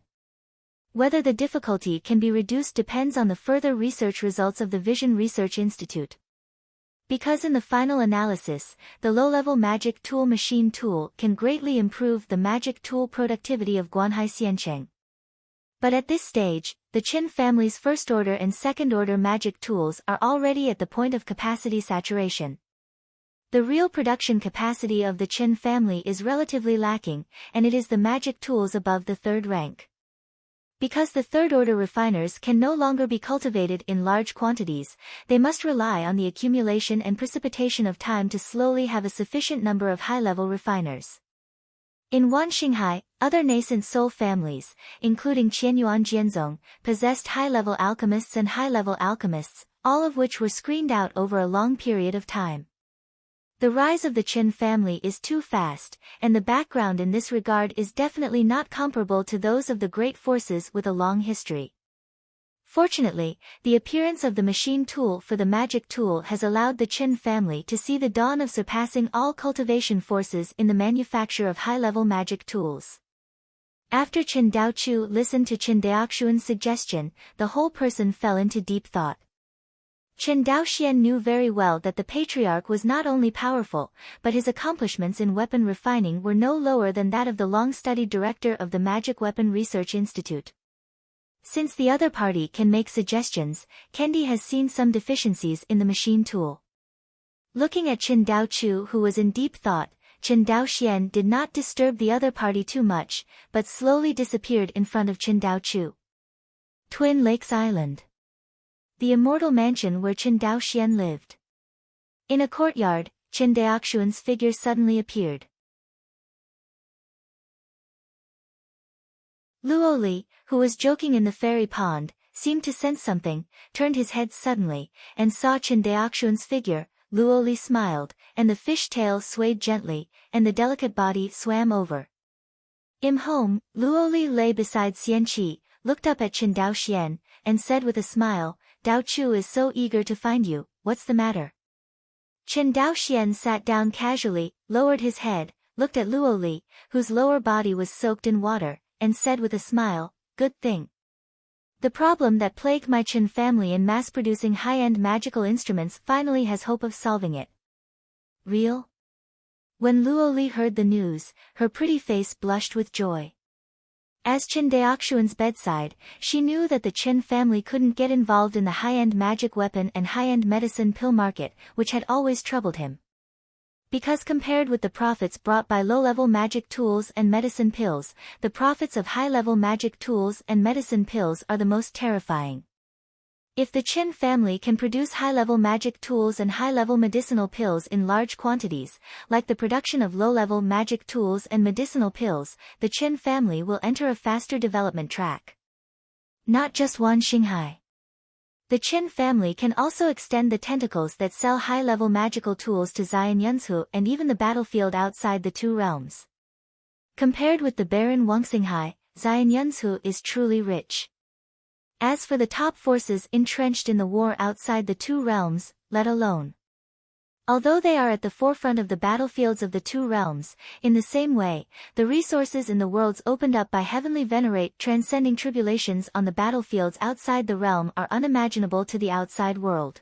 Whether the difficulty can be reduced depends on the further research results of the Vision Research Institute. Because in the final analysis, the low-level magic tool machine tool can greatly improve the magic tool productivity of Guanhai Xiancheng. But at this stage, the Qin family's first-order and second-order magic tools are already at the point of capacity saturation. The real production capacity of the Qin family is relatively lacking, and it is the magic tools above the third rank. Because the third-order refiners can no longer be cultivated in large quantities, they must rely on the accumulation and precipitation of time to slowly have a sufficient number of high-level refiners. In Wanxinghai, other nascent soul families, including Qianyuan Jianzong, possessed high-level alchemists and high-level alchemists, all of which were screened out over a long period of time. The rise of the Qin family is too fast, and the background in this regard is definitely not comparable to those of the great forces with a long history. Fortunately, the appearance of the machine tool for the magic tool has allowed the Qin family to see the dawn of surpassing all cultivation forces in the manufacture of high-level magic tools. After Qin Daochu listened to Qin Daoxuan's suggestion, the whole person fell into deep thought. Qin Daoxian knew very well that the Patriarch was not only powerful, but his accomplishments in weapon refining were no lower than that of the long-studied director of the Magic Weapon Research Institute. Since the other party can make suggestions, Kendi has seen some deficiencies in the machine tool. Looking at Qin Daochu, who was in deep thought, Qin Daoxian did not disturb the other party too much, but slowly disappeared in front of Qin Daochu. Twin Lakes Island. The immortal mansion where Qin Daoxian lived. In a courtyard, Qin Daoxuan's figure suddenly appeared. Luo Li, who was joking in the fairy pond, seemed to sense something, turned his head suddenly, and saw Qin Daoxuan's figure. Luo Li smiled, and the fish tail swayed gently, and the delicate body swam over. In home, Luo Li lay beside Xianqi, looked up at Qin Daoxian, and said with a smile, Daochu is so eager to find you, what's the matter? Qin Daoxian sat down casually, lowered his head, looked at Luo Li, whose lower body was soaked in water, and said with a smile, "Good thing. The problem that plagued my Chen family in mass-producing high-end magical instruments finally has hope of solving it." Real? When Luo Li heard the news, her pretty face blushed with joy. As Chen Daoxuan's bedside, she knew that the Chen family couldn't get involved in the high-end magic weapon and high-end medicine pill market, which had always troubled him. Because compared with the profits brought by low-level magic tools and medicine pills, the profits of high-level magic tools and medicine pills are the most terrifying. If the Chen family can produce high-level magic tools and high-level medicinal pills in large quantities, like the production of low-level magic tools and medicinal pills, the Chen family will enter a faster development track. Not just Wan Xinghai. The Chen family can also extend the tentacles that sell high-level magical tools to Xian Yunzhu and even the battlefield outside the two realms. Compared with the Baron Wang Xinghai, Xian Yunzhu is truly rich. As for the top forces entrenched in the war outside the two realms, let alone. Although they are at the forefront of the battlefields of the two realms, in the same way, the resources in the worlds opened up by heavenly venerate transcending tribulations on the battlefields outside the realm are unimaginable to the outside world.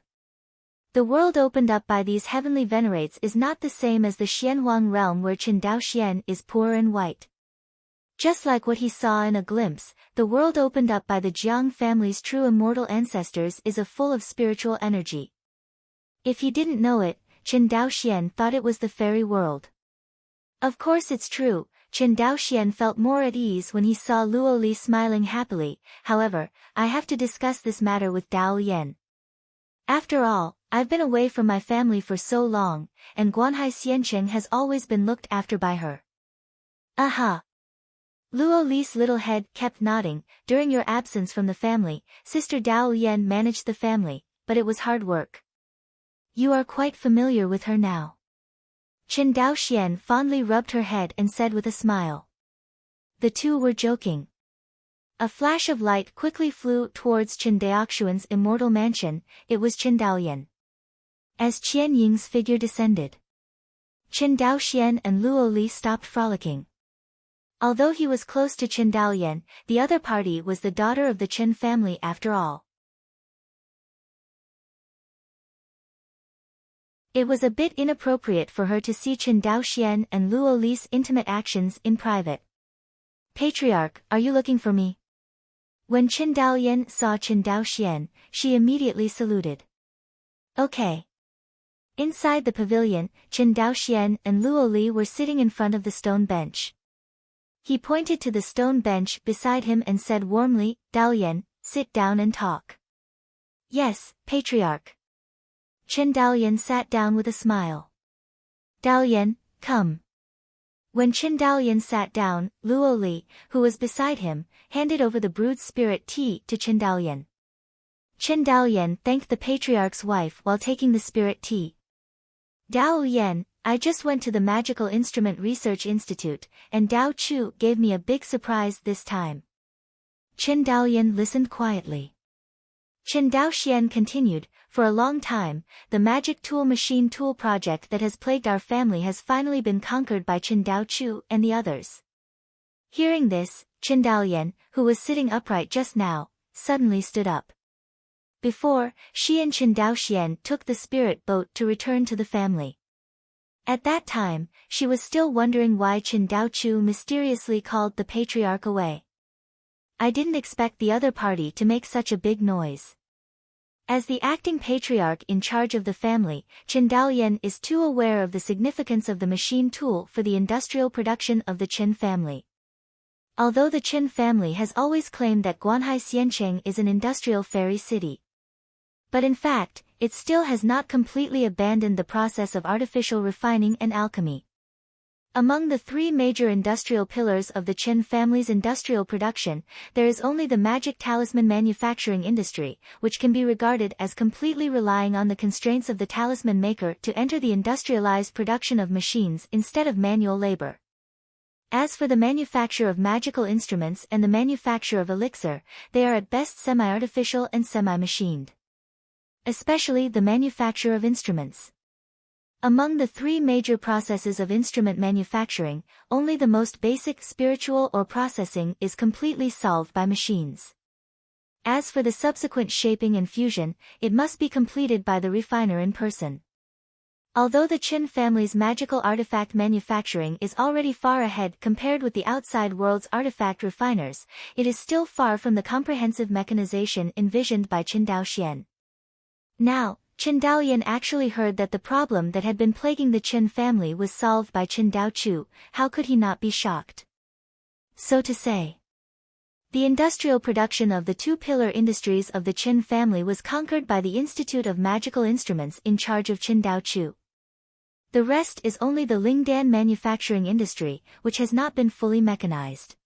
The world opened up by these heavenly venerates is not the same as the Xianhuang realm where Qin Dao Xian is poor and white. Just like what he saw in a glimpse, the world opened up by the Jiang family's true immortal ancestors is full of spiritual energy. If he didn't know it, Qin Dao Xian thought it was the fairy world. Of course it's true, Qin Dao Xian felt more at ease when he saw Luo Li smiling happily. However, I have to discuss this matter with Dao Yan. After all, I've been away from my family for so long, and Guanhai Xiancheng has always been looked after by her. Aha! Luo Li's little head kept nodding. During your absence from the family, Sister Dao Yan managed the family, but it was hard work. You are quite familiar with her now. Qin Dao Xian fondly rubbed her head and said with a smile. The two were joking. A flash of light quickly flew towards Qin Daoxuan's immortal mansion. It was Qin Daoyan. As Qian Ying's figure descended, Qin Dao Xian and Luo Li stopped frolicking. Although he was close to Qin Daoyan, the other party was the daughter of the Qin family after all. It was a bit inappropriate for her to see Qin Dao Xian and Luo Li's intimate actions in private. Patriarch, are you looking for me? When Qin Daoyan saw Qin Dao Xian, she immediately saluted. Okay. Inside the pavilion, Qin Dao Xian and Luo Li were sitting in front of the stone bench. He pointed to the stone bench beside him and said warmly, Daoyan, sit down and talk. Yes, Patriarch. Qin Daoyan sat down with a smile. Daoyan, come. When Qin Daoyan sat down, Luo Li, who was beside him, handed over the brewed spirit tea to Qin Daoyan. Qin Daoyan thanked the Patriarch's wife while taking the spirit tea. Dao Yan, I just went to the Magical Instrument Research Institute, and Dao Chu gave me a big surprise this time. Qin Daoyan listened quietly. Qin Dao Xian continued, for a long time, the magic tool machine tool project that has plagued our family has finally been conquered by Qin Dao Chu and the others. Hearing this, Qin Daoyan, who was sitting upright just now, suddenly stood up. Before, she and Qin Dao Xian took the spirit boat to return to the family. At that time, she was still wondering why Qin Dao Chu mysteriously called the patriarch away. I didn't expect the other party to make such a big noise. As the acting patriarch in charge of the family, Qin Daoyan is too aware of the significance of the machine tool for the industrial production of the Qin family. Although the Qin family has always claimed that Guanhai Xiancheng is an industrial fairy city. But in fact, it still has not completely abandoned the process of artificial refining and alchemy. Among the three major industrial pillars of the Qin family's industrial production, there is only the magic talisman manufacturing industry, which can be regarded as completely relying on the constraints of the talisman maker to enter the industrialized production of machines instead of manual labor. As for the manufacture of magical instruments and the manufacture of elixir, they are at best semi-artificial and semi-machined. Especially the manufacture of instruments. Among the three major processes of instrument manufacturing, only the most basic spiritual or processing is completely solved by machines. As for the subsequent shaping and fusion, it must be completed by the refiner in person. Although the Qin family's magical artifact manufacturing is already far ahead compared with the outside world's artifact refiners, it is still far from the comprehensive mechanization envisioned by Qin Daoxian. Now, Qin Daoyan actually heard that the problem that had been plaguing the Qin family was solved by Qin Daochu. How could he not be shocked? So to say, the industrial production of the two pillar industries of the Qin family was conquered by the Institute of Magical Instruments in charge of Qin Daochu. The rest is only the Lingdan manufacturing industry, which has not been fully mechanized.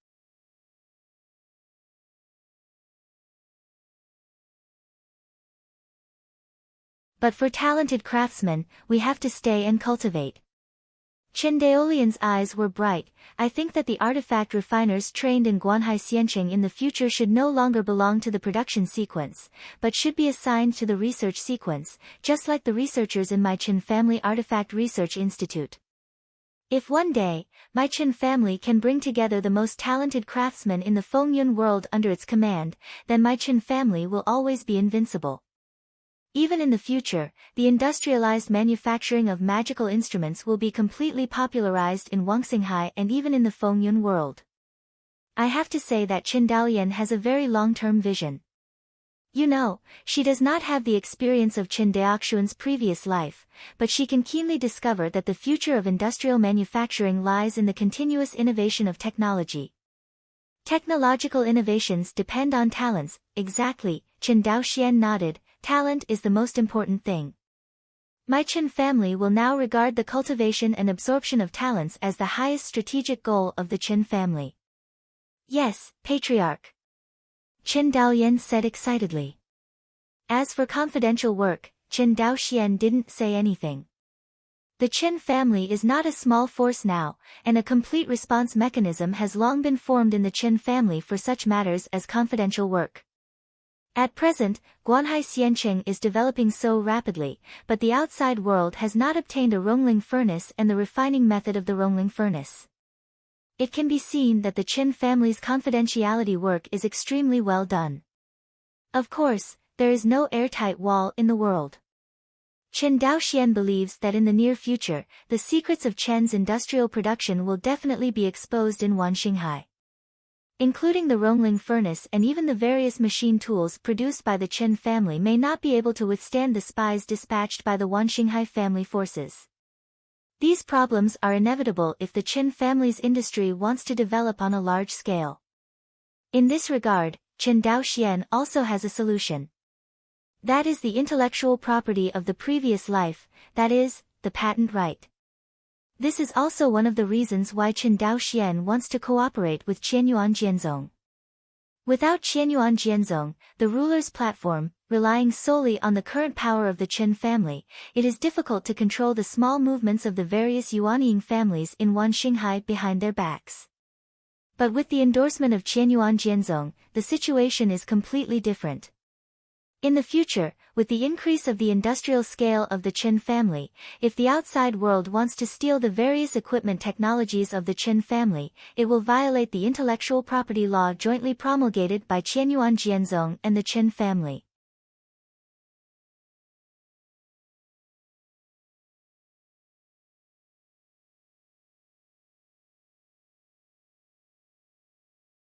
But for talented craftsmen, we have to stay and cultivate. Qin Daolian's eyes were bright. I think that the artifact refiners trained in Guanhai Xianqing in the future should no longer belong to the production sequence, but should be assigned to the research sequence, just like the researchers in my Qin Family Artifact Research Institute. If one day, my Qin family can bring together the most talented craftsmen in the Fengyun world under its command, then my Qin family will always be invincible. Even in the future, the industrialized manufacturing of magical instruments will be completely popularized in Wangxinghai and even in the Fengyun world. I have to say that Qin Daolian has a very long-term vision. You know, she does not have the experience of Qin Daoxuan's previous life, but she can keenly discover that the future of industrial manufacturing lies in the continuous innovation of technology. Technological innovations depend on talents. Exactly, Qin Daoxian nodded. Talent is the most important thing. My Qin family will now regard the cultivation and absorption of talents as the highest strategic goal of the Qin family. Yes, Patriarch. Qin Daoyan said excitedly. As for confidential work, Qin Daoxian didn't say anything. The Qin family is not a small force now, and a complete response mechanism has long been formed in the Qin family for such matters as confidential work. At present, Guanhai Xianqing is developing so rapidly, but the outside world has not obtained a Rongling furnace and the refining method of the Rongling furnace. It can be seen that the Qin family's confidentiality work is extremely well done. Of course, there is no airtight wall in the world. Qin Daoxian believes that in the near future, the secrets of Qin's industrial production will definitely be exposed in Wanxinghai. Including the Rongling furnace and even the various machine tools produced by the Qin family may not be able to withstand the spies dispatched by the Wanxinghai family forces. These problems are inevitable if the Qin family's industry wants to develop on a large scale. In this regard, Qin Daoxian also has a solution. That is the intellectual property of the previous life, that is, the patent right. This is also one of the reasons why Qin Daoxian wants to cooperate with Qianyuan Jianzong. Without Qianyuan Jianzong, the ruler's platform, relying solely on the current power of the Qin family, it is difficult to control the small movements of the various Yuanying families in Wanxinghai behind their backs. But with the endorsement of Qianyuan Jianzong, the situation is completely different. In the future, with the increase of the industrial scale of the Qin family, if the outside world wants to steal the various equipment technologies of the Qin family, it will violate the intellectual property law jointly promulgated by Qianyuan Jianzong and the Qin family.